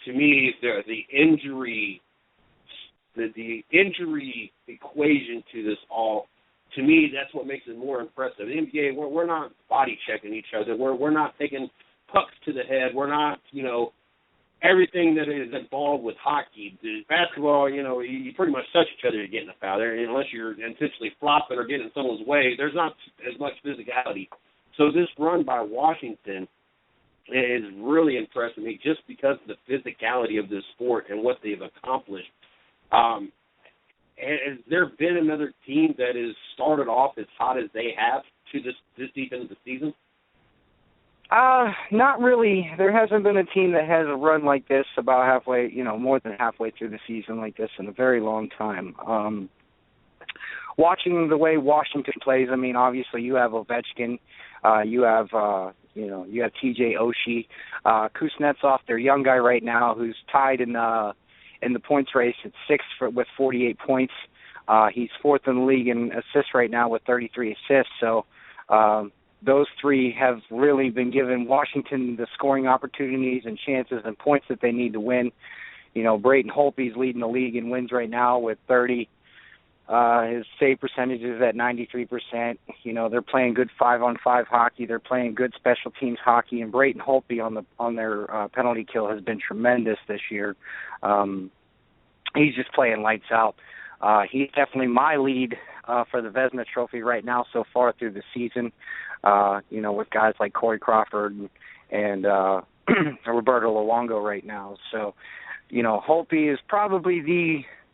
To me, the injury equation to this all, to me, that's what makes it more impressive. The NBA, we're not body checking each other. We're not taking pucks to the head. We're not, everything that is involved with hockey. The basketball, you pretty much touch each other to get in the foul. Unless you're intentionally flopping or getting in someone's way, there's not as much physicality. So this run by Washington is really impressing me just because of the physicality of this sport and what they've accomplished. Has there been another team that has started off as hot as they have to this deep into the season? Not really. There hasn't been a team that has a run like this about halfway, more than halfway through the season like this in a very long time. Watching the way Washington plays, I mean, obviously you have Ovechkin, you have You got TJ Oshie, Kuznetsov, their young guy right now, who's tied in the points race at sixth with 48 points. He's fourth in the league in assists right now with 33 assists. So those three have really been giving Washington the scoring opportunities and chances and points that they need to win. Brayton Holtby's leading the league in wins right now with 30. His save percentage is at 93%. They're playing good 5-on-5 hockey. They're playing good special teams hockey. And Brayton Holtby on their penalty kill has been tremendous this year. He's just playing lights out. He's definitely my lead for the Vezina Trophy right now so far through the season. With guys like Corey Crawford and Roberto Luongo right now. So, Holtby is probably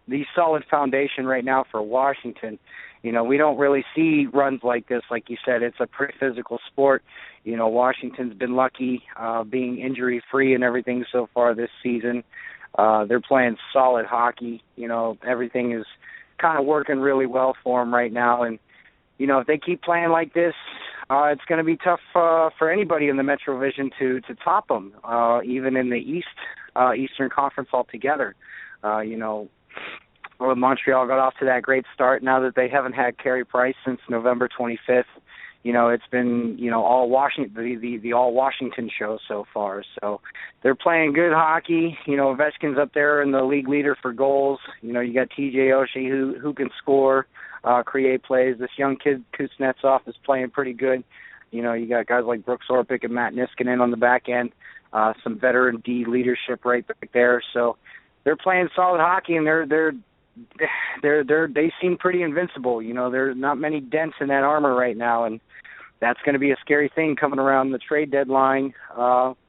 the solid foundation right now for Washington. We don't really see runs like this. Like you said, it's a pretty physical sport. Washington's been lucky being injury-free and everything so far this season. They're playing solid hockey. Everything is kind of working really well for them right now. And, if they keep playing like this, it's going to be tough for anybody in the Metrovision to top them, even in the Eastern Conference altogether. Montreal got off to that great start. Now that they haven't had Carey Price since November 25th, it's been, all Washington, the all Washington show so far. So they're playing good hockey. Ovechkin's up there in the league leader for goals. You got TJ Oshie who can score, create plays. This young kid Kuznetsov is playing pretty good. You got guys like Brooks Orpik and Matt Niskanen on the back end. Some veteran D leadership right back there. So they're playing solid hockey, and they seem pretty invincible. There's not many dents in that armor right now, and that's going to be a scary thing coming around the trade deadline,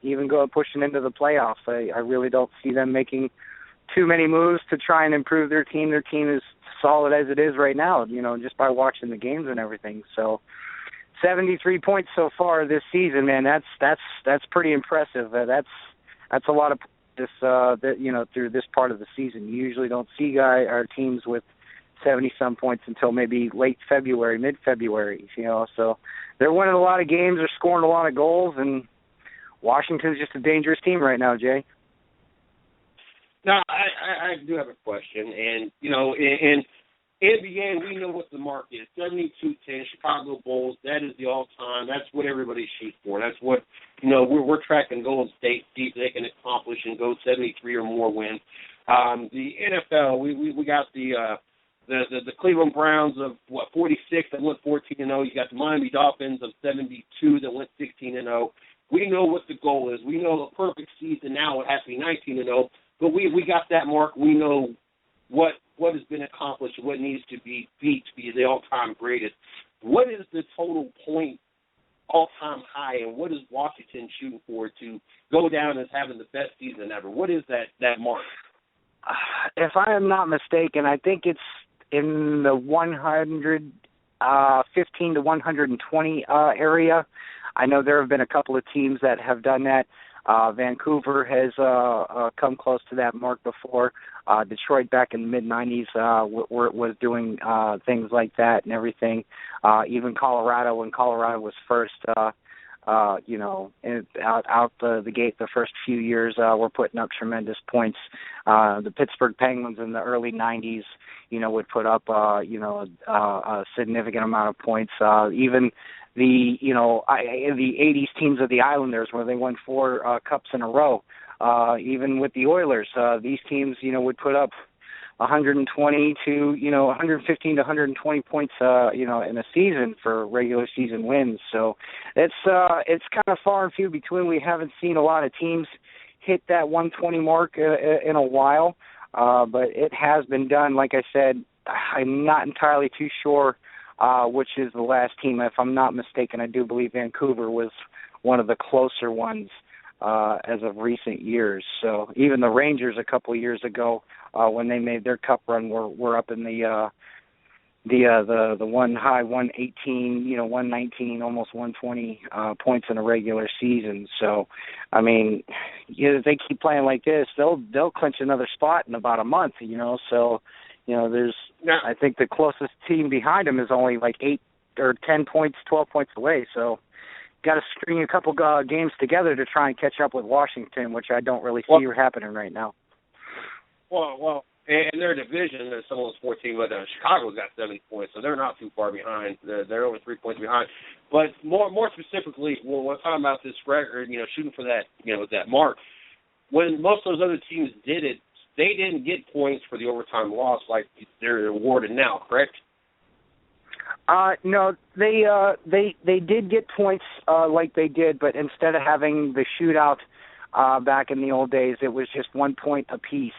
even pushing into the playoffs. I really don't see them making too many moves to try and improve their team. Their team is solid as it is right now, just by watching the games and everything. So 73 points so far this season, man, that's pretty impressive. That's a lot of through this part of the season. You usually don't see our teams with 70-some points until maybe late February, mid-February, so they're winning a lot of games, they're scoring a lot of goals, and Washington's just a dangerous team right now, Jay. Now, I do have a question, and, in NBA, we know what the mark is, 72-10, Chicago Bulls, that is the all-time, that's what everybody shoots for, that's what, we're tracking Golden State, see if they can accomplish and go 73 or more wins. The NFL, we got the Cleveland Browns of 46 that went 14-0. You got the Miami Dolphins of 72 that went 16-0. We know what the goal is. We know the perfect season now it has to be 19-0. But we got that mark. We know what has been accomplished, what needs to be beat to be the all-time greatest. What is the total point all-time high, and what is Washington shooting for to go down as having the best season ever? What is that mark? If I am not mistaken, I think it's in the 115 to 120 area. I know there have been a couple of teams that have done that. Vancouver has come close to that mark before. Detroit back in the mid-90s was doing things like that and everything. Even Colorado, when Colorado was first, out the gate the first few years, were putting up tremendous points. The Pittsburgh Penguins in the early 90s, would put up, a significant amount of points. Even the 80s teams of the Islanders, where they won 4 cups in a row. Even with the Oilers, these teams, would put up 120 to 115 to 120 points, in a season for regular season wins. So it's kind of far and few between. We haven't seen a lot of teams hit that 120 mark in a while, but it has been done. Like I said, I'm not entirely too sure which is the last team. If I'm not mistaken, I do believe Vancouver was one of the closer ones as of recent years. So even the Rangers a couple of years ago, when they made their cup run, were up in the one high 118, 119, almost 120 points in a regular season. So, I mean, if they keep playing like this, they'll clinch another spot in about a month. So, there's I think the closest team behind them is only like 8 or 10 points, 12 points away. So, to string a couple games together to try and catch up with Washington, which I don't really see happening right now. Well, in their division, there's someone's 14, but Chicago's got 70 points, so they're not too far behind. They're only 3 points behind. But more specifically, when we're talking about this record, shooting for that, that mark, when most of those other teams did it, they didn't get points for the overtime loss like they're awarded now, correct? No, they did get points like they did, but instead of having the shootout back in the old days, it was just 1 point apiece.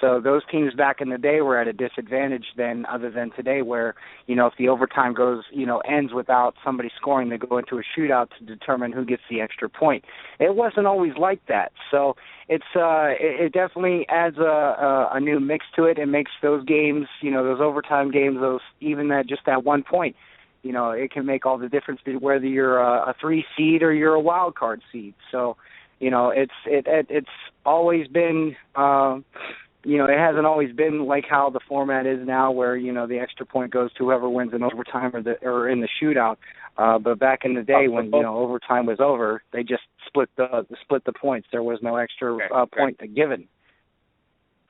So those teams back in the day were at a disadvantage then, other than today, where if the overtime goes ends without somebody scoring, they go into a shootout to determine who gets the extra point. It wasn't always like that, so it definitely adds a new mix to it. It makes those games, those overtime games, even just that 1 point, it can make all the difference whether you're a 3 seed or you're a wild card seed. So. It's always been, it hasn't always been like how the format is now, where the extra point goes to whoever wins in overtime or in the shootout. But back in the day when overtime was over, they just split the points. There was no extra point given.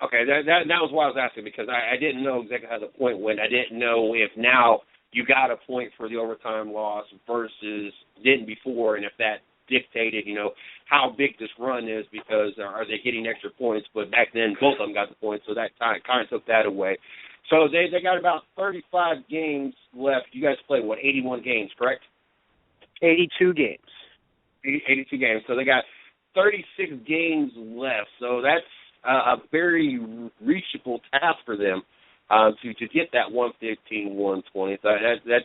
Okay, that was why I was asking, because I didn't know exactly how the point went. I didn't know if now you got a point for the overtime loss versus didn't before, and if that dictated, how big this run is, because are they getting extra points? But back then, both of them got the points, so that kind of took that away. So they got about 35 games left. You guys played, 81 games, correct? 82 games. 82 games. So they got 36 games left. So that's a very reachable task for them to get that 115, 120. So that's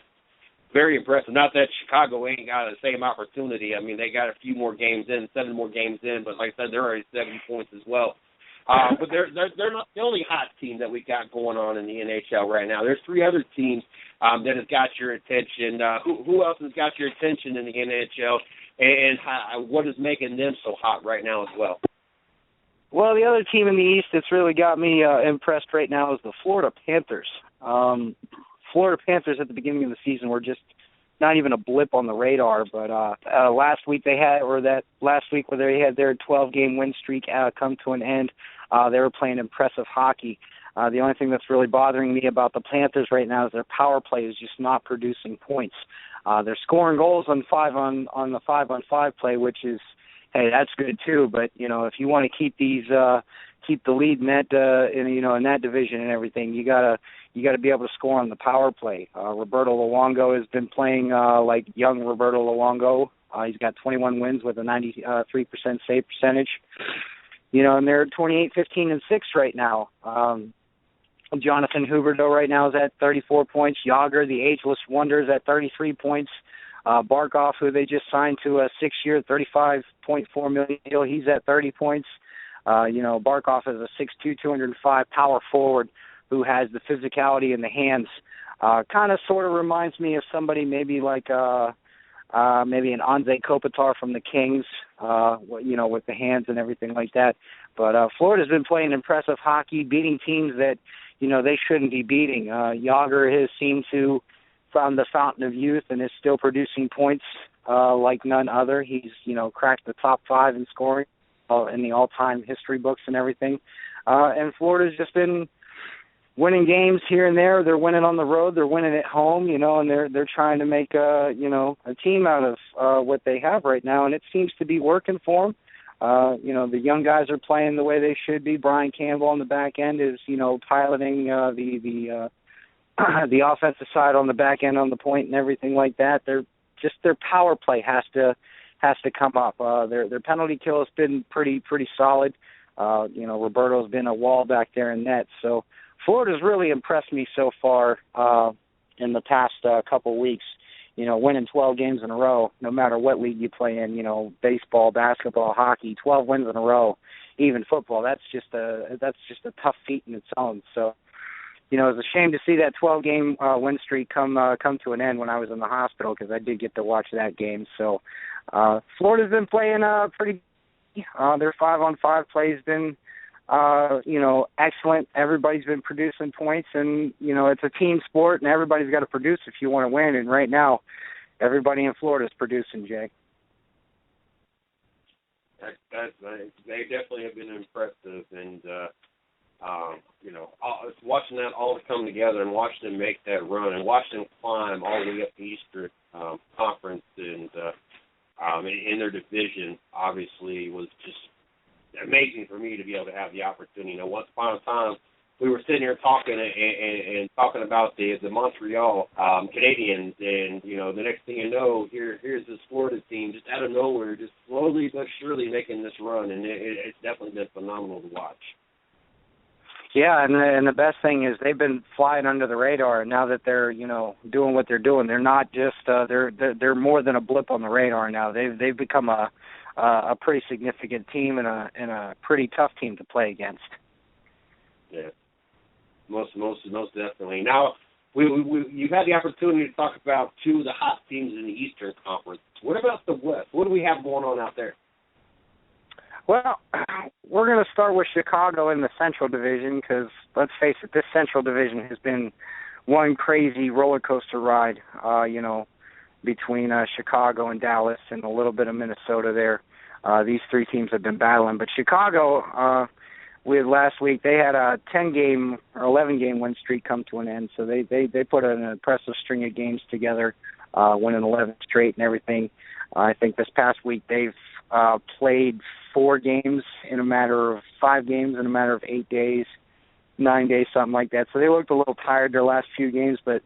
very impressive. Not that Chicago ain't got the same opportunity. I mean, they got a few more games in, 7 more games in, but like I said, they're already 70 points as well. But they're not the only hot team that we got going on in the NHL right now. There's 3 other teams that has got your attention. Who else has got your attention in the NHL, and what is making them so hot right now as well? Well, the other team in the East that's really got me impressed right now is the Florida Panthers. Florida Panthers at the beginning of the season were just not even a blip on the radar, but last week where they had their 12-game win streak come to an end, they were playing impressive hockey. The only thing that's really bothering me about the Panthers right now is their power play is just not producing points. They're scoring goals on the 5-on-5 play, which is, hey, that's good too. But if you want to keep the lead in that division and everything, you gotta be able to score on the power play. Roberto Luongo has been playing like young Roberto Luongo. He's got 21 wins with a 93% save percentage. And they're 28-15-6 right now. Jonathan Huberdeau right now is at 34 points. Yager, the ageless wonder, is at 33 points. Barkov, who they just signed to a 6-year, $35.4 million deal, he's at 30 points. Barkov is a 6'2", 205 power forward who has the physicality in the hands. Kind of sort of reminds me of somebody maybe like maybe an Anze Kopitar from the Kings, with the hands and everything like that. But Florida's been playing impressive hockey, beating teams that, they shouldn't be beating. Yager has seemed to found the fountain of youth and is still producing points like none other. He's, cracked the top 5 in scoring in the all-time history books and everything. And Florida's just been winning games here and there. They're winning on the road. They're winning at home, and they're trying to make a team out of what they have right now, and it seems to be working for them. The young guys are playing the way they should be. Brian Campbell on the back end is, piloting the offensive side on the back end on the point and everything like that. Their power play has to come up. Their penalty kill has been pretty solid. Roberto's been a wall back there in net. So Florida's really impressed me so far in the past couple weeks. Winning 12 games in a row, no matter what league you play in. Baseball, basketball, hockey, 12 wins in a row, even football. That's just a tough feat in its own. So. It was a shame to see that 12-game win streak come to an end when I was in the hospital, because I did get to watch that game. So Florida's been playing pretty. Their 5-on-5 play has been, excellent. Everybody's been producing points, and it's a team sport, and everybody's got to produce if you want to win. And right now, everybody in Florida is producing, Jay. They definitely have been impressive, and watching that all come together and watching them make that run and watching them climb all the way up the Eastern Conference and in their division, obviously was just amazing for me to be able to have the opportunity. Once upon a time, we were sitting here talking and talking about the Montreal Canadiens, and the next thing you know, here's this Florida team just out of nowhere, just slowly but surely making this run, and it's definitely been phenomenal to watch. Yeah, and the best thing is they've been flying under the radar. Now that they're doing what they're doing, they're not just they're more than a blip on the radar now. They've become a pretty significant team and a pretty tough team to play against. Yeah, most definitely. Now you've had the opportunity to talk about two of the hot teams in the Eastern Conference. What about the West? What do we have going on out there? Well, we're going to start with Chicago in the Central Division because, let's face it, this Central Division has been one crazy roller coaster ride, between Chicago and Dallas and a little bit of Minnesota there. These three teams have been battling. But Chicago, last week, they had a 10-game or 11-game win streak come to an end. So they put an impressive string of games together, winning 11 straight and everything. I think this past week they've played 5 games in a matter of 8 days, 9 days, something like that. So they looked a little tired their last few games, but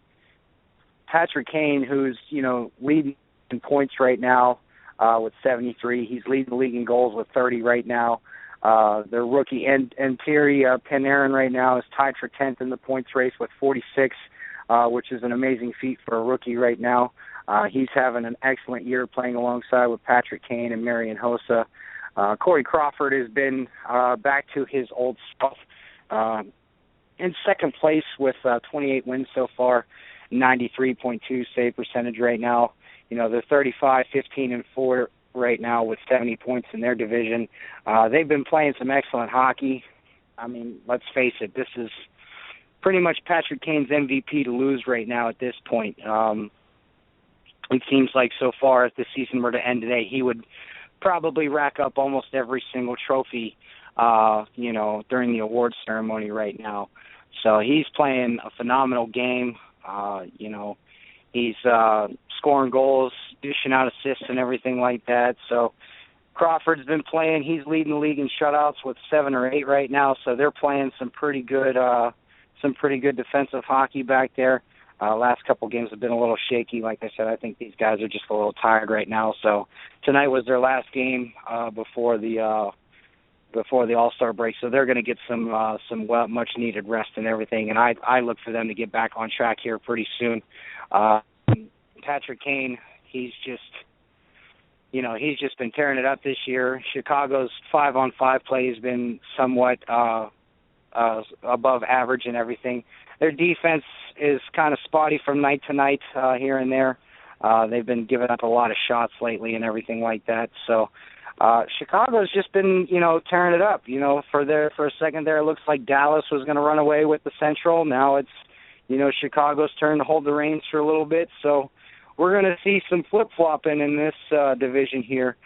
Patrick Kane, who's, leading in points right now with 73, he's leading the league in goals with 30 right now. Their rookie and Thierry Panarin right now is tied for 10th in the points race with 46, which is an amazing feat for a rookie right now. He's having an excellent year playing alongside with Patrick Kane and Marian Hossa. Corey Crawford has been back to his old self in second place with 28 wins so far, 93.2 save percentage right now. They're 35-15-4 right now with 70 points in their division. They've been playing some excellent hockey. I mean, let's face it, this is pretty much Patrick Kane's MVP to lose right now at this point. It seems like so far, if the season were to end today, he would probably rack up almost every single trophy, during the awards ceremony right now. So he's playing a phenomenal game. He's scoring goals, dishing out assists and everything like that. So Crawford's been playing. He's leading the league in shutouts with 7 or 8 right now. So they're playing some pretty good defensive hockey back there. Last couple games have been a little shaky. Like I said, I think these guys are just a little tired right now. So tonight was their last game before the All-Star break. So they're going to get some much needed rest and everything. And I look for them to get back on track here pretty soon. Patrick Kane, he's just been tearing it up this year. Chicago's 5-on-5 play has been somewhat above average and everything. Their defense is kind of spotty from night to night here and there. They've been giving up a lot of shots lately and everything like that. So Chicago's just been, tearing it up. For a second there, it looks like Dallas was going to run away with the Central. Now it's, Chicago's turn to hold the reins for a little bit. So we're going to see some flip-flopping in this division here.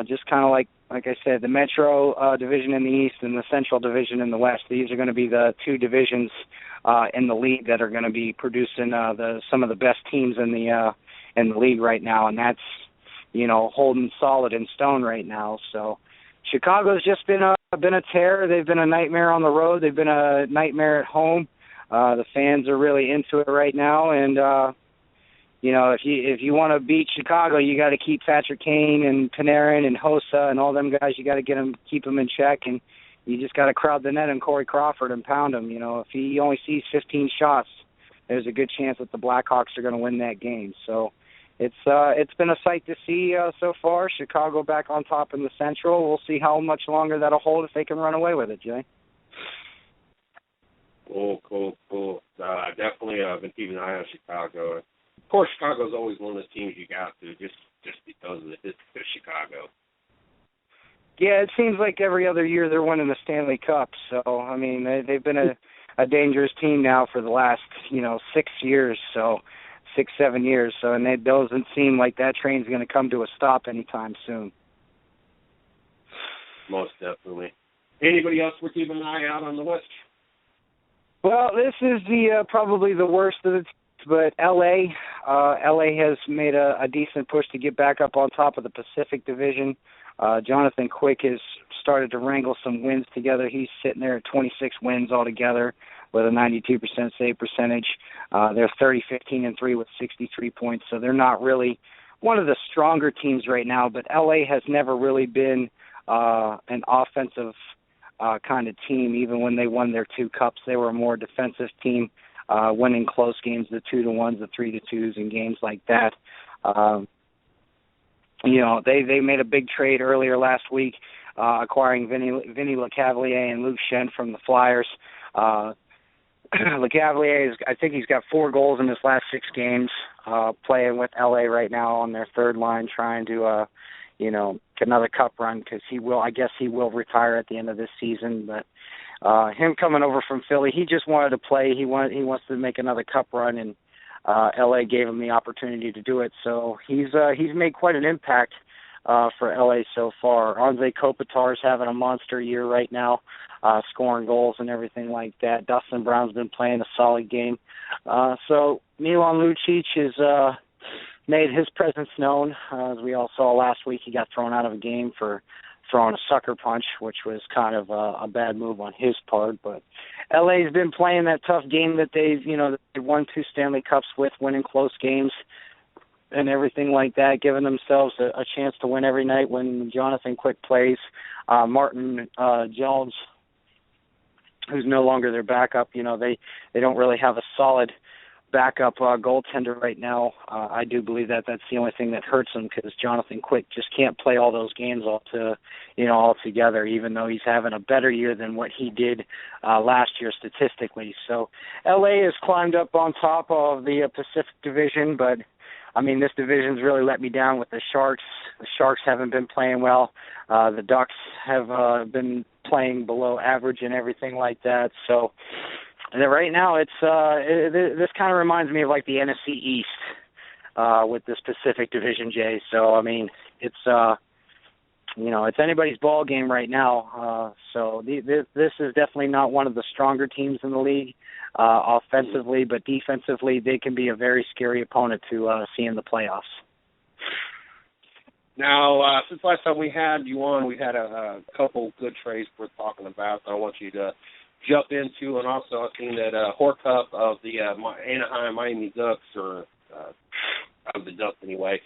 Just kind of like I said, the Metro division in the East and the Central division in the West. These are going to be the two divisions in the league that are going to be producing some of the best teams in the league right now, and that's holding solid in stone right now. So Chicago's just been a tear. They've been a nightmare on the road. They've been a nightmare at home. The fans are really into it right now, and if you want to beat Chicago, you got to keep Patrick Kane and Panarin and Hossa and all them guys. You got to keep them in check, and you just got to crowd the net on Corey Crawford and pound him. If he only sees 15 shots, there's a good chance that the Blackhawks are going to win that game. So it's been a sight to see so far. Chicago back on top in the Central. We'll see how much longer that'll hold if they can run away with it, Jay. Cool. Definitely been keeping an eye on Chicago. Of course, Chicago's always one of those teams you got to just because of it's Chicago. Yeah, it seems like every other year they're winning the Stanley Cup. So, I mean, they've been a dangerous team now for the last, 6 years. So 6-7 years. So, and it doesn't seem like that train's going to come to a stop anytime soon. Most definitely. Anybody else we're keeping an eye out on the West? Well, this is the probably the worst of the teams, but LA has made a decent push to get back up on top of the Pacific Division. Jonathan Quick has started to wrangle some wins together. He's sitting there at 26 wins altogether with a 92% save percentage. They're 30-15-3 with 63 points, so they're not really one of the stronger teams right now, but LA has never really been an offensive kind of team. Even when they won their 2 cups, they were a more defensive team, winning close games, the 2-1s, the 3-2s, and games like that. They made a big trade earlier last week, acquiring Vinny LeCavalier and Luke Shen from the Flyers. LeCavalier, I think he's got 4 goals in his last 6 games, playing with LA right now on their third line, trying to, get another cup run, because I guess he will retire at the end of this season. But him coming over from Philly, he just wanted to play. He wants to make another cup run, and LA gave him the opportunity to do it. So he's made quite an impact for LA so far. Anze Kopitar's having a monster year right now, scoring goals and everything like that. Dustin Brown's been playing a solid game. So Milan Lucic has made his presence known. As we all saw last week, he got thrown out of a game for throwing a sucker punch, which was kind of a bad move on his part. But LA's been playing that tough game that they won 2 Stanley Cups with, winning close games and everything like that, giving themselves a chance to win every night when Jonathan Quick plays. Martin Jones, who's no longer their backup, they don't really have a solid backup goaltender right now. I do believe that that's the only thing that hurts him, because Jonathan Quick just can't play all those games all together, even though he's having a better year than what he did last year statistically. So LA has climbed up on top of the Pacific Division, but I mean, this division's really let me down with the Sharks. The Sharks haven't been playing well. The Ducks have been playing below average and everything like that. So right now, it's this kind of reminds me of like the NFC East with this Pacific Division, Jay. So I mean, it's it's anybody's ball game right now. So this is definitely not one of the stronger teams in the league offensively, but defensively, they can be a very scary opponent to see in the playoffs. Now, since last time we had you on, we had a couple good trades worth talking about. So I want you to jump into, and also I've seen that Horcup of the Anaheim Miami Ducks, or of the Ducks anyway,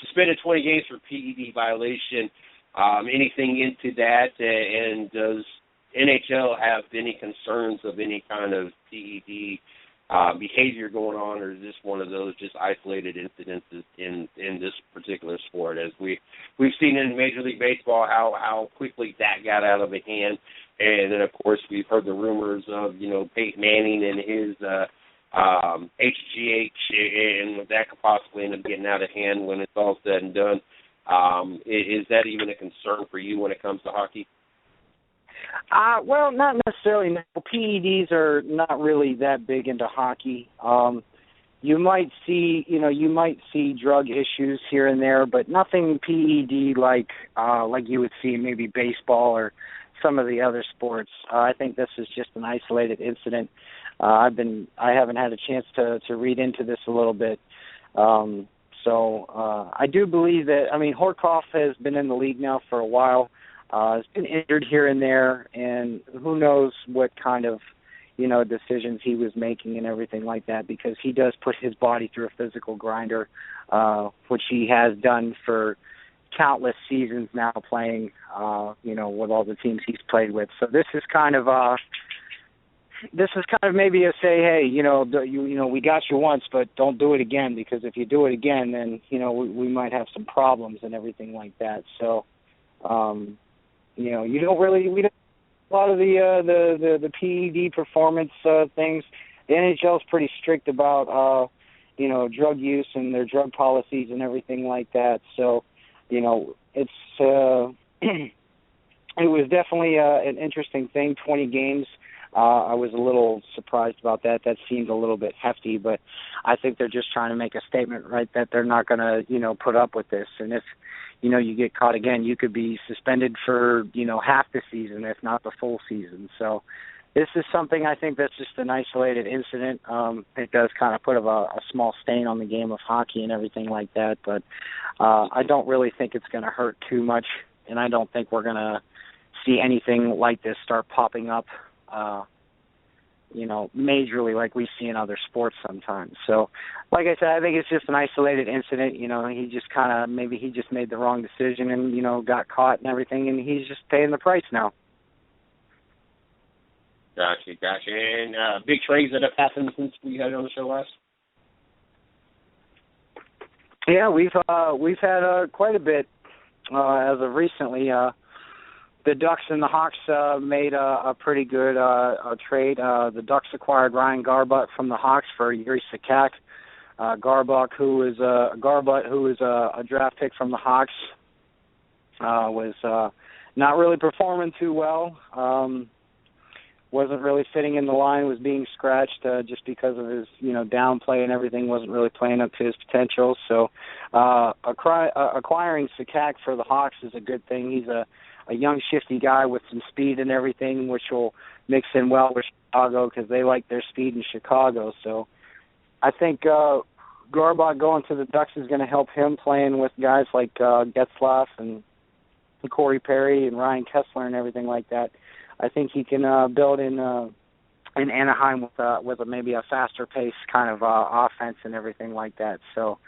suspended 20 games for PED violation. Anything into that, and does NHL have any concerns of any kind of PED behavior going on, or is this one of those just isolated incidences in this particular sport? As we've seen in Major League Baseball how quickly that got out of hand, and then of course we've heard the rumors of Peyton Manning and his HGH, and that could possibly end up getting out of hand when it's all said and done. Is that even a concern for you when it comes to hockey? Well, not necessarily. No. PEDs are not really that big into hockey. You might see drug issues here and there, but nothing PED like you would see in maybe baseball or some of the other sports. I think this is just an isolated incident. I haven't had a chance to read into this a little bit. So I do believe that, Horcoff has been in the league now for a while. Has been injured here and there, and who knows what kind of, decisions he was making and everything like that, because he does put his body through a physical grinder, which he has done for countless seasons now, playing, with all the teams he's played with. So this is kind of maybe a say, hey, we got you once, but don't do it again, because if you do it again, then we might have some problems and everything like that. So, we don't a lot of the PED performance things. The NHL is pretty strict about drug use and their drug policies and everything like that. So, it's it was definitely an interesting thing. 20 games I was a little surprised about that. That seemed a little bit hefty, but I think they're just trying to make a statement, right, that they're not going to, put up with this. And if, you get caught again, you could be suspended for, half the season, if not the full season. So this is something I think that's just an isolated incident. It does kind of put a small stain on the game of hockey and everything like that, but I don't really think it's going to hurt too much, and I don't think we're going to see anything like this start popping up, majorly like we see in other sports sometimes. So, like I said, I think it's just an isolated incident. He just maybe he just made the wrong decision and, got caught and everything, and he's just paying the price now. Gotcha. And big trades that have happened since we had you on the show last? Yeah, we've had quite a bit as of recently. The Ducks and the Hawks made a pretty good trade. The Ducks acquired Ryan Garbutt from the Hawks for Yuri Sakak. Garbutt, who is a draft pick from the Hawks, was not really performing too well. Wasn't really fitting in the line, was being scratched just because of his, downplay and everything, wasn't really playing up to his potential. So acquiring Sakak for the Hawks is a good thing. He's a young, shifty guy with some speed and everything, which will mix in well with Chicago because they like their speed in Chicago. So I think Garbutt going to the Ducks is going to help him playing with guys like Getzlaf and Corey Perry and Ryan Kessler and everything like that. I think he can build in Anaheim with maybe a faster pace kind of offense and everything like that. So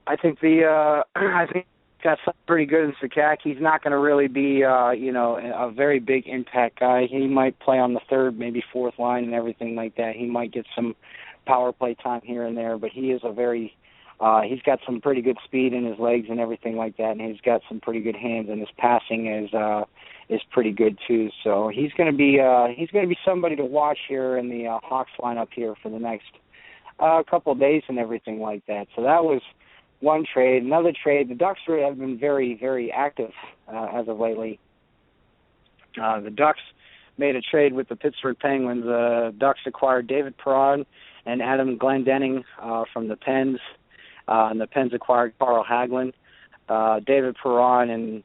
I think got something pretty good in Sakak. He's not going to really be a very big impact guy. He might play on the third, maybe fourth line and everything like that. He might get some power play time here and there, but he is he's got some pretty good speed in his legs and everything like that, and he's got some pretty good hands, and his passing is pretty good too. So he's going to be somebody to watch here in the Hawks lineup here for the next couple of days and everything like that. So that was one trade. Another trade, the Ducks have been very, very active as of lately. The Ducks made a trade with the Pittsburgh Penguins. The Ducks acquired David Perron and Adam Glendening from the Pens. And the Pens acquired Carl Hagelin. David Perron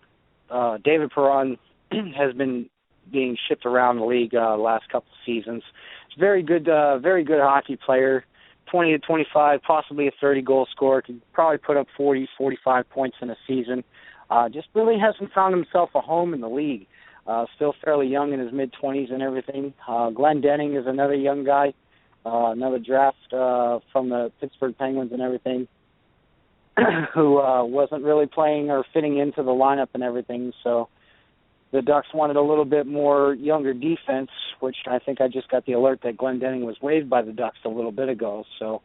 has been being shipped around the league the last couple of seasons. He's a very good hockey player, 20 to 25, possibly a 30-goal scorer. Could probably put up 40, 45 points in a season. Just really hasn't found himself a home in the league. Still fairly young in his mid-20s and everything. Glendening is another young guy, another draft from the Pittsburgh Penguins and everything, who wasn't really playing or fitting into the lineup and everything. So the Ducks wanted a little bit more younger defense, which I think I just got the alert that Glendening was waived by the Ducks a little bit ago. So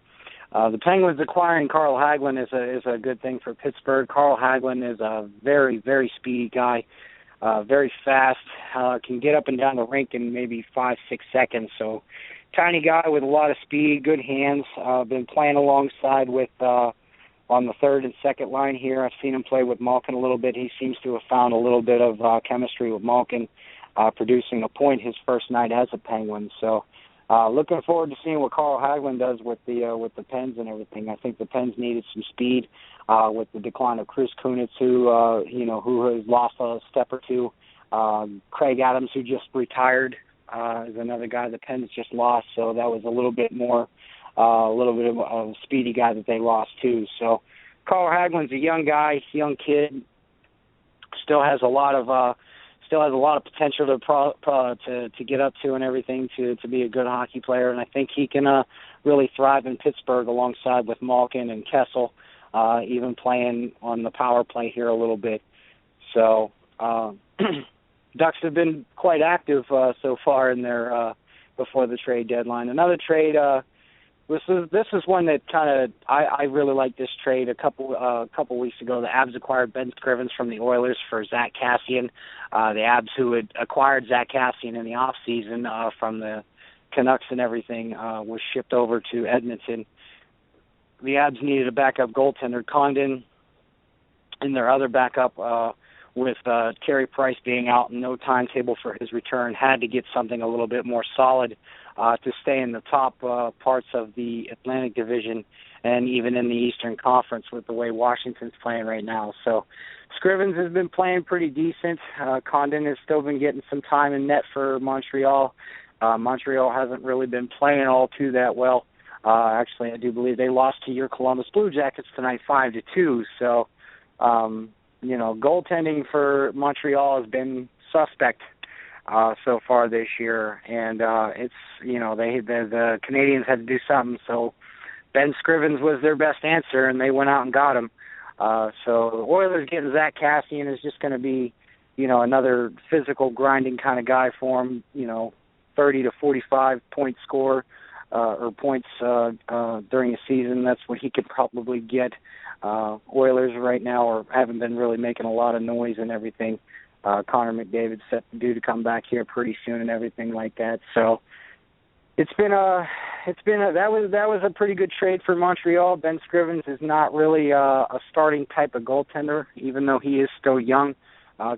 the Penguins acquiring Carl Hagelin is a good thing for Pittsburgh. Carl Hagelin is a very, very speedy guy, very fast, can get up and down the rink in maybe 5-6 seconds. So tiny guy with a lot of speed, good hands. Been playing alongside with on the third and second line here. I've seen him play with Malkin a little bit. He seems to have found a little bit of chemistry with Malkin, producing a point his first night as a Penguin. So looking forward to seeing what Carl Hagelin does with the Pens and everything. I think the Pens needed some speed with the decline of Chris Kunitz, who has lost a step or two. Craig Adams, who just retired, is another guy the Pens just lost. So that was a little bit of a speedy guy that they lost too. So Carl Hagelin's a young guy, young kid, still has a lot of potential to get up to and everything to be a good hockey player, and I think he can really thrive in Pittsburgh alongside with Malkin and Kessel, even playing on the power play here a little bit. So Ducks have been quite active so far in their before the trade deadline. Another trade. This is one that I really like this trade. A couple weeks ago, the Abs acquired Ben Scrivens from the Oilers for Zach Kassian. The Abs, who had acquired Zach Kassian in the off season from the Canucks and everything, was shipped over to Edmonton. The Abs needed a backup goaltender. Condon and their other backup with Carey Price being out and no timetable for his return, had to get something a little bit more solid to stay in the top parts of the Atlantic Division and even in the Eastern Conference with the way Washington's playing right now. So Scrivens has been playing pretty decent. Condon has still been getting some time in net for Montreal. Montreal hasn't really been playing all too that well. Actually, I do believe they lost to your Columbus Blue Jackets tonight 5-2. So, goaltending for Montreal has been suspect so far this year, and it's the Canadians had to do something. So Ben Scrivens was their best answer, and they went out and got him. So the Oilers getting Zach Cassian is just going to be, another physical grinding kind of guy for him. 30 to 45 point score or points during a season. That's what he could probably get. Oilers right now haven't been really making a lot of noise and everything. Connor McDavid's set to due to come back here pretty soon and everything like that. So that was a pretty good trade for Montreal. Ben Scrivens is not really a starting type of goaltender, even though he is still young.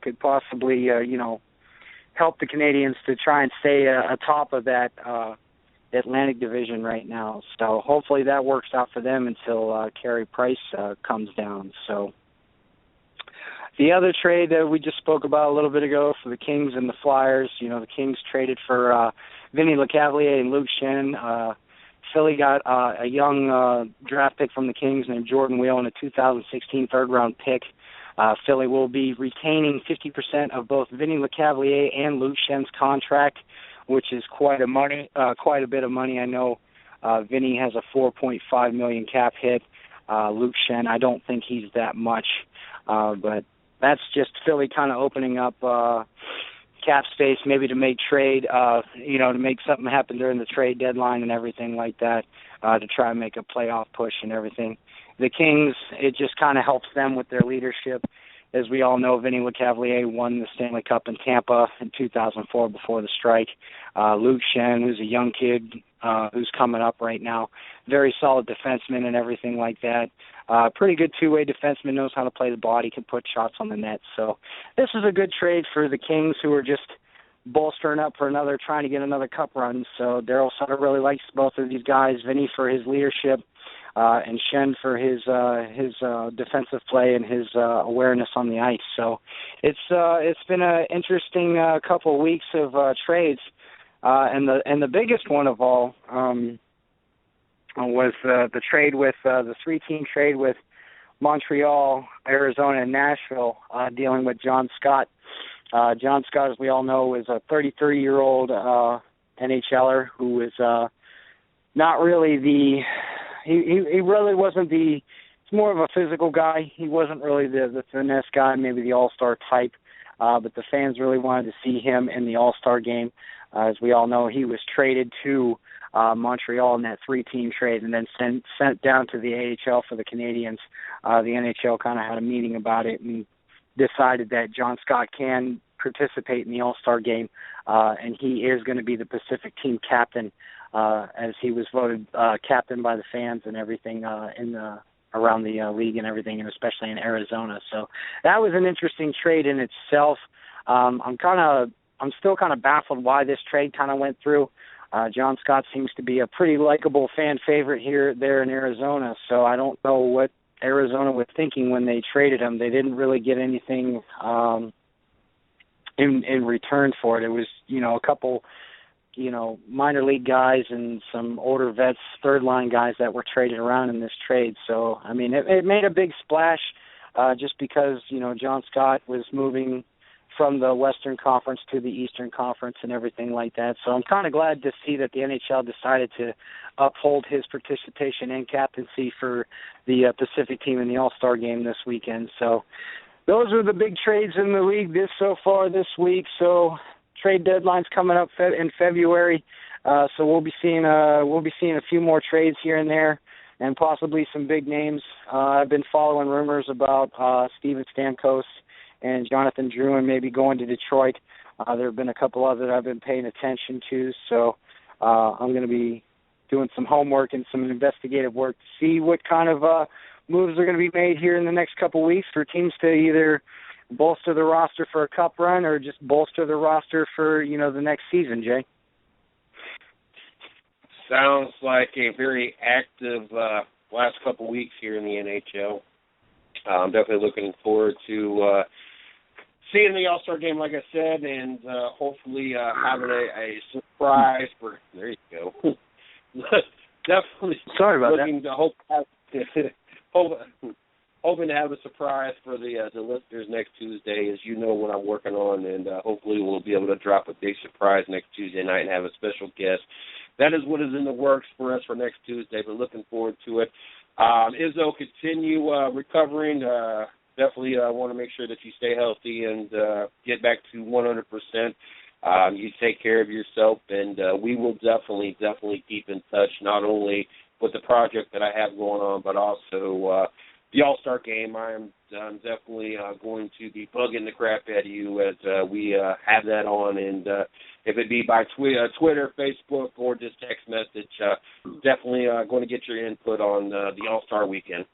Could possibly help the Canadians to try and stay atop of that Atlantic Division right now. So hopefully that works out for them until Carey Price comes down. So the other trade that we just spoke about a little bit ago for the Kings and the Flyers, the Kings traded for Vinny Lecavalier and Luke Shen. Philly got a young draft pick from the Kings named Jordan Wheel and a 2016 third-round pick. Philly will be retaining 50% of both Vinny Lecavalier and Luke Shen's contract, which is quite a bit of money. I know Vinny has a $4.5 million cap hit. Luke Shen, I don't think he's that much, but that's just Philly kind of opening up cap space, maybe to make trade, to make something happen during the trade deadline and everything like that, to try and make a playoff push and everything. The Kings, it just kind of helps them with their leadership. As we all know, Vinny Lecavalier won the Stanley Cup in Tampa in 2004 before the strike. Luke Shen, who's a young kid who's coming up right now, very solid defenseman and everything like that. Pretty good two-way defenseman, knows how to play the body, can put shots on the net. So this is a good trade for the Kings, who are just bolstering up for trying to get another cup run. So Darryl Sutter really likes both of these guys, Vinny for his leadership, and Shen for his defensive play and his awareness on the ice. So it's been an interesting couple of weeks of trades, and the biggest one of all was the trade with the 3-team trade with Montreal, Arizona, and Nashville, dealing with John Scott. John Scott, as we all know, is a 33-year-old NHLer who is not really he really wasn't he's more of a physical guy. He wasn't really the finesse guy, maybe the all-star type, but the fans really wanted to see him in the all-star game. As we all know, he was traded to Montreal in that 3-team trade and then sent down to the AHL for the Canadians. The NHL kind of had a meeting about it and decided that John Scott can participate in the all-star game, and he is going to be the Pacific team captain, as he was voted captain by the fans and everything around the league and everything, and especially in Arizona. So that was an interesting trade in itself. I'm still kind of baffled why this trade kind of went through. John Scott seems to be a pretty likable fan favorite there in Arizona, so I don't know what Arizona was thinking when they traded him. They didn't really get anything in return for it. It was, a couple, minor league guys and some older vets, third-line guys that were traded around in this trade. So, I mean, it made a big splash just because, John Scott was moving from the Western Conference to the Eastern Conference and everything like that. So I'm kind of glad to see that the NHL decided to uphold his participation and captaincy for the Pacific team in the All-Star game this weekend. So those are the big trades in the league so far this week. So trade deadline's coming up in February. So we'll be seeing a few more trades here and there, and possibly some big names. I've been following rumors about Steven Stamkos and Jonathan Drouin maybe going to Detroit. There have been a couple others that I've been paying attention to, so I'm going to be doing some homework and some investigative work to see what kind of moves are going to be made here in the next couple of weeks for teams to either bolster the roster for a cup run or just bolster the roster for, the next season, Jay? Sounds like a very active last couple weeks here in the NHL. I'm definitely looking forward to seeing the All-Star game, like I said, and hopefully having a surprise for. There you go. Definitely. Sorry about looking that. Hoping to have a surprise for the listeners next Tuesday, as you know what I'm working on, and hopefully we'll be able to drop a big surprise next Tuesday night and have a special guest. That is what is in the works for us for next Tuesday, but looking forward to it. Izzo, continue recovering. Definitely want to make sure that you stay healthy and get back to 100%. You take care of yourself, and we will definitely keep in touch, not only with the project that I have going on, but also the All-Star game. I'm definitely going to be bugging the crap out of you as we have that on, and if it be by Twitter, Facebook, or just text message, definitely going to get your input on the All-Star weekend.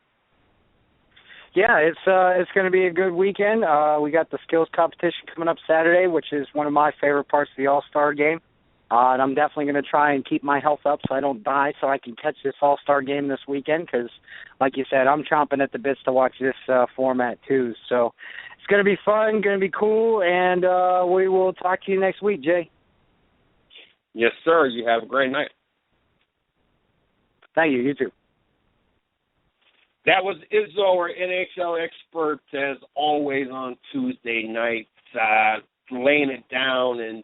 Yeah, it's going to be a good weekend. We got the skills competition coming up Saturday, which is one of my favorite parts of the All-Star game. And I'm definitely going to try and keep my health up so I don't die, so I can catch this All-Star game this weekend because, like you said, I'm chomping at the bits to watch this format too. So it's going to be fun, going to be cool, and we will talk to you next week, Jay. Yes, sir. You have a great night. Thank you. You too. That was Izzo, our NHL expert, as always on Tuesday nights, laying it down and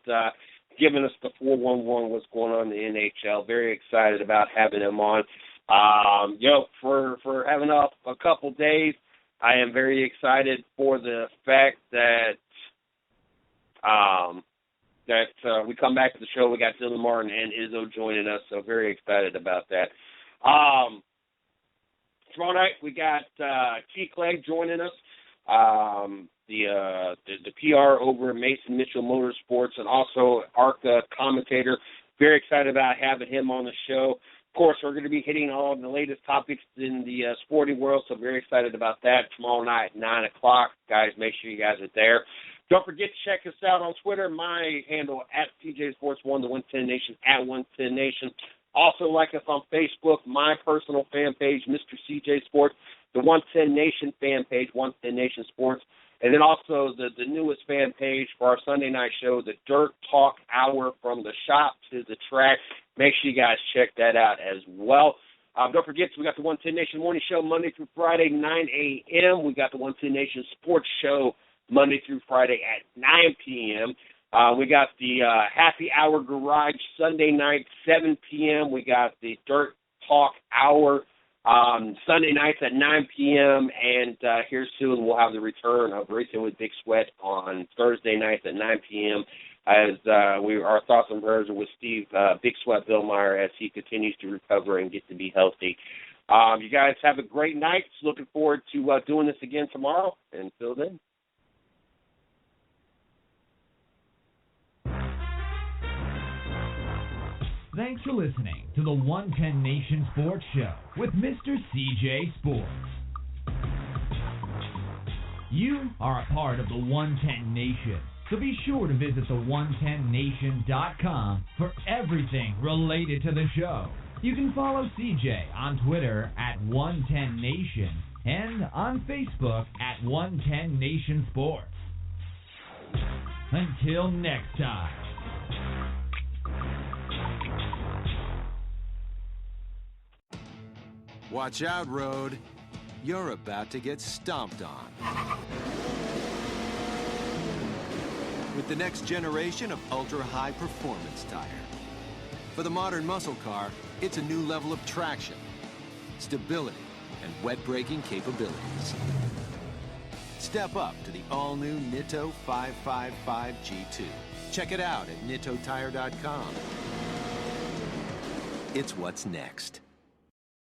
giving us the 411 what's going on in the NHL. Very excited about having him on. For having up a couple days, I am very excited for the fact that we come back to the show. We got Dylan Martin and Izzo joining us, so very excited about that. Tomorrow night we got T. Clegg joining us, the PR over at Mason Mitchell Motorsports, and also ARCA commentator. Very excited about having him on the show. Of course, we're going to be hitting all of the latest topics in the sporting world, so very excited about that tomorrow night at 9 o'clock. Guys, make sure you guys are there. Don't forget to check us out on Twitter. My handle at CJSports1, the 110 Nation, at 110 Nation. Also, like us on Facebook, my personal fan page, Mr. CJ Sports, the 110 Nation fan page, 110 Nation Sports, and then also the newest fan page for our Sunday night show, the Dirt Talk Hour, from the shop to the track. Make sure you guys check that out as well. Don't forget, we got the 110 Nation Morning Show Monday through Friday, 9 a.m. We got the 110 Nation Sports Show Monday through Friday at 9 p.m. We got the Happy Hour Garage Sunday night, 7 p.m. We got the Dirt Talk Hour Sunday nights at 9 p.m. And here soon we'll have the return of Racing with Big Sweat on Thursday nights at 9 p.m. As our thoughts and prayers are with Steve Big Sweat Billmeyer as he continues to recover and get to be healthy. You guys have a great night. Looking forward to doing this again tomorrow. Until then. Thanks for listening to the 110 Nation Sports Show with Mr. CJ Sports. You are a part of the 110 Nation, so be sure to visit the110nation.com for everything related to the show. You can follow CJ on Twitter at 110 Nation and on Facebook at 110 Nation Sports. Until next time. Watch out, road. You're about to get stomped on. With the next generation of ultra-high performance tire. For the modern muscle car, it's a new level of traction, stability, and wet braking capabilities. Step up to the all-new Nitto 555 G2. Check it out at nittotire.com. It's what's next.